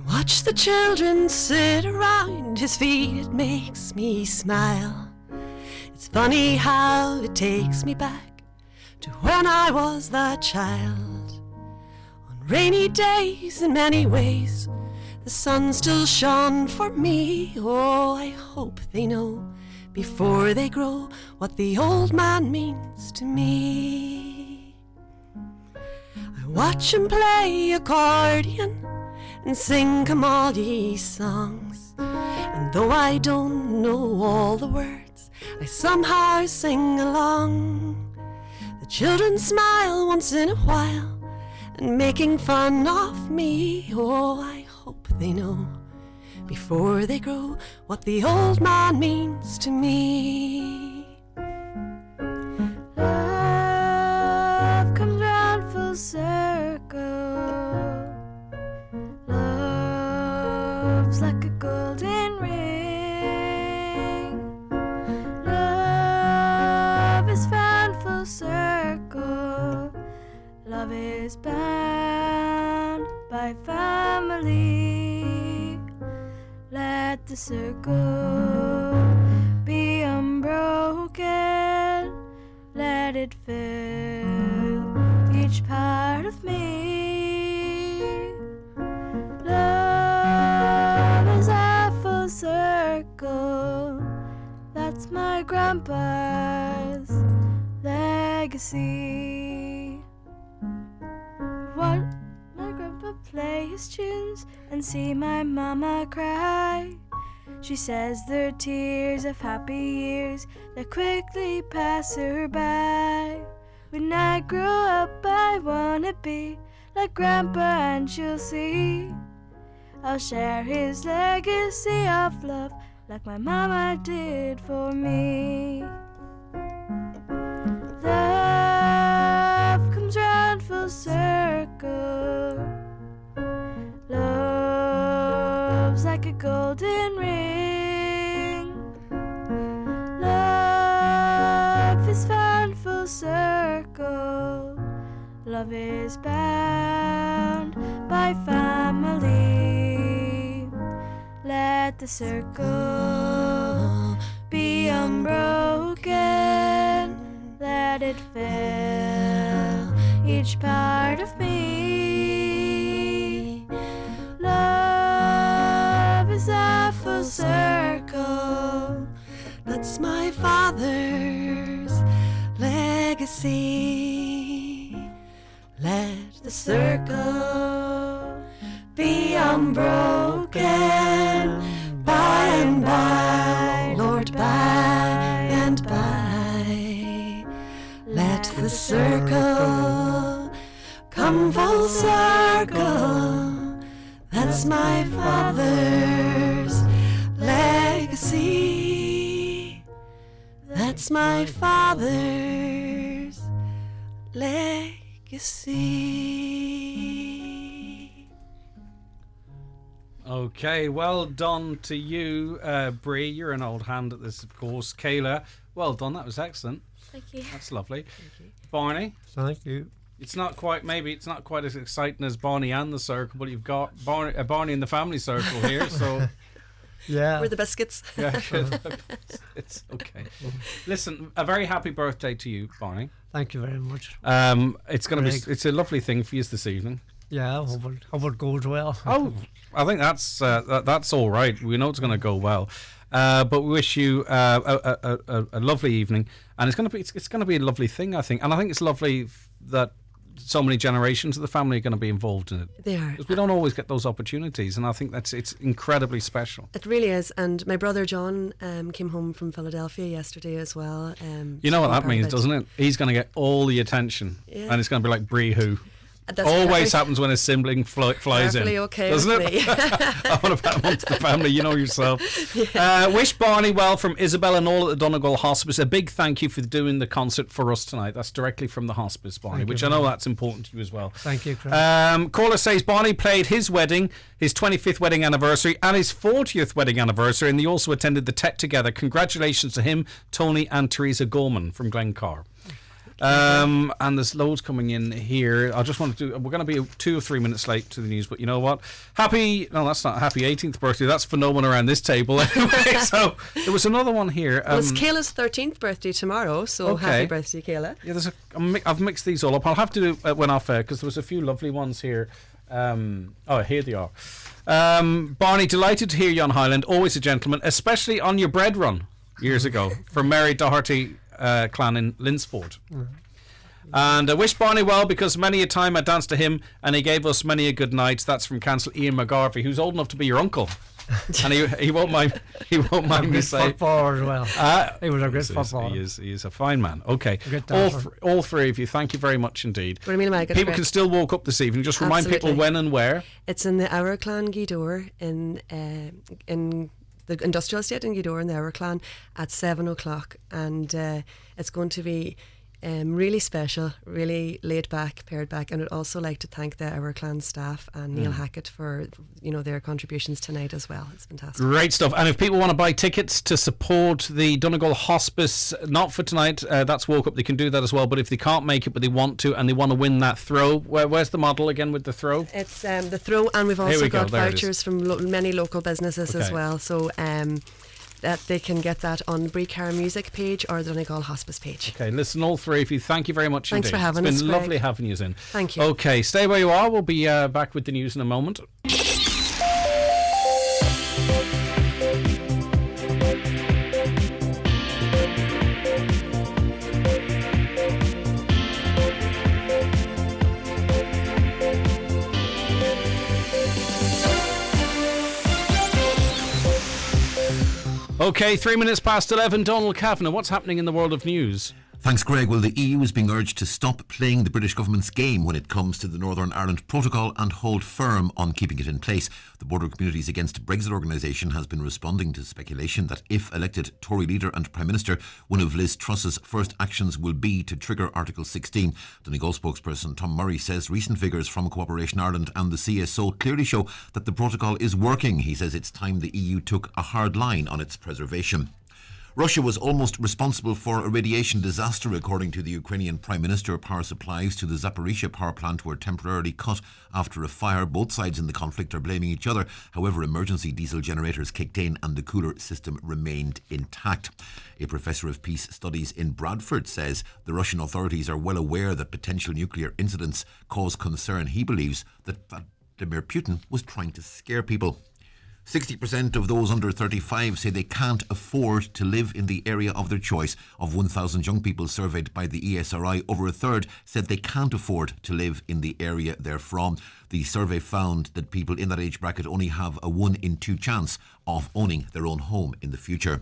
Watch the children sit around his feet, it makes me smile. It's funny how it takes me back to when I was that child. On rainy days, in many ways, the sun still shone for me. Oh, I hope they know before they grow what the old man means to me. I watch him play accordion and sing Come All Ye songs, and though I don't know all the words, I somehow sing along. The children smile once in a while and making fun of me. Oh, I hope they know before they grow what the old man means to me. Love comes round full circle. Love's like a golden ring. Love is found full circle. Love is bound by family. Let the circle be unbroken. Let it fill each part of me. Love is a full circle. That's my grandpa's legacy. What my grandpa play his tunes and see my mama cry. She says they're tears of happy years that quickly pass her by. When I grow up I wanna be like Grandpa, and she'll see I'll share his legacy of love like my mama did for me. Love comes round full circle. Love's like a golden ring. Love is found full circle. love is bound by family. Let the circle be unbroken. Let it fill each part of me. Love is a full circle. That's my father's legacy. Let the circle be unbroken. By and by, Lord, by and by. Let the circle come full circle. That's my father's legacy. That's my father's legacy. Okay, well done to you, Bree. You're an old hand at this, of course. Kayla, well done. That was excellent. Thank you. That's lovely. Thank you. Barney? Thank you. It's not quite as exciting as Barney and the Circle, but you've got Barney and the Family Circle here, so... Yeah. We're the biscuits. Yeah, it's okay. Listen, a very happy birthday to you, Barney. Thank you very much. It's a lovely thing for you this evening. Yeah, hope it goes well. Oh, I think that's all right. We know it's going to go well. But we wish you a lovely evening, and it's going to be a lovely thing, I think. And I think it's lovely that so many generations of the family are going to be involved in it. They are. Because we don't always get those opportunities, and I think it's incredibly special. It really is. And my brother John came home from Philadelphia yesterday as well. You know what that means, doesn't it? He's going to get all the attention, and it's going to be like Bree who. That's always happens when a sibling flies in, okay, doesn't it? I want to bet amongst the family, you know yourself. Yeah. Wish Barney well from Isabel and all at the Donegal Hospice. A big thank you for doing the concert for us tonight. That's directly from the hospice, Barney, which I know that's important to you as well. Thank you, Chris. Caller says Barney played his wedding, his 25th wedding anniversary and his 40th wedding anniversary, and they also attended the Tech together. Congratulations to him, Tony and Teresa Gorman from Glencar. And there's loads coming in here. I just want to we're going to be 2 or 3 minutes late to the news, but you know what? That's not happy 18th birthday. That's for no one around this table anyway. So there was another one here. Well, it's Kayla's 13th birthday tomorrow, so happy birthday, Kayla. Yeah, I've mixed these all up. I'll have to do when off air because there was a few lovely ones here. Here they are. Barney, delighted to hear you on Highland. Always a gentleman, especially on your bread run years ago from Mary Doherty clan in Linsford. And I wish Barney well because many a time I danced to him and he gave us many a good night. That's from Council Ian McGarvey, who's old enough to be your uncle. And he won't mind me saying. Footballer as well. He was a great footballer. He is a fine man. Okay, all three of you, thank you very much indeed. People can still walk up this evening. Just remind people when and where. It's in the Clan Gweedore in the industrial estate in Gweedore in the Clan at 7 o'clock, and it's going to be really special, really laid back, pared back, and I'd also like to thank the Clan staff and Neil Hackett for their contributions tonight as well. It's fantastic. Great stuff. And if people want to buy tickets to support the Donegal Hospice, not for tonight, that's Woke Up, they can do that as well, but if they can't make it but they want to and they want to win that throw, where's the model again with the throw? It's the throw, and we've also got vouchers from many local businesses as well, so that they can get that on the Brie Cara Music page or the Donegal Hospice page. Okay, listen, all three of you, thank you very much Thanks indeed. for having us, It's been Greg. lovely having you in. Thank you. Okay, stay where you are. We'll be back with the news in a moment. Okay, 3 minutes past 11. Donald Kavanagh, what's happening in the world of news? Thanks, Greg. Well, the EU is being urged to stop playing the British government's game when it comes to the Northern Ireland Protocol and hold firm on keeping it in place. The Border Communities Against Brexit organisation has been responding to speculation that if elected Tory leader and Prime Minister, one of Liz Truss's first actions will be to trigger Article 16. Donegal spokesperson Tom Murray says recent figures from Cooperation Ireland and the CSO clearly show that the protocol is working. He says it's time the EU took a hard line on its preservation. Russia was almost responsible for a radiation disaster, according to the Ukrainian Prime Minister. Power supplies to the Zaporizhzhia power plant were temporarily cut after a fire. Both sides in the conflict are blaming each other. However, emergency diesel generators kicked in and the cooler system remained intact. A professor of peace studies in Bradford says the Russian authorities are well aware that potential nuclear incidents cause concern. He believes that Vladimir Putin was trying to scare people. 60% of those under 35 say they can't afford to live in the area of their choice. Of 1,000 young people surveyed by the ESRI, over a third said they can't afford to live in the area they're from. The survey found that people in that age bracket only have a 1 in 2 chance of owning their own home in the future.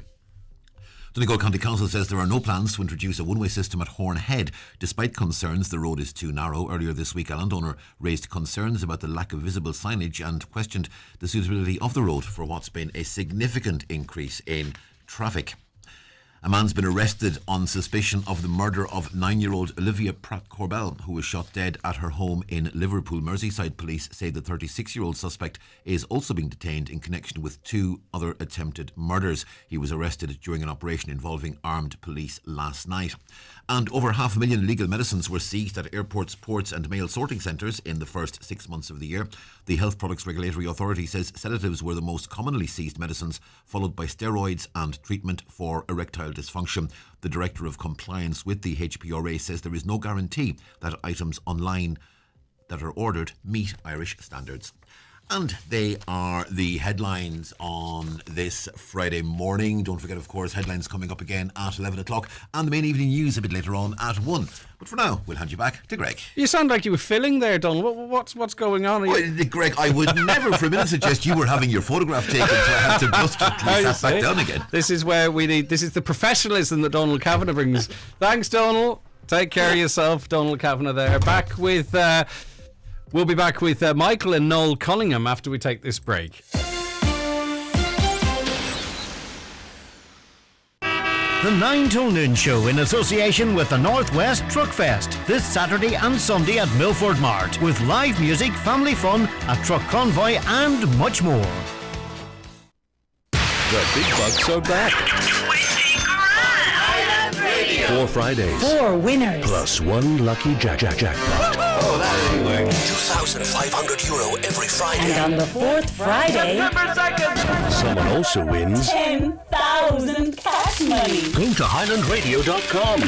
Donegal County Council says there are no plans to introduce a one-way system at Hornhead, despite concerns the road is too narrow. Earlier this week, a landowner raised concerns about the lack of visible signage and questioned the suitability of the road for what's been a significant increase in traffic. A man's been arrested on suspicion of the murder of 9-year-old Olivia Pratt-Corbell, who was shot dead at her home in Liverpool. Merseyside police say the 36-year-old suspect is also being detained in connection with 2 other attempted murders. He was arrested during an operation involving armed police last night. And over 500,000 legal medicines were seized at airports, ports and mail sorting centres in the first 6 months of the year. The Health Products Regulatory Authority says sedatives were the most commonly seized medicines, followed by steroids and treatment for erectile dysfunction. The Director of Compliance with the HPRA says there is no guarantee that items online that are ordered meet Irish standards. And they are the headlines on this Friday morning. Don't forget, of course, headlines coming up again at 11 o'clock and the main evening news a bit later on at 1. But for now, we'll hand you back to Greg. You sound like you were filling there, Donald. What's going on? Greg, I would never for a minute suggest you were having your photograph taken, so I had to just sat back down again. This is where this is the professionalism that Donald Kavanagh brings. Thanks, Donald. Take care of yourself. Donald Kavanagh there. Back with... We'll be back with Michael and Noel Cunningham after we take this break. The 9 till noon show in association with the Northwest Truck Fest this Saturday and Sunday at Milford Mart, with live music, family fun, a truck convoy and much more. The big bucks are back. 4 Fridays. 4 winners. Plus 1 lucky jackpot. Oh, that didn't work. €2,500 every Friday. And on the 4th Friday, Someone also wins 10,000 cash money. Go to highlandradio.com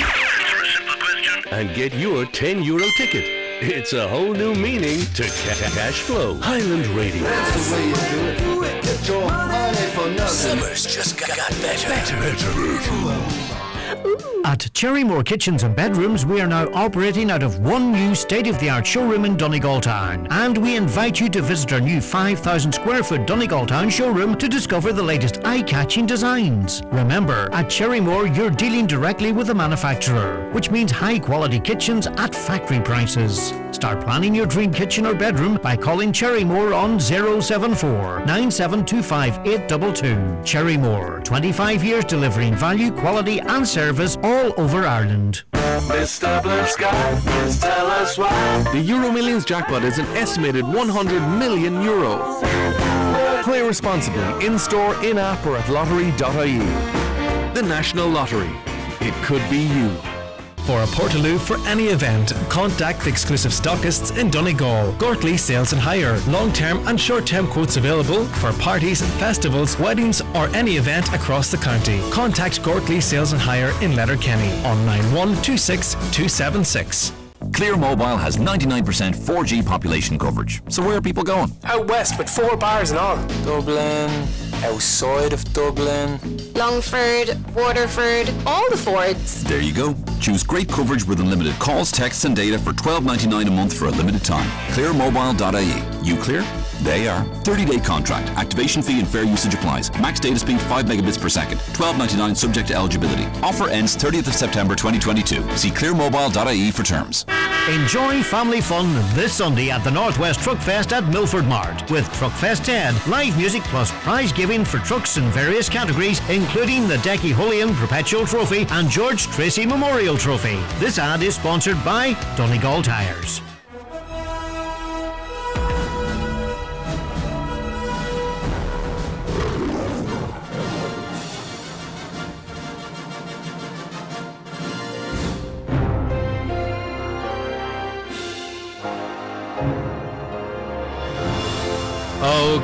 and get your €10 ticket. It's a whole new meaning to cash flow. Highland Radio. That's the way you do it. Get your money for nothing. Summer's just got better. At Cherrymore Kitchens and Bedrooms, we are now operating out of one new state-of-the-art showroom in Donegal Town. And we invite you to visit our new 5,000 square foot Donegal Town showroom to discover the latest eye-catching designs. Remember, at Cherrymore, you're dealing directly with the manufacturer, which means high-quality kitchens at factory prices. Start planning your dream kitchen or bedroom by calling Cherrymore on 074 9725 822. Cherrymore, 25 years delivering value, quality and service all over Ireland. Mr. Blue Sky, please tell us why. The Euro Millions jackpot is an estimated €100 million. Play responsibly, in-store, in-app or at lottery.ie. The National Lottery. It could be you. For a Portaloo for any event, contact the exclusive stockists in Donegal. Gortley Sales and Hire. Long-term and short-term quotes available for parties, festivals, weddings or any event across the county. Contact Gortley Sales and Hire in Letterkenny on 9126 276. Clear Mobile has 99% 4G population coverage. So where are people going? Out west with 4 bars and all. Dublin, outside of Dublin. Longford, Waterford, all the Fords. There you go. Choose great coverage with unlimited calls, texts and data for $12.99 a month for a limited time. Clearmobile.ie. You clear? They are. 30-day contract. Activation fee and fair usage applies. Max data speed 5 megabits per second. $12.99 subject to eligibility. Offer ends 30th of September 2022. See clearmobile.ie for terms. Enjoy family fun this Sunday at the Northwest Truck Fest at Milford Mart, with Truck Fest 10, live music plus prize giving for trucks in various categories, including the Decky Hullion Perpetual Trophy and George Tracy Memorial Trophy. This ad is sponsored by Donegal Tires.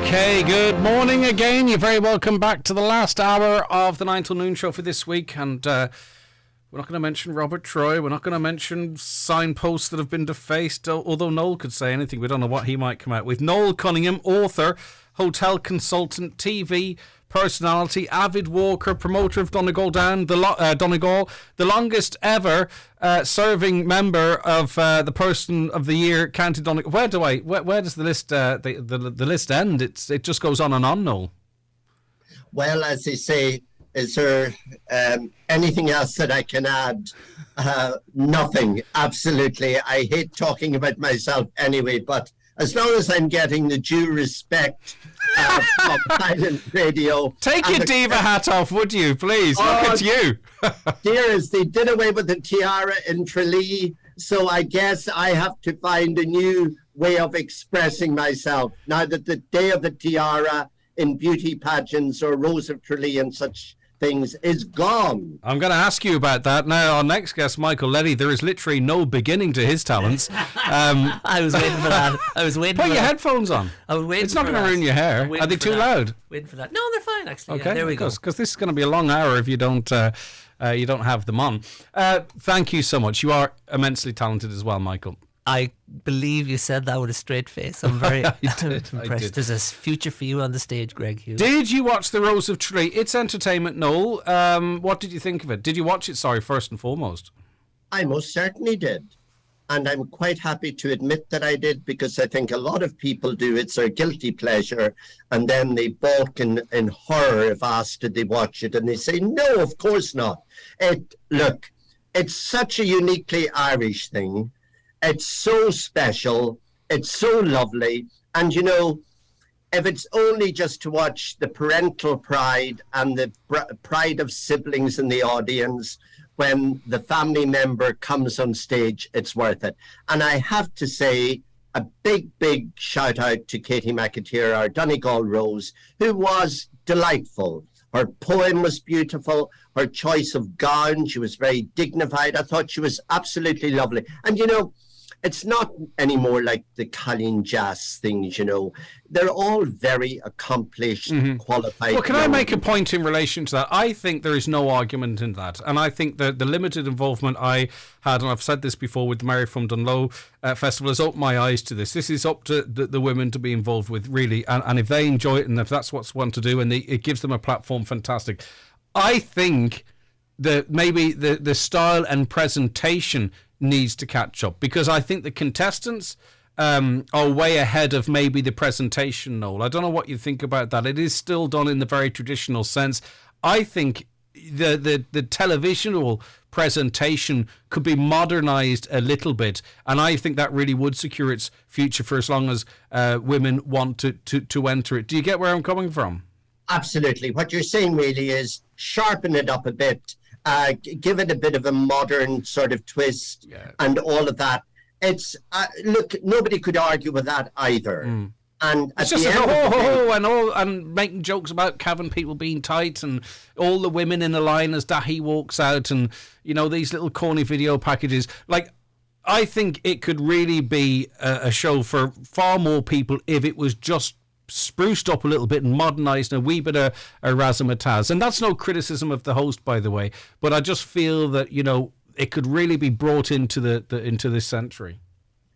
Okay, good morning again. You're very welcome back to the last hour of the 9 till noon show for this week. And we're not going to mention Robert Troy. We're not going to mention signposts that have been defaced, although Noel could say anything. We don't know what he might come out with. Noel Cunningham, author, hotel consultant, TV personality, avid walker, promoter of Donegal Down, Donegal, the longest ever serving member of the Person of the Year, County Donegal. Where does the list the list end? It just goes on and on, Noel. Well, as they say, is there anything else that I can add? Nothing, absolutely. I hate talking about myself anyway, but as long as I'm getting the due respect from Highland Radio. Take your diva hat off, would you, please? Look at you. Dearest, they did away with the tiara in Tralee, so I guess I have to find a new way of expressing myself. Now that the day of the tiara in beauty pageants or Rose of Tralee and such things is gone. I'm going to ask you about that now. Our next guest, Michael Leddy, there is literally no beginning to his talents. I was waiting for that. Put your headphones on. I was waiting. It's not going to ruin your hair. Are they too loud? Waiting for that. No, they're fine actually. Okay, yeah, there we go. Because this is going to be a long hour if you don't have them on. Thank you so much. You are immensely talented as well, Michael. I believe you said that with a straight face. I'm very impressed. I did. There's a future for you on the stage, Greg Hughes. Did you watch The Rose of Tralee? It's entertainment, Noel. What did you think of it? Did you watch it, first and foremost? I most certainly did. And I'm quite happy to admit that I did, because I think a lot of people do. It's their guilty pleasure. And then they balk in horror if asked, did they watch it? And they say, no, of course not. Look, it's such a uniquely Irish thing. It's so special. It's so lovely. And, you know, if it's only just to watch the parental pride and the pride of siblings in the audience when the family member comes on stage, it's worth it. And I have to say a big, big shout out to Katie McAteer, our Donegal Rose, who was delightful. Her poem was beautiful. Her choice of gown, she was very dignified. I thought she was absolutely lovely. And, you know, it's not anymore like the Colleen Jazz things, you know. They're all very accomplished, qualified. Well, can I make a point in relation to that? I think there is no argument in that. And I think that the limited involvement I had, and I've said this before with the Mary from Dunlow Festival, has opened my eyes to this. This is up to the women to be involved with, really. And if they enjoy it and if that's what's one to do and it gives them a platform, fantastic. I think that maybe the style and presentation needs to catch up, because I think the contestants are way ahead of maybe the presentation, Noel. I don't know what you think about that. It is still done in the very traditional sense. I think the televisual presentation could be modernized a little bit, and I think that really would secure its future for as long as women want to enter it. Do you get where I'm coming from? Absolutely. What you're saying really is sharpen it up a bit, give it a bit of a modern sort of twist, and all of that. It's look, nobody could argue with that either. And it's just and making jokes about cabin people being tight and all the women in the line as Dahi walks out, and you know, these little corny video packages. Like, I think it could really be a show for far more people if it was just spruced up a little bit and modernised and a wee bit of razzmatazz. And that's no criticism of the host, by the way, but I just feel that, you know, it could really be brought into into this century.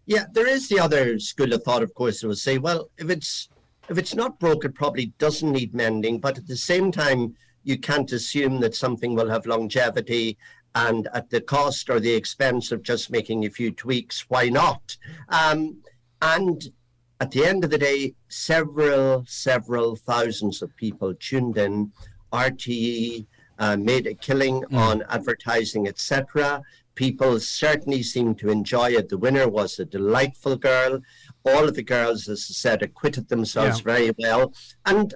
Yeah, there is the other school of thought, of course, that will say, well, if it's not broke, it probably doesn't need mending. But at the same time, you can't assume that something will have longevity, and at the cost or the expense of just making a few tweaks, why not? And at the end of the day, several thousands of people tuned in. RTE made a killing on advertising, etc. People certainly seemed to enjoy it. The winner was a delightful girl. All of the girls, as I said, acquitted themselves very well. And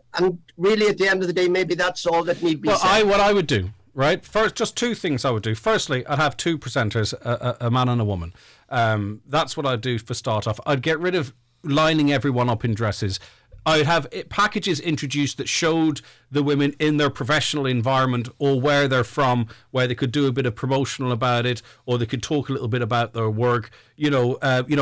really, at the end of the day, maybe that's all that need be said. What I would do, right? First, just two things I would do. Firstly, I'd have two presenters, a man and a woman. That's what I'd do for start off. I'd get rid of lining everyone up in dresses. I'd have packages introduced that showed the women in their professional environment or where they're from, where they could do a bit of promotional about it, or they could talk a little bit about their work, you know,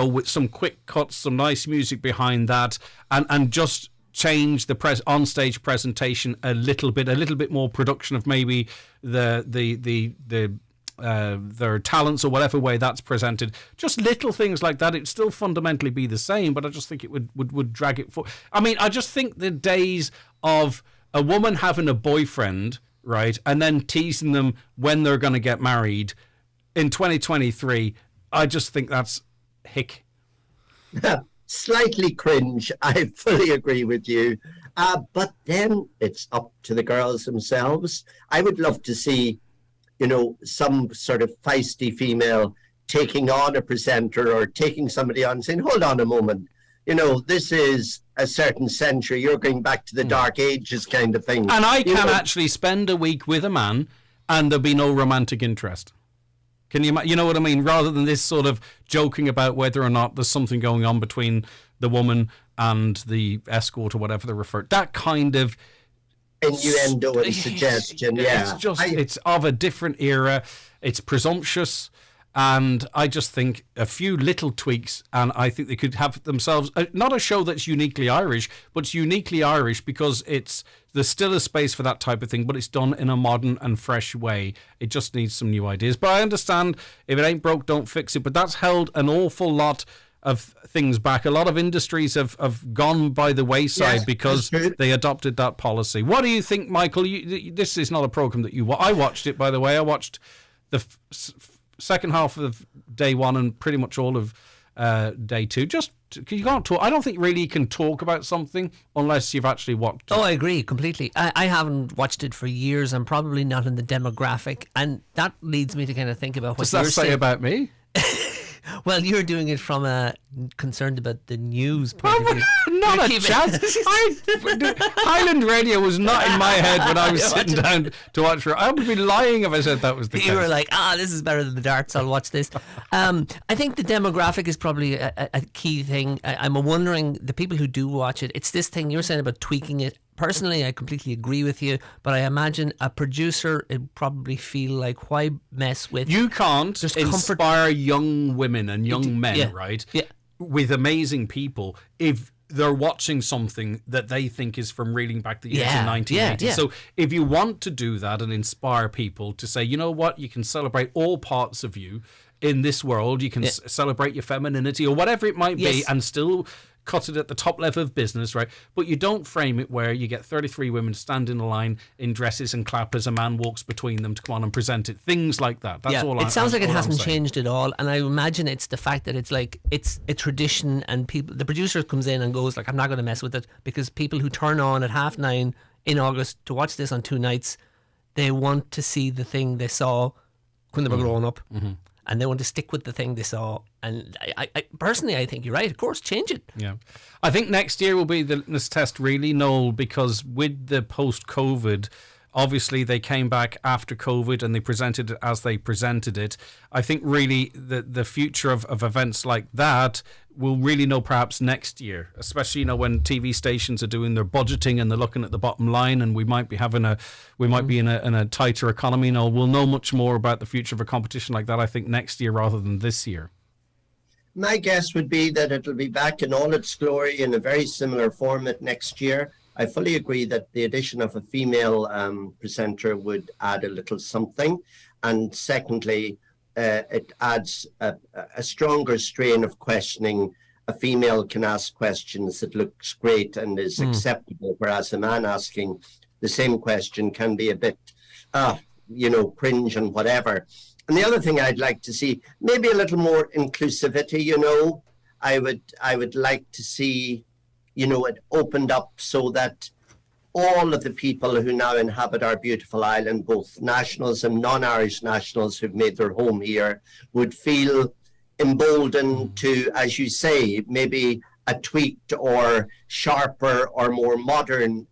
with some quick cuts, some nice music behind that, and just change the on-stage presentation a little bit more production of maybe their talents or whatever way that's presented. Just little things like that. It'd still fundamentally be the same, but I just think it would drag it forward. I mean, I just think the days of a woman having a boyfriend, right, and then teasing them when they're going to get married in 2023, I just think that's hick. Slightly cringe. I fully agree with you. But then it's up to the girls themselves. I would love to see, some sort of feisty female taking on a presenter or taking somebody on and saying, hold on a moment, this is a certain century. You're going back to the Dark Ages kind of thing. And I can actually spend a week with a man and there'll be no romantic interest. Can you know what I mean? Rather than this sort of joking about whether or not there's something going on between the woman and the escort or whatever they refer. That kind of innuendo and suggestion. Yeah, it's of a different era. It's presumptuous, and I just think a few little tweaks, and I think they could have themselves not a show that's uniquely Irish, but it's uniquely Irish because there's still a space for that type of thing, but it's done in a modern and fresh way. It just needs some new ideas. But I understand if it ain't broke, don't fix it. But that's held an awful lot of things back. A lot of industries have gone by the wayside because they adopted that policy. What do you think, Michael? This is not a program that I watched it, by the way. I watched the second half of day one and pretty much all of day two. Just you can't talk. I don't think really you can talk about something unless you've actually watched it. Oh, I agree completely. I haven't watched it for years. I'm probably not in the demographic, and that leads me to kind of think about what you're saying. Does that say about me? Well, you're doing it from a concerned about the news point of view. Not a chance. Highland Radio was not in my head when I was sitting down to watch it. I would be lying if I said that was the case. You were like, this is better than the darts, I'll watch this. I think the demographic is probably a key thing. I'm wondering, the people who do watch it, it's this thing you're saying about tweaking it. Personally, I completely agree with you, but I imagine a producer would probably feel like, why mess with... You can't inspire young women and young men, right, with amazing people if they're watching something that they think is from reeling back the years in 1980. Yeah. So if you want to do that and inspire people to say, you know what, you can celebrate all parts of you in this world, you can celebrate your femininity or whatever it might be and still... cut it at the top level of business, right? But you don't frame it where you get 33 women stand in a line in dresses and clap as a man walks between them to come on and present it. Things like that. That's all. It sounds like it hasn't changed at all, and I imagine it's the fact that it's like it's a tradition, and the producer comes in and goes like, I'm not going to mess with it, because people who turn on at 9:30 in August to watch this on 2 nights, they want to see the thing they saw when they were growing up. Mm-hmm. And they want to stick with the thing they saw. And I personally, I think you're right. Of course, change it. Yeah. I think next year will be the litmus test, really, Noel, because with the post-COVID, obviously they came back after COVID and they presented it as they presented it. I think really the future of events like that we'll really know perhaps next year, especially when TV stations are doing their budgeting and they're looking at the bottom line, and we might be in a tighter economy. We'll know much more about the future of a competition like that, I think, next year rather than this year. My guess would be that it'll be back in all its glory in a very similar format next year. I fully agree that the addition of a female presenter would add a little something. And secondly, it adds a stronger strain of questioning. A female can ask questions that looks great and is acceptable, whereas a man asking the same question can be a bit, cringe and whatever. And the other thing I'd like to see, maybe a little more inclusivity, I would like to see, it opened up so that all of the people who now inhabit our beautiful island, both nationals and non-Irish nationals who've made their home here, would feel emboldened to, as you say, maybe a tweaked or sharper or more modern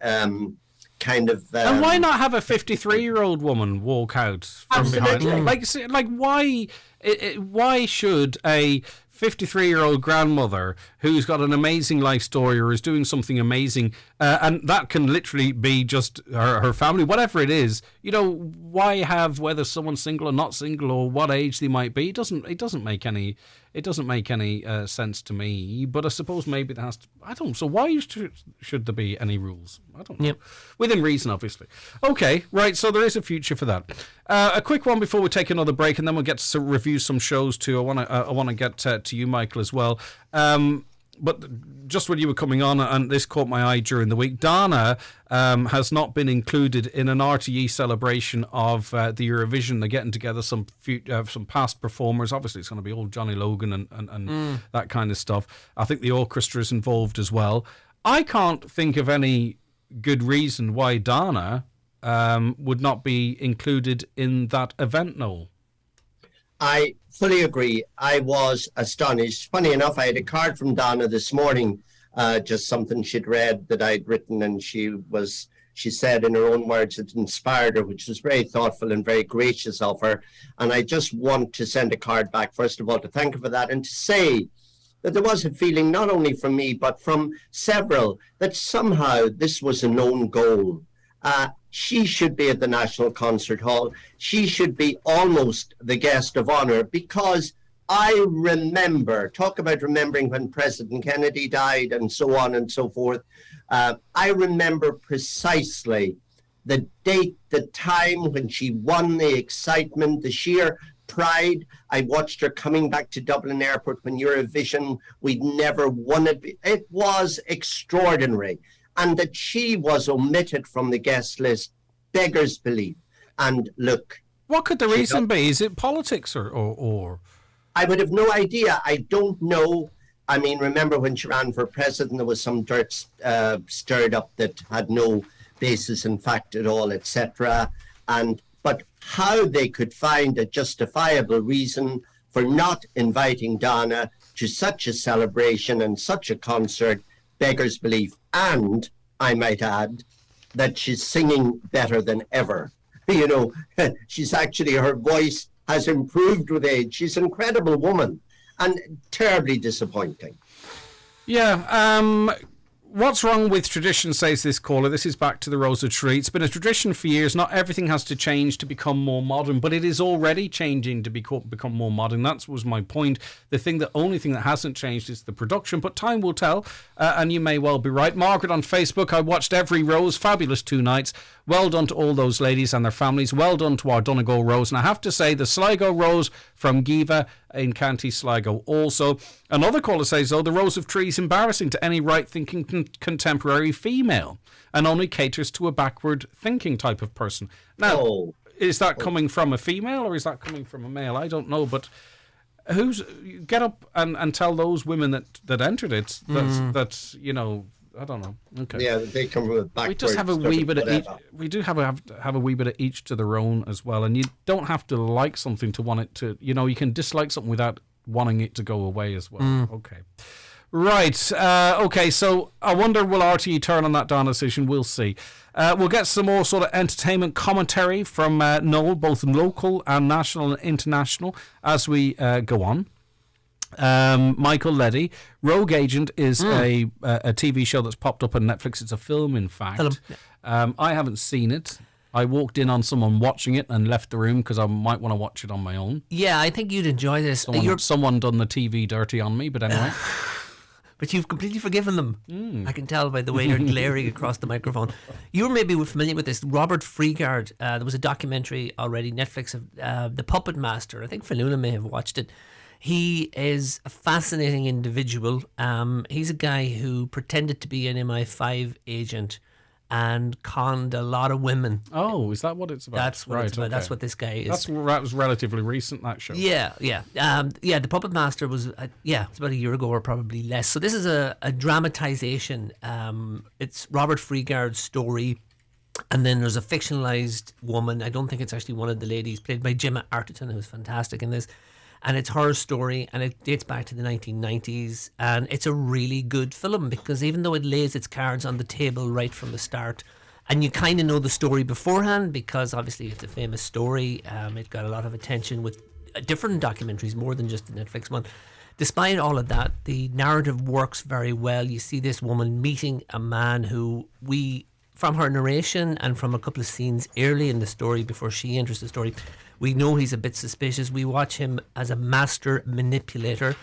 kind of... and why not have a 53-year-old woman walk out from behind? Like why should a 53-year-old grandmother who's got an amazing life story or is doing something amazing, and that can literally be just her family, whatever it is. You know, why have whether someone's single or not single or what age they might be? It doesn't make any sense to me. But I suppose maybe there has to. I don't. So why should there be any rules? I don't know. Yep. Within reason, obviously. Okay, right. So there is a future for that. A quick one before we take another break, and then we'll get to review some shows too. I want to get to you, Michael, as well. But just when you were coming on, and this caught my eye during the week, Dana has not been included in an RTE celebration of the Eurovision. They're getting together some past performers. Obviously, it's going to be all Johnny Logan and that kind of stuff. I think the orchestra is involved as well. I can't think of any good reason why Dana would not be included in that event, Noel. I fully agree. I was astonished. Funny enough, I had a card from Donna this morning, just something she'd read that I'd written, and she said in her own words it inspired her, which was very thoughtful and very gracious of her. And I just want to send a card back, first of all, to thank her for that and to say that there was a feeling, not only from me, but from several, that somehow this was a known goal. She should be at the National Concert Hall. She should be almost the guest of honor, because I remember, talk about remembering when President Kennedy died and so on and so forth. I remember precisely the date, the time when she won, the excitement, the sheer pride. I watched her coming back to Dublin Airport when Eurovision, we'd never won it. It was extraordinary. And that she was omitted from the guest list beggars belief. And look, what could the reason be? Is it politics or? I would have no idea. I don't know. I mean, remember when she ran for president, there was some dirt stirred up that had no basis in fact at all, etc. But how they could find a justifiable reason for not inviting Donna to such a celebration and such a concert beggars belief. And I might add that she's singing better than ever. You know, she's actually, her voice has improved with age. She's an incredible woman and terribly disappointing. Yeah, what's wrong with tradition, says this caller. This is back to the Rosa Tree. It's been a tradition for years. Not everything has to change to become more modern, but it is already changing to become more modern. That was my point. The only thing that hasn't changed is the production, but time will tell, and you may well be right. Margaret on Facebook, I watched every Rose. Fabulous 2 nights. Well done to all those ladies and their families. Well done to our Donegal Rose. And I have to say, the Sligo Rose from Giva in County Sligo also. Another caller says, though, the Rose of Tree is embarrassing to any right-thinking contemporary female and only caters to a backward-thinking type of person. Now, is that coming from a female or is that coming from a male? I don't know, but get up and tell those women that entered it that you know, I don't know. Okay. Yeah, they come with backwards. We just have a wee bit of each. We do have a wee bit of each to their own as well, and you don't have to like something to want it to. You know, you can dislike something without wanting it to go away as well. Okay. Right. Okay. So I wonder, will RTE turn on that Donna decision? We'll see. We'll get some more sort of entertainment commentary from Noel, both local and national and international, as we go on. Michael Leddy, Rogue Agent is a TV show that's popped up on Netflix. It's a film, in fact. I haven't seen it. I walked in on someone watching it and left the room because I might want to watch it on my own. Yeah, I think you'd enjoy this. Someone done the TV dirty on me, but anyway. But you've completely forgiven them. I can tell by the way you're glaring across the microphone. You're maybe familiar with this. Robert Freegard, there was a documentary already, Netflix, of The Puppet Master. I think Faluna may have watched it. He is a fascinating individual. He's a guy who pretended to be an MI5 agent and conned a lot of women. Oh, is that what it's about? That's what it's about. Okay. That's what this guy is. That was relatively recent, that show. Yeah. The Puppet Master was, it's about a year ago or probably less. So this is a dramatization. It's Robert Freegard's story. And then there's a fictionalized woman. I don't think it's actually one of the ladies, played by Gemma Arterton, who's fantastic in this. And it's her story, and it dates back to the 1990s. And it's a really good film because even though it lays its cards on the table right from the start, and you kind of know the story beforehand because obviously it's a famous story. It got a lot of attention with different documentaries, more than just the Netflix one. despite all of that, the narrative works very well. You see this woman meeting a man who from her narration and from a couple of scenes early in the story before she enters the story, we know he's a bit suspicious. We watch him as a master manipulator.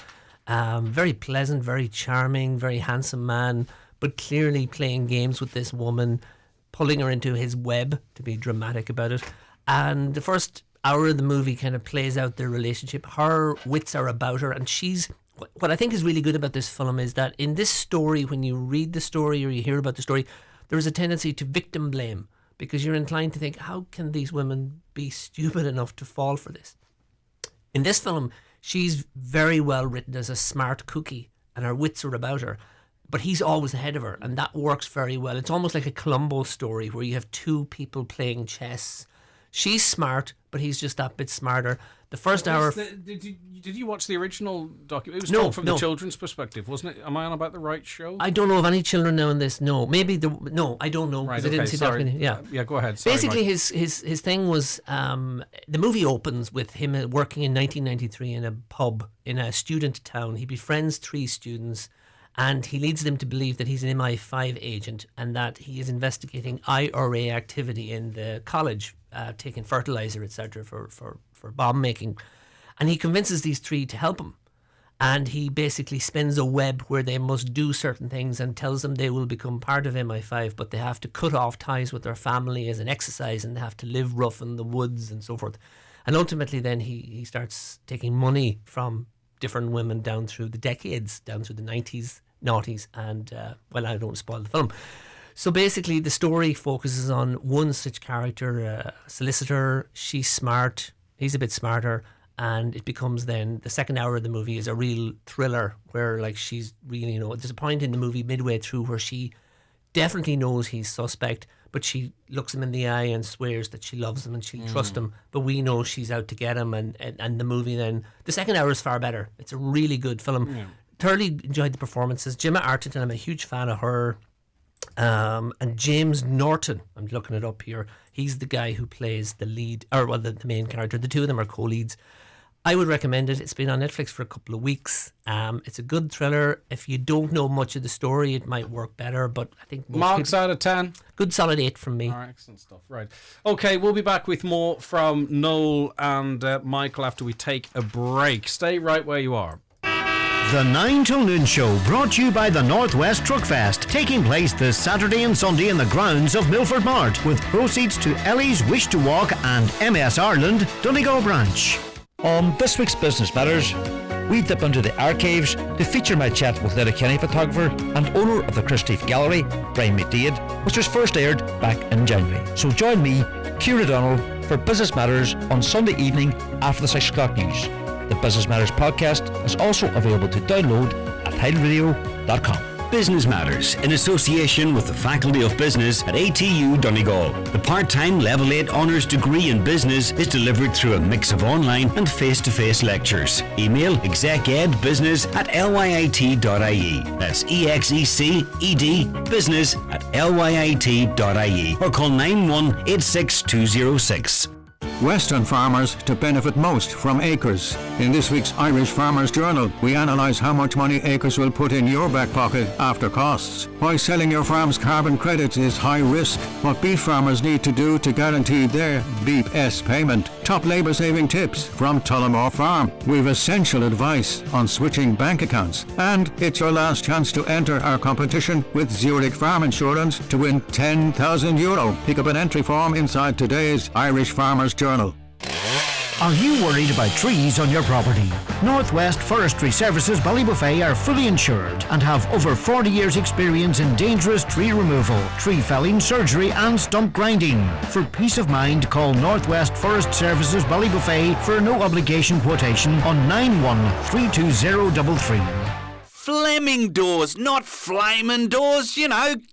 Very pleasant, very charming, very handsome man, but clearly playing games with this woman, pulling her into his web, to be dramatic about it. And the first hour of the movie kind of plays out their relationship. Her wits are about her, and what I think is really good about this film is that in this story, when you read the story or you hear about the story, there is a tendency to victim blame, because you're inclined to think, how can these women be stupid enough to fall for this? In this film, she's very well written as a smart cookie, and her wits are about her, but he's always ahead of her, and that works very well. It's almost like a Columbo story where you have two people playing chess. She's smart, but he's just that bit smarter. The first hour... Did you watch the original document? It was told from the children's perspective, wasn't it? Am I on about the right show? I don't know of any children now in this. No, maybe no, I don't know. Right, I didn't see sorry. that. Yeah, go ahead. Sorry, basically, Mike. his thing was the movie opens with him working in 1993 in a pub in a student town. He befriends 3 students, and he leads them to believe that he's an MI5 agent and that he is investigating IRA activity in the college, taking fertilizer, etc., for bomb making. And he convinces these 3 to help him. And he basically spins a web where they must do certain things and tells them they will become part of MI5, but they have to cut off ties with their family as an exercise, and they have to live rough in the woods and so forth. And ultimately then he starts taking money from different women down through the decades, down through the 90s, noughties, and, well, I don't spoil the film. So basically the story focuses on one such character, a solicitor. She's smart, he's a bit smarter, and it becomes then the second hour of the movie is a real thriller where, like, she's really, there's a point in the movie midway through where she definitely knows he's suspect, but she looks him in the eye and swears that she loves him and she'll trust him, but we know she's out to get him, and the movie then, the second hour is far better. It's a really good film. Yeah. Thoroughly enjoyed the performances. Gemma Arterton, I'm a huge fan of her. And James Norton, I'm looking it up here, he's the guy who plays the lead, or well, the main character. The two of them are co-leads. I would recommend it. It's been on Netflix for a couple of weeks. It's a good thriller. If you don't know much of the story, it might work better, but I think marks out of 10. Good solid 8 from me. All right, excellent stuff. Right. Okay, we'll be back with more from Noel and Michael after we take a break. Stay right where you are. The 9 till noon show, brought to you by the Northwest Truck Fest, taking place this Saturday and Sunday in the grounds of Milford Mart, with proceeds to Ellie's Wish to Walk and MS Ireland Donegal branch. On this week's Business Matters, we dip into the archives to feature my chat with Letterkenny photographer and owner of the Christie Gallery, Brian McDade, which was first aired back in January. So join me, Ciara O'Donnell, for Business Matters on Sunday evening after the 6 o'clock news. The Business Matters podcast is also available to download at highlandradio.com. Business Matters, in association with the Faculty of Business at ATU Donegal. The part-time Level 8 Honours degree in Business is delivered through a mix of online and face-to-face lectures. Email execedbusiness@lyit.ie. That's EXECED business@lyit.ie, or call 9186206. Western farmers to benefit most from acres. In this week's Irish Farmers Journal, we analyse how much money acres will put in your back pocket after costs. Why selling your farm's carbon credits is high risk. What beef farmers need to do to guarantee their Beep S payment. Top labour saving tips from Tullamore Farm. We've essential advice on switching bank accounts. And it's your last chance to enter our competition with Zurich Farm Insurance to win €10,000. Pick up an entry form inside today's Irish Farmers Journal. Are you worried about trees on your property? Northwest Forestry Services Ballybuffet are fully insured and have over 40 years experience in dangerous tree removal, tree felling, surgery and stump grinding. For peace of mind, call Northwest Forest Services Ballybuffet for a no obligation quotation on 913233. Fleming doors, not flaming doors,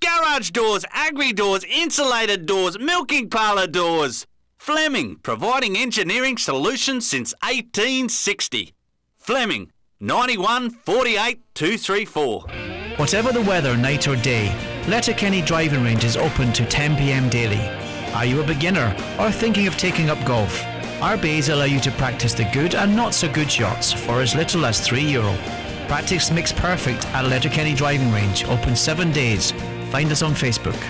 garage doors, agri doors, insulated doors, milking parlour doors. Fleming, providing engineering solutions since 1860. Fleming, 91 48 234. Whatever the weather, night or day, Letterkenny Driving Range is open to 10 p.m. daily. Are you a beginner or thinking of taking up golf? Our bays allow you to practice the good and not so good shots for as little as €3. Practice makes perfect at Letterkenny Driving Range, open 7 days. Find us on Facebook.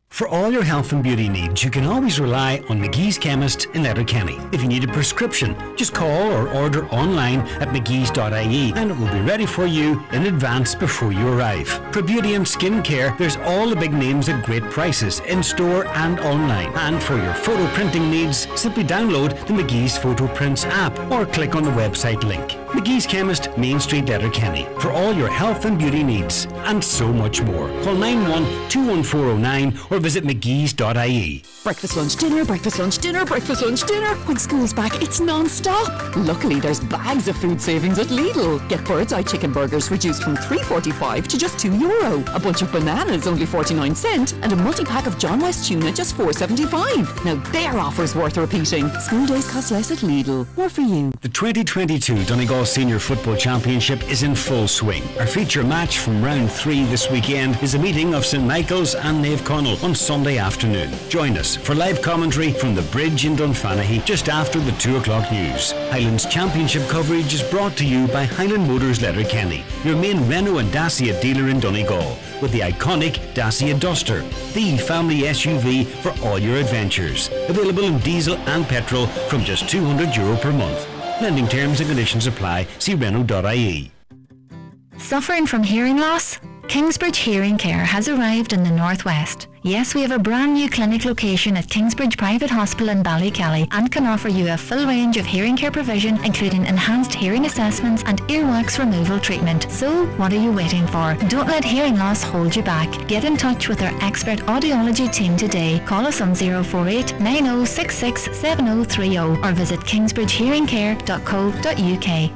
For all your health and beauty needs, you can always rely on McGee's Chemist in Letterkenny. If you need a prescription, just call or order online at mcgees.ie and it will be ready for you in advance before you arrive. For beauty and skin care, there's all the big names at great prices in store and online. And for your photo printing needs, simply download the McGee's Photo Prints app or click on the website link. McGee's Chemist, Main Street, Letterkenny. For all your health and beauty needs, and so much more. Call 91-21409 or visit mcgees.ie. Breakfast, lunch, dinner, breakfast, lunch, dinner, breakfast, lunch, dinner. When school's back, it's non-stop. Luckily, there's bags of food savings at Lidl. Get bird's eye chicken burgers reduced from €3.45 to just €2. A bunch of bananas, only 49¢, and a multi-pack of John West tuna, just $4.75. Now, their offer's worth repeating. School days cost less at Lidl. More for you. The 2022 Donegal Senior Football Championship is in full swing. Our feature match from round 3 this weekend is a meeting of St Michael's and Naomh Conaill on Sunday afternoon. Join us for live commentary from the bridge in Dunfanaghy just after the 2 o'clock news. Highland's championship coverage is brought to you by Highland Motors Letterkenny, your main Renault and Dacia dealer in Donegal, with the iconic Dacia Duster, the family SUV for all your adventures. Available in diesel and petrol from just €200 per month. Lending terms and conditions apply. See Renault.ie. Suffering from hearing loss? Kingsbridge Hearing Care has arrived in the Northwest. Yes, we have a brand new clinic location at Kingsbridge Private Hospital in Ballykelly and can offer you a full range of hearing care provision, including enhanced hearing assessments and earwax removal treatment. So, what are you waiting for? Don't let hearing loss hold you back. Get in touch with our expert audiology team today. Call us on 048 9066 7030 or visit kingsbridgehearingcare.co.uk.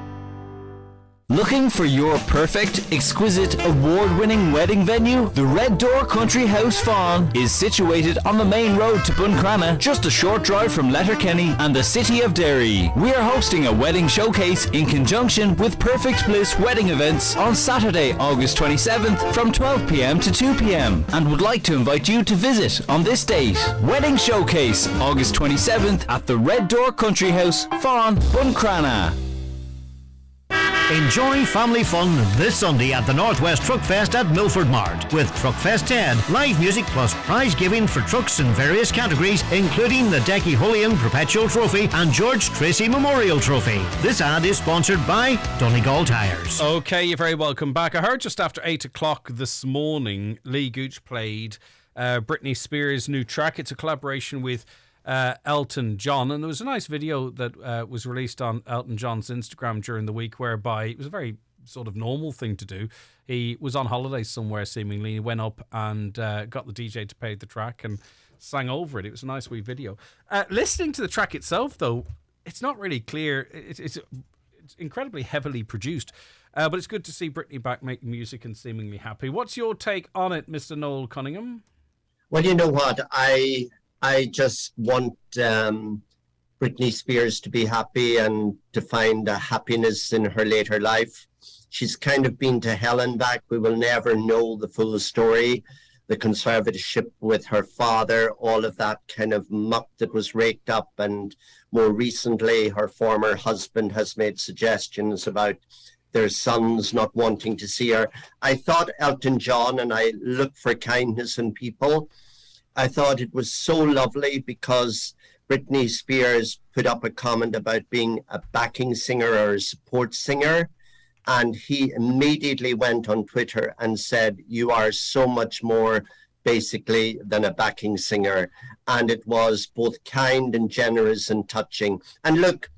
Looking for your perfect, exquisite, award-winning wedding venue? The Red Door Country House Fawn is situated on the main road to Buncrana, just a short drive from Letterkenny and the city of Derry. We are hosting a wedding showcase in conjunction with Perfect Bliss Wedding Events on Saturday, August 27th from 12 p.m. to 2 p.m. and would like to invite you to visit on this date. Wedding Showcase, August 27th at the Red Door Country House, Fawn, Buncrana. Enjoy family fun this Sunday at the Northwest Truck Fest at Milford Mart with Truckfest 10, live music plus prize giving for trucks in various categories, including the Decky Hullion Perpetual Trophy and George Tracy Memorial Trophy. This ad is sponsored by Donegal Tyres. Okay, you're very welcome back. I heard just after 8 o'clock this morning, Lee Gooch played Britney Spears' new track. It's a collaboration with Elton John, and there was a nice video that was released on Elton John's Instagram during the week, whereby it was a very sort of normal thing to do. He was on holiday somewhere, seemingly. He went up and got the DJ to play the track and sang over it. It was a nice wee video. Listening to the track itself, though, it's not really clear. It's incredibly heavily produced, but it's good to see Britney back making music and seemingly happy. What's your take on it, Mr. Noel Cunningham? Well, you know what? I just want Britney Spears to be happy and to find a happiness in her later life. She's kind of been to hell and back. We will never know the full story. The conservatorship with her father, all of that kind of muck that was raked up. And more recently, her former husband has made suggestions about their sons not wanting to see her. I thought Elton John, and I look for kindness in people, I thought it was so lovely because Britney Spears put up a comment about being a backing singer or a support singer. And he immediately went on Twitter and said, you are so much more basically than a backing singer. And it was both kind and generous and touching. And look,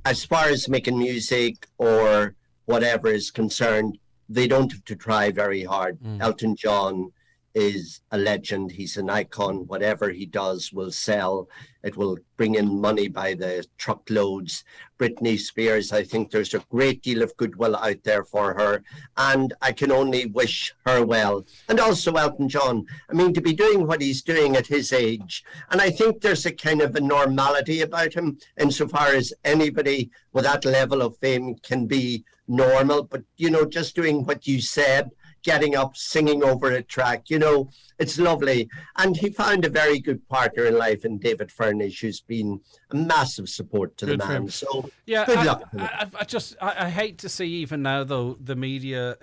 as far as making music or whatever is concerned, they don't have to try very hard. Elton John is a legend. He's an icon. Whatever he does will sell. It will bring in money by the truckloads. Britney Spears, I think there's a great deal of goodwill out there for her, and I can only wish her well. And also Elton John, I mean, to be doing what he's doing at his age, and I think there's a kind of a normality about him insofar as anybody with that level of fame can be normal, but, you know, just doing what you said, getting up, singing over a track. It's lovely. And he found a very good partner in life in David Furnish, who's been a massive support to Good the for him. man. So yeah, good luck. I hate to see even now, though, the media,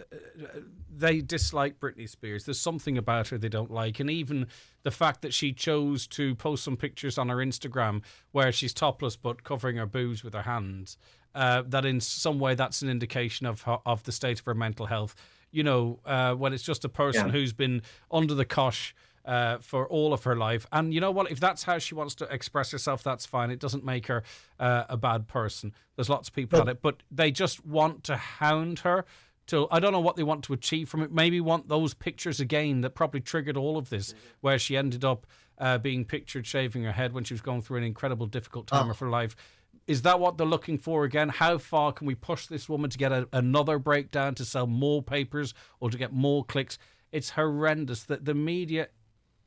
they dislike Britney Spears. There's something about her they don't like. And even the fact that she chose to post some pictures on her Instagram where she's topless but covering her boobs with her hands, that in some way that's an indication of the state of her mental health. When it's just a person who's been under the cosh for all of her life. And you know what? If that's how she wants to express herself, that's fine. It doesn't make her a bad person. There's lots of people at it. But they just want to hound her. I don't know what they want to achieve from it. Maybe want those pictures again that probably triggered all of this, where she ended up being pictured shaving her head when she was going through an incredible, difficult time of her life. Is that what they're looking for again? How far can we push this woman to get another breakdown, to sell more papers or to get more clicks? It's horrendous that the media,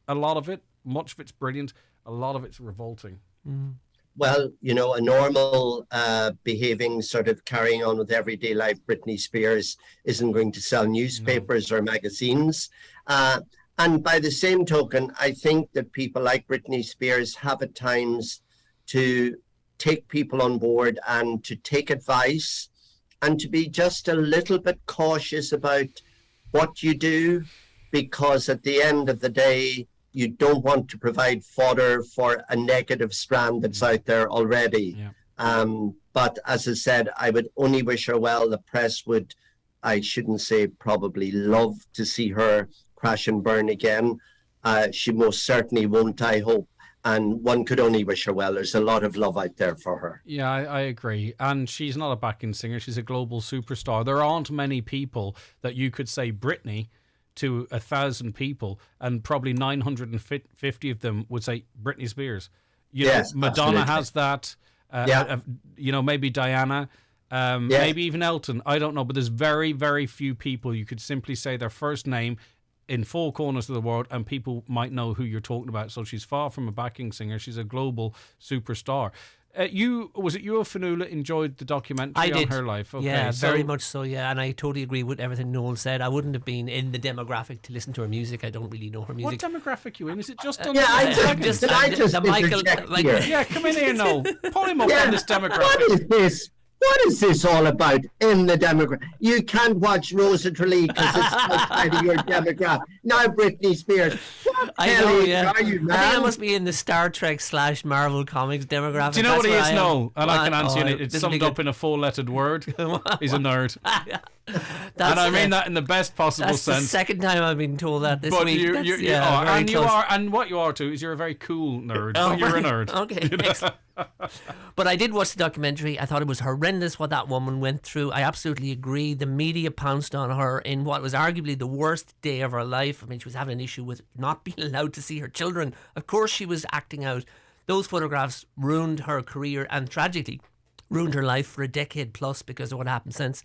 a lot of it, much of it's brilliant, a lot of it's revolting. Well, a normal behaving, sort of carrying on with everyday life Britney Spears isn't going to sell newspapers or magazines. And by the same token, I think that people like Britney Spears have at times to take people on board and to take advice and to be just a little bit cautious about what you do, because at the end of the day, you don't want to provide fodder for a negative strand that's out there already. But as I said, I would only wish her well. The press would, I shouldn't say probably, love to see her crash and burn again. She most certainly won't, I hope. And one could only wish her well. There's a lot of love out there for her. Yeah, I agree. And she's not a backing singer. She's a global superstar. There aren't many people that you could say Britney to 1,000 people, and probably 950 of them would say Britney Spears. Yes, Madonna absolutely. has that. Maybe Diana, maybe even Elton. I don't know, but there's very, very few people you could simply say their first name in four corners of the world and people might know who you're talking about. So she's far from a backing singer. She's a global superstar. Was it you or Fanula enjoyed the documentary on her life? Okay, yeah, very much so, yeah. And I totally agree with everything Noel said. I wouldn't have been in the demographic to listen to her music. I don't really know her music. What demographic are you in? Is it just on I just yeah, come in here, Noel. Pull him up on this demographic. What is this? What is this all about in the demographic? You can't watch Rosa Tralee because it's outside of your demographic. Now Britney Spears. What I know, yeah. are you, man? I think I must be in the Star Trek / Marvel Comics demographic. Do you know what he is? No. And I can answer you. It's this will be summed up good. in a 4-lettered word. He's a nerd. That's And I mean that in the best possible That's sense. the second time I've been told that this But week. you That's- are, very and you close. are, and what you are too is you're a very cool nerd. Oh, You're a right. nerd. Okay, You know? excellent. But I did watch the documentary. I thought it was horrendous what that woman went through. I absolutely agree. The media pounced on her in what was arguably the worst day of her life. I mean, she was having an issue with not being allowed to see her children. Of course, she was acting out. Those photographs ruined her career and tragically ruined her life for a decade plus because of what happened since.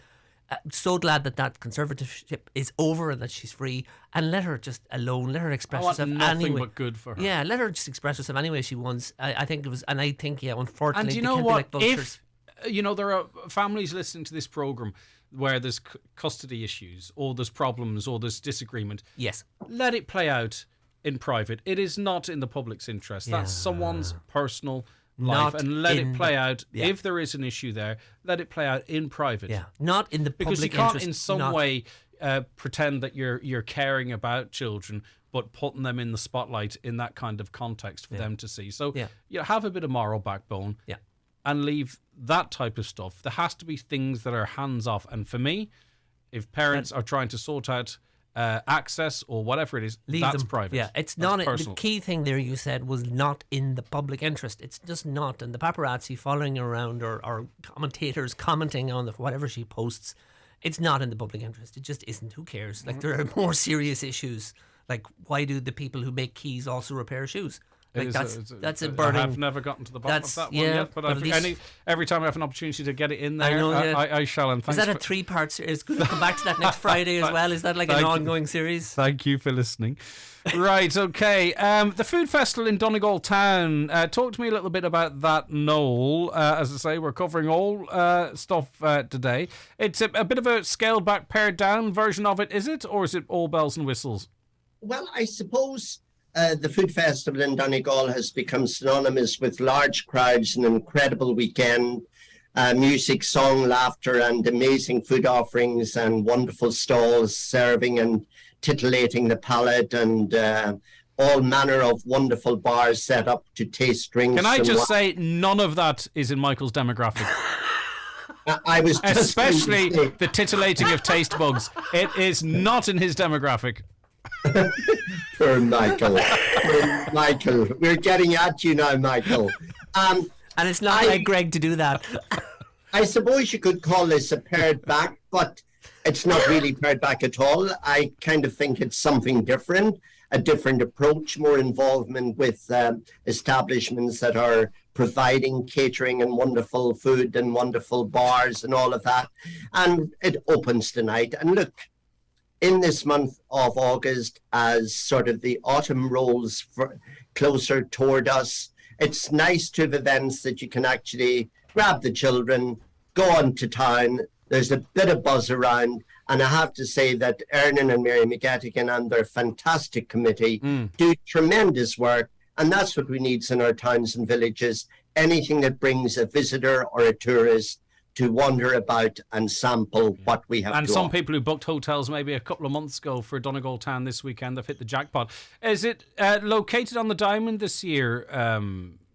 So glad that conservatorship is over and that she's free, and let her just alone. Let her express I want herself nothing anyway. but good for her. Yeah, let her just express herself any way she wants. I think it was, and I think, yeah, unfortunately, And do you they know can't be what? like vultures. If there are families listening to this program where there's custody issues, or there's problems, or there's disagreement, yes, let it play out in private. It is not in the public's interest. That's someone's personal life, Not and let in it play the- out. yeah. If there is an issue there, let it play out in private. Yeah, not in the because you public can't interest, in some not- way pretend that you're caring about children, but putting them in the spotlight in that kind of context for them to see. So have a bit of moral backbone. Yeah. And leave that type of stuff. There has to be things that are hands off. And for me, if parents are trying to sort out access or whatever it is, Leave that's them. private. Yeah, it's That's not. The personal. key thing there you said was not in the public interest. It's just not. And the paparazzi following her around or commentators commenting on whatever she posts, it's not in the public interest. It just isn't. Who cares? Like, there are more serious issues. Like, why do the people who make keys also repair shoes? Like that's a I burning. have never gotten to the bottom of that one yet, but every time I have an opportunity to get it in there, I shall. And is that a 3-part series? Going to come back to that next Friday as well? Is that like an ongoing series? Thank you for listening. Right, okay. The food festival in Donegal Town. Talk to me a little bit about that, Noel. As I say, we're covering all stuff today. It's a bit of a scaled back, pared down version of it, is it? Or is it all bells and whistles? Well, I suppose the food festival in Donegal has become synonymous with large crowds, an incredible weekend, music, song, laughter, and amazing food offerings and wonderful stalls serving and titillating the palate, and all manner of wonderful bars set up to taste drinks. Can I just say none of that is in Michael's demographic? I was just especially the titillating of taste bugs. It is not in his demographic. Poor Michael. Poor Michael. We're getting at you now, Michael. And it's not like Greg to do that. I suppose you could call this a pared back, but it's not really pared back at all. I kind of think it's something different, a different approach, more involvement with establishments that are providing catering and wonderful food and wonderful bars and all of that. And it opens tonight. And look, in this month of August, as sort of the autumn rolls closer toward us, it's nice to have events that you can actually grab the children, go on to town. There's a bit of buzz around, and I have to say that Ernan and Mary McGettigan and their fantastic committee do tremendous work, and that's what we need in our towns and villages. Anything that brings a visitor or a tourist to wander about and sample what we have. And to some offer. people who booked hotels maybe a couple of months ago for Donegal Town this weekend, they've hit the jackpot. Is it located on the Diamond this year?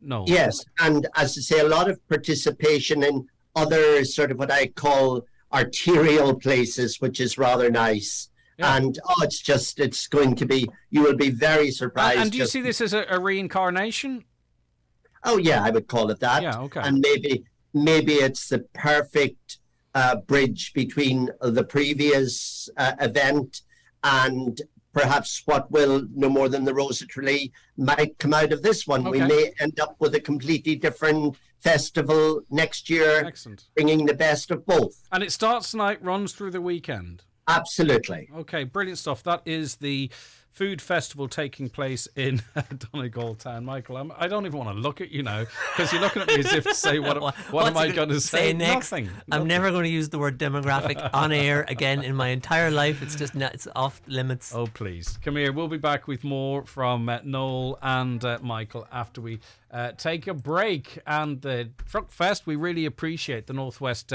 No. Yes, and as I say, a lot of participation in other sort of what I call arterial places, which is rather nice. Yeah. And it's going to be, you will be very surprised. And do you see this as a reincarnation? Oh yeah, I would call it that. Yeah, okay. And maybe it's the perfect bridge between the previous event and perhaps what will, no more than the Rose of Tralee, might come out of this one. Okay. We may end up with a completely different festival next year. Excellent. Bringing the best of both. And it starts tonight, runs through the weekend. Absolutely. Okay, brilliant stuff. That is the food festival taking place in Donegal Town. Michael, I don't even want to look at you now, because you're looking at me as if to say, what am I going to say? Next? Nothing. I'm never going to use the word demographic on air again in my entire life. It's just it's off limits. Oh, please. Come here. We'll be back with more from Noel and Michael after we take a break. And the Truck Fest, we really appreciate the Northwest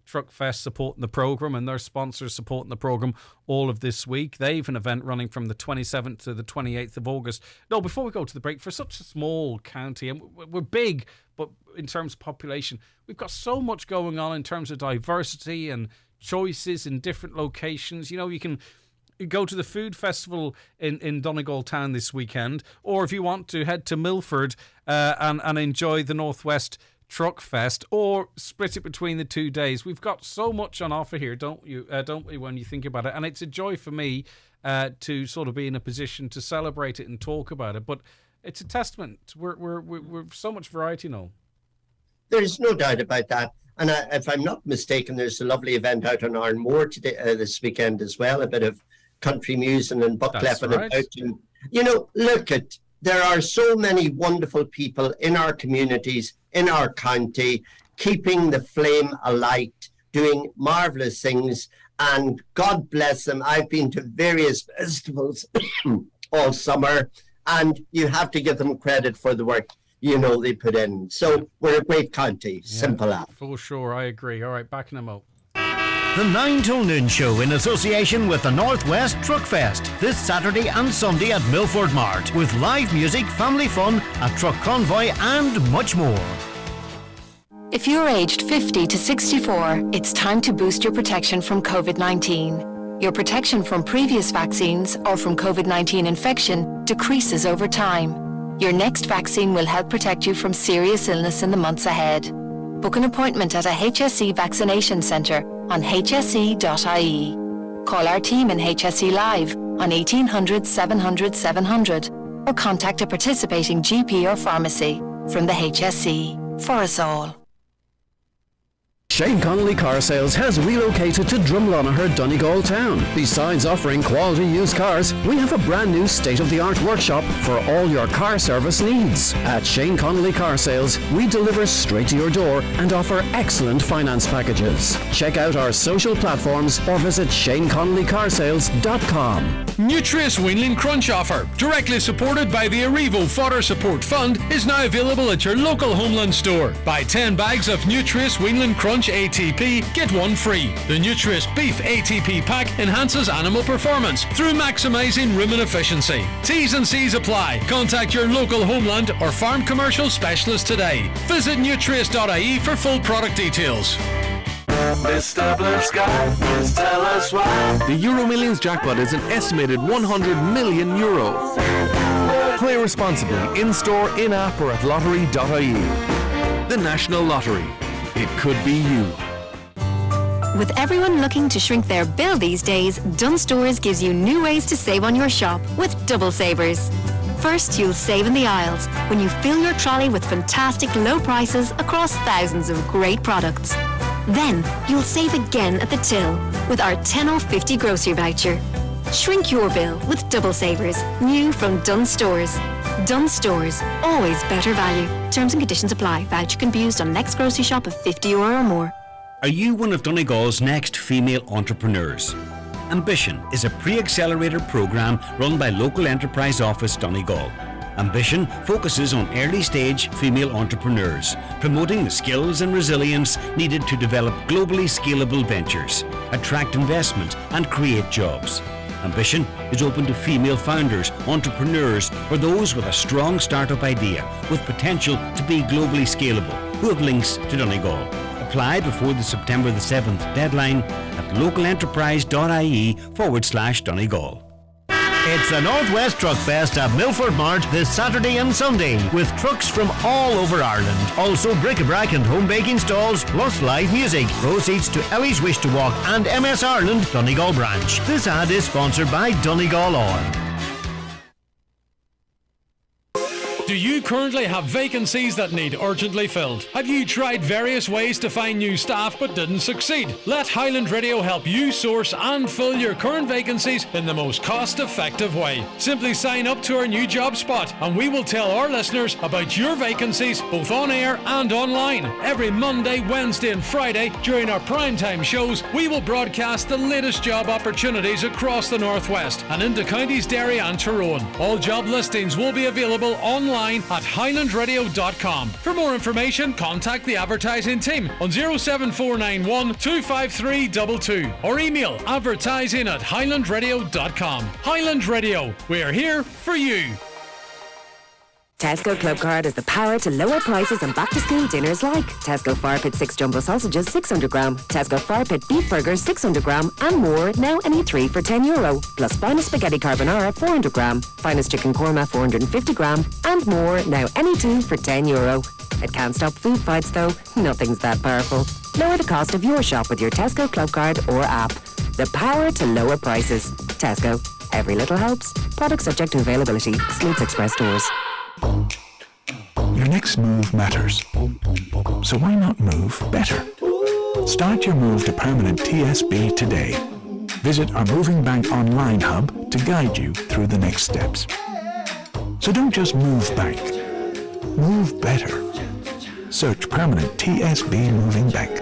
Truck Fest supporting the programme and their sponsors supporting the programme all of this week. They've an event running from the 27th to the 28th of August. No, before we go to the break, for such a small county, and we're big, but in terms of population, we've got so much going on in terms of diversity and choices in different locations. You know, you can go to the food festival in Donegal Town this weekend, or if you want to, head to Milford and enjoy the Northwest Truck Fest, or split it between the 2 days. We've got so much on offer here, don't we, when you think about it? And it's a joy for me to sort of be in a position to celebrate it and talk about it. But it's a testament. We're so much variety now. There's no doubt about that. And if I'm not mistaken, there's a lovely event out on Arnmore today, this weekend as well, a bit of country music and buckclap and about. And, you know, there are so many wonderful people in our communities, in our county, keeping the flame alight, doing marvellous things, and God bless them. I've been to various festivals all summer, and you have to give them credit for the work, they put in. So we're a great county, simple as. For sure, I agree. All right, back in a mo. The 9 till noon show in association with the Northwest Truck Fest this Saturday and Sunday at Milford Mart, with live music, family fun, a truck convoy and much more. If you're aged 50 to 64, it's time to boost your protection from COVID-19. Your protection from previous vaccines or from COVID-19 infection decreases over time. Your next vaccine will help protect you from serious illness in the months ahead. Book an appointment at a HSE vaccination centre on hse.ie. Call our team in HSE Live on 1800 700 700 or contact a participating GP or pharmacy. From the HSE, for us all. Shane Connolly Car Sales has relocated to Drumlonagher, Donegal town. Besides offering quality used cars, we have a brand new state-of-the-art workshop for all your car service needs. At Shane Connolly Car Sales, we deliver straight to your door and offer excellent finance packages. Check out our social platforms or visit ShaneConnollyCarsales.com. Nutrius Weanling Crunch offer, directly supported by the Arrivo Fodder Support Fund, is now available at your local Homeland store. Buy 10 bags of Nutrius Weanling Crunch ATP, get one free. The Nutrius Beef ATP pack enhances animal performance through maximising rumen efficiency. T's and C's apply. Contact your local Homeland or farm commercial specialist today. Visit nutrius.ie for full product details. Mr. Blue Sky, please tell us why. The Euro Millions jackpot is an estimated €100 million. Play responsibly, in-store, in-app or at lottery.ie. The National Lottery. It could be you. With everyone looking to shrink their bill these days, Dunnes Stores gives you new ways to save on your shop with double savers. First, you'll save in the aisles when you fill your trolley with fantastic low prices across thousands of great products. Then, you'll save again at the till with our 10 off 50 grocery voucher. Shrink your bill with double savers, new from Dunnes Stores. Dunnes Stores, always better value. Terms and conditions apply. Voucher can be used on next grocery shop of €50 or more. Are you one of Donegal's next female entrepreneurs? Ambition is a pre-accelerator programme run by Local Enterprise Office Donegal. Ambition focuses on early-stage female entrepreneurs, promoting the skills and resilience needed to develop globally scalable ventures, attract investment and create jobs. Ambition is open to female founders, entrepreneurs, or those with a strong startup idea with potential to be globally scalable who have links to Donegal. Apply before the September the 7th deadline at localenterprise.ie/Donegal. It's the Northwest Truck Fest at Milford Mart this Saturday and Sunday with trucks from all over Ireland. Also bric-a-brac and home baking stalls plus live music. Proceeds to Ellie's Wish to Walk and MS Ireland Donegal branch. This ad is sponsored by Donegal Oil. Do you currently have vacancies that need urgently filled? Have you tried various ways to find new staff but didn't succeed? Let Highland Radio help you source and fill your current vacancies in the most cost-effective way. Simply sign up to our new job spot and we will tell our listeners about your vacancies both on air and online. Every Monday, Wednesday and Friday during our primetime shows, we will broadcast the latest job opportunities across the Northwest and into counties Derry and Tyrone. All job listings will be available online at highlandradio.com. For more information, contact the advertising team on 07491 25322 or email advertising@highlandradio.com. Highland Radio, we're here for you. Tesco Club Card has the power to lower prices on back-to-school dinners like Tesco Fire Pit 6 Jumbo Sausages 600 gram, Tesco Fire Pit Beef Burgers 600 gram and more, now any 3 for €10. Plus Finest Spaghetti Carbonara 400 gram, Finest Chicken Korma 450 gram and more, now any 2 for €10. It can't stop food fights though, nothing's that powerful. Lower the cost of your shop with your Tesco Club Card or app. The power to lower prices. Tesco. Every little helps. Product subject to availability. Smooths Express stores. Your next move matters. So why not move better? Start your move to permanent TSB today. Visit our Moving Bank online hub to guide you through the next steps. So don't just move bank. Move better. Search permanent TSB Moving Bank.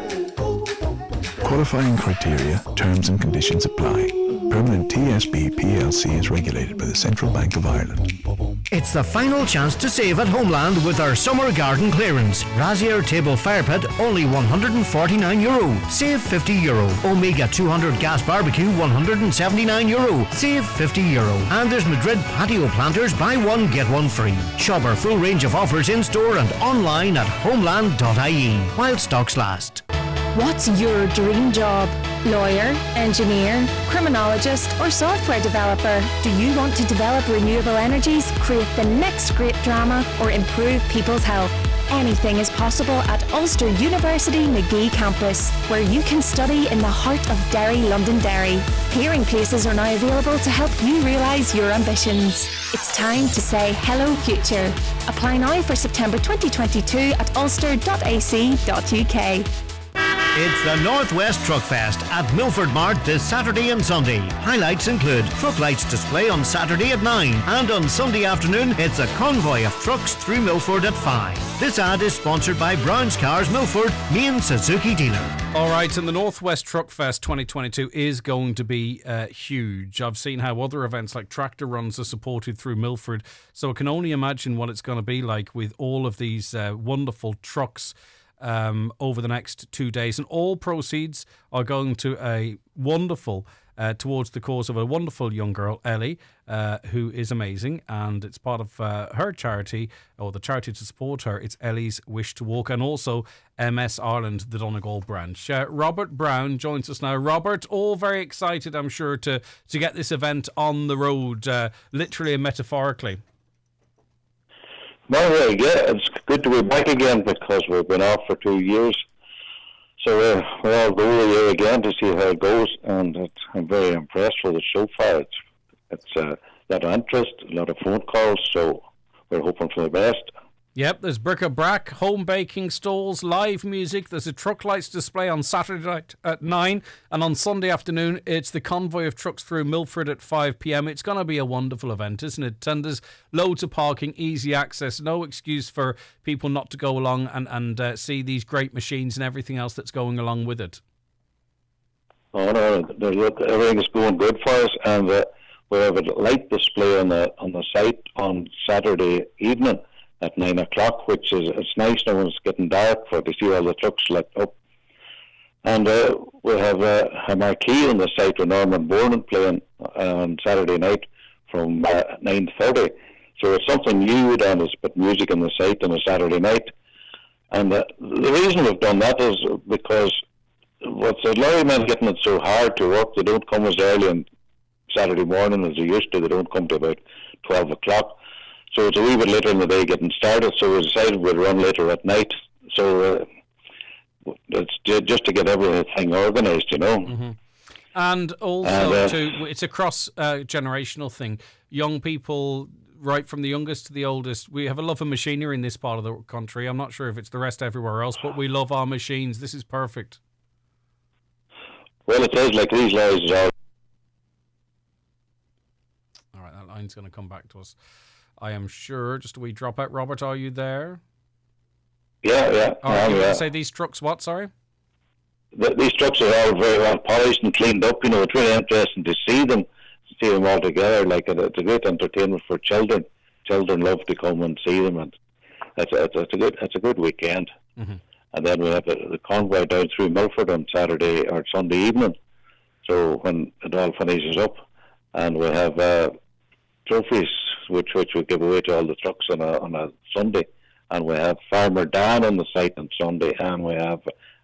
Qualifying criteria, terms and conditions apply. Permanent TSB PLC is regulated by the Central Bank of Ireland. It's the final chance to save at Homeland with our summer garden clearance. Razier Table Fire Pit, only €149. Save €50. Omega 200 Gas Barbecue, €179. Save €50. And there's Madrid Patio Planters, buy one, get one free. Shop our full range of offers in-store and online at homeland.ie while stocks last. What's your dream job? Lawyer, engineer, criminologist or software developer? Do you want to develop renewable energies, create the next great drama or improve people's health? anything is possible at Ulster University Magee campus, where you can study in the heart of Derry, Londonderry. Hearing places are now available to help you realise your ambitions. It's time to say hello future. Apply now for September 2022 at ulster.ac.uk. It's the Northwest Truck Fest at Milford Mart this Saturday and Sunday. Highlights include truck lights display on Saturday at 9, and on Sunday afternoon it's a convoy of trucks through Milford at 5. This ad is sponsored by Brown's Cars Milford, main Suzuki dealer. All right, and the Northwest Truck Fest 2022 is going to be huge. I've seen how other events like tractor runs are supported through Milford, so I can only imagine what it's going to be like with all of these wonderful trucks over the next 2 days, and all proceeds are going to a wonderful towards the cause of a wonderful young girl, Ellie, who is amazing, and it's part of her charity, or the charity to support her. It's Ellie's Wish to Walk, and also MS Ireland, the Donegal branch. Robert Brown joins us now. Robert, all very excited, I'm sure, to get this event on the road, literally and metaphorically. No, yeah, it's good to be back again because we've been off for 2 years. So we're all going here again to see how it goes, and I'm very impressed with it so far. It's a lot of interest, a lot of phone calls, so we're hoping for the best. Yep, there's bric-a-brac, home baking stalls, live music. There's a truck lights display on Saturday night at 9, and on Sunday afternoon it's the convoy of trucks through Milford at 5 p.m. It's going to be a wonderful event, isn't it? And there's loads of parking, easy access, no excuse for people not to go along and see these great machines and everything else that's going along with it. Oh no, everything's going good for us, and we have a light display on the site on Saturday evening at 9 o'clock, which is it's nice now when it's getting dark for to see all the trucks lit up. And we have a marquee on the site with Norman Bourne playing on Saturday night from 9:30. So it's something new done, is put music on the site on a Saturday night. And the reason we've done that is because what's the lorry men getting it so hard to work, they don't come as early on Saturday morning as they used to. They don't come to about 12 o'clock. So it's a wee bit later in the day getting started, so we decided we'd run later at night. So it's just to get everything organised, you know. Mm-hmm. And also, it's a cross-generational thing. Young people, right from the youngest to the oldest, we have a love of machinery in this part of the country. I'm not sure if it's the rest everywhere else, but we love our machines. This is perfect. Well, it is like these lorries are. All right, that line's going to come back to us, I am sure. Just a wee drop out. Robert, are you there? Yeah. Oh, you want to say these trucks what, sorry? These trucks are all very well polished and cleaned up. You know, it's really interesting to see them all together. Like, it's a great entertainment for children. Children love to come and see them, and it's a good weekend. Mm-hmm. And then we have the convoy down through Milford on Saturday or Sunday evening. So when it all finishes up, and we have trophies which we give away to all the trucks on a Sunday, and we have Farmer Dan on the site on Sunday, and we have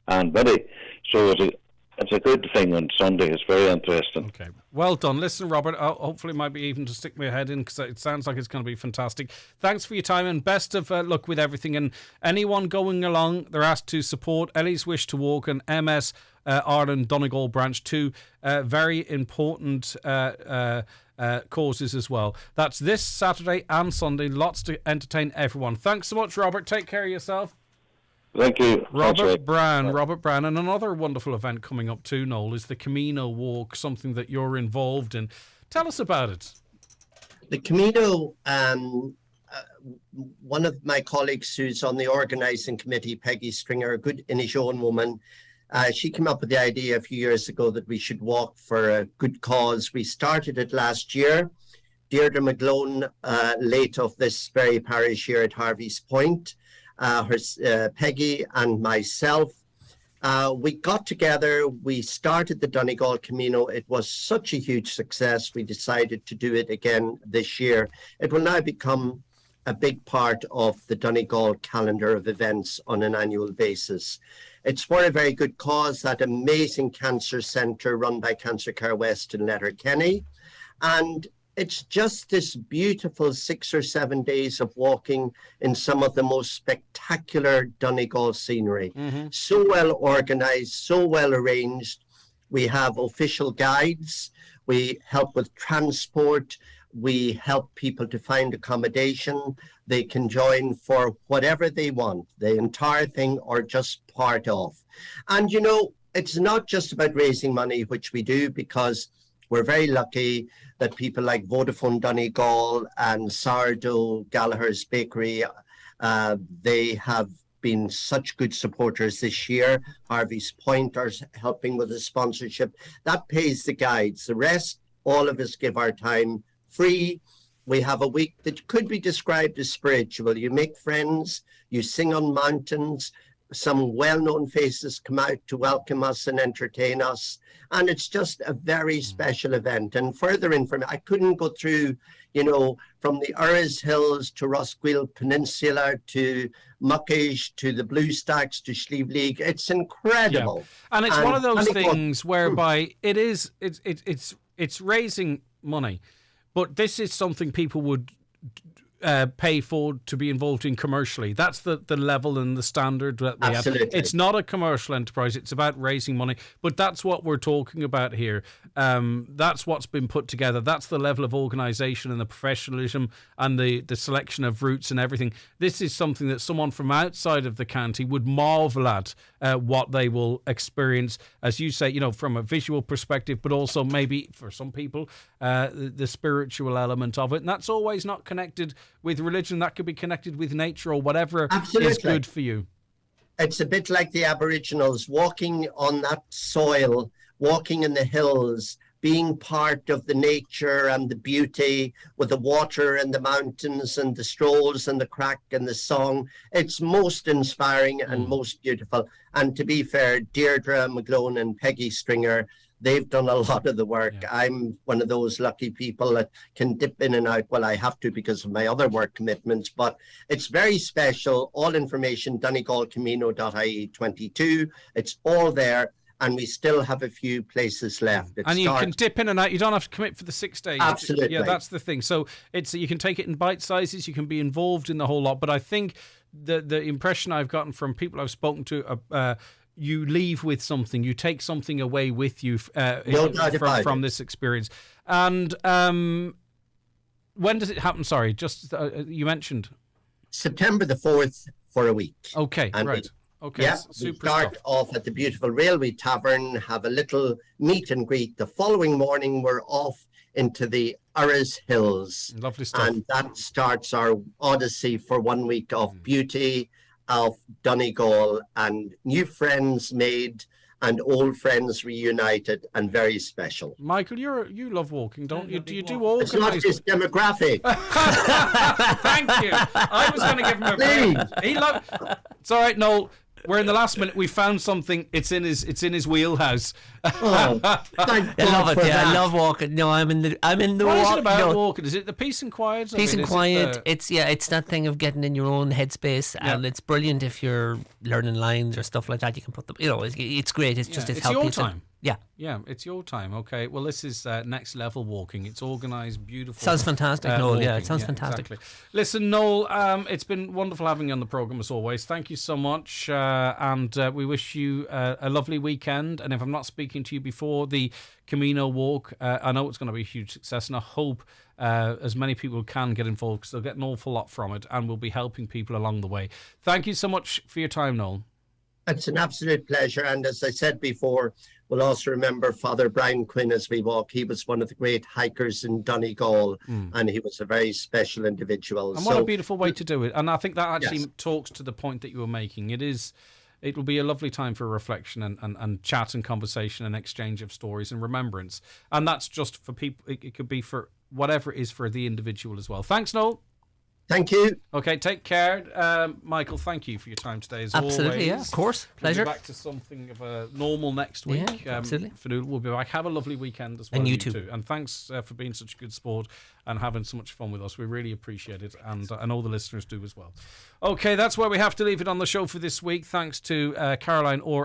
Anne Biddy. So it's a good thing on Sunday. It's very interesting. Okay, well done. Listen, Robert, hopefully it might be even to stick my head in, because it sounds like it's going to be fantastic. Thanks for your time, and best of luck with everything. And anyone going along, they're asked to support Ellie's Wish to Walk and MS Ireland Donegal branch, two very important causes as well. That's this Saturday and Sunday. Lots to entertain everyone. Thanks so much, Robert. Take care of yourself. Thank you. Robert Brown. And another wonderful event coming up too, Noel, is the Camino Walk, something that you're involved in. Tell us about it. The Camino, one of my colleagues who's on the organising committee, Peggy Stringer, a good Inishowen woman, she came up with the idea a few years ago that we should walk for a good cause. We started it last year. Deirdre McGlone, late of this very parish here at Harvey's Point, Peggy and myself, we got together, we started the Donegal Camino. It was such a huge success, we decided to do it again this year. It will now become a big part of the Donegal calendar of events on an annual basis. It's for a very good cause, that amazing cancer centre run by Cancer Care West in Letterkenny. And it's just this beautiful 6 or 7 days of walking in some of the most spectacular Donegal scenery. So well organized, so well arranged. We have official guides. We help with transport. We help people to find accommodation. They can join for whatever they want, the entire thing or just part of. And, you know, it's not just about raising money, which we do, because we're very lucky that people like Vodafone Donegal and Sourdough Gallagher's Bakery, they have been such good supporters this year. Harvey's Point are helping with the sponsorship. That pays the guides. The rest, all of us give our time free. We have a week that could be described as spiritual. You make friends, you sing on mountains, some well-known faces come out to welcome us and entertain us. And it's just a very special event. And further information, I couldn't go through, you know, from the Urris Hills to Rosquil Peninsula to Muckish to the Blue Stacks to Slieve League. It's incredible. Yeah. And it's one of those things whereby it's raising money, but this is something people would pay for to be involved in commercially. That's the level and the standard that we have. It's not a commercial enterprise. It's about raising money, but that's what we're talking about here. That's what's been put together. That's the level of organisation and the professionalism and the selection of routes and everything. This is something that someone from outside of the county would marvel at what they will experience, as you say, you know, from a visual perspective, but also maybe for some people the spiritual element of it. And that's always not connected with religion. That could be connected with nature or whatever is good for you. It's a bit like the Aboriginals walking on that soil, walking in the hills, being part of the nature and the beauty with the water and the mountains and the strolls and the crack and the song. It's most inspiring and most beautiful. And to be fair, Deirdre McGlone and Peggy Stringer, they've done a lot of the work. Yeah. I'm one of those lucky people that can dip in and out. Well, I have to because of my other work commitments, but it's very special. All information, donegalcamino.ie 22. It's all there. And we still have a few places left. And you can dip in and out. You don't have to commit for the 6 days. Absolutely. Yeah, that's the thing. So you can take it in bite sizes. You can be involved in the whole lot. But I think the impression I've gotten from people I've spoken to, you leave with something. You take something away with you from this experience. And when does it happen? Sorry, just you mentioned September the 4th for a week. Okay, and right. Okay, yeah, super we start stuff. off at the beautiful Railway Tavern, have a little meet and greet. The following morning, we're off into the Urris Hills. Lovely stuff. And that starts our odyssey for 1 week of beauty, of Donegal, and new friends made and old friends reunited, and very special. Michael, you love walking, don't you? Do you do walking? It's not his demographic. Thank you. I was going to give him a break. It's all right, Noel. We're in the last minute. We found something. It's in his wheelhouse. Oh, thank God I love it. for Yeah, that. I love walking. No, I'm in the What walk. is it about walking? Is it the peace and quiet? Peace and quiet. It's that thing of getting in your own headspace, and it's brilliant if you're learning lines or stuff like that. You can put them. You know, it's great. It's just it's healthy. Your time. Yeah, it's your time. Okay, well, this is next level walking. It's organised, beautiful. Sounds fantastic, Noel. Walking. Yeah, it sounds fantastic. Exactly. Listen, Noel, it's been wonderful having you on the programme as always. Thank you so much, and we wish you a lovely weekend. And if I'm not speaking to you before the Camino Walk, I know it's going to be a huge success, and I hope as many people can get involved because they'll get an awful lot from it, and we'll be helping people along the way. Thank you so much for your time, Noel. It's an absolute pleasure. And as I said before, we'll also remember Father Brian Quinn as we walk. He was one of the great hikers in Donegal, and he was a very special individual. And what a beautiful way to do it. And I think that actually talks to the point that you were making. It will be a lovely time for reflection and chat and conversation and exchange of stories and remembrance. And that's just for people. It could be for whatever it is for the individual as well. Thanks, Noel. Thank you. Okay, take care. Michael, thank you for your time today as always. Absolutely, yeah, of course. Pleasure. We'll be back to something of a normal next week. Yeah, absolutely. We'll be back. Have a lovely weekend as well. And you too. And thanks for being such a good sport and having so much fun with us. We really appreciate it, and I know the listeners do as well. Okay, that's where we have to leave it on the show for this week. Thanks to Caroline Orr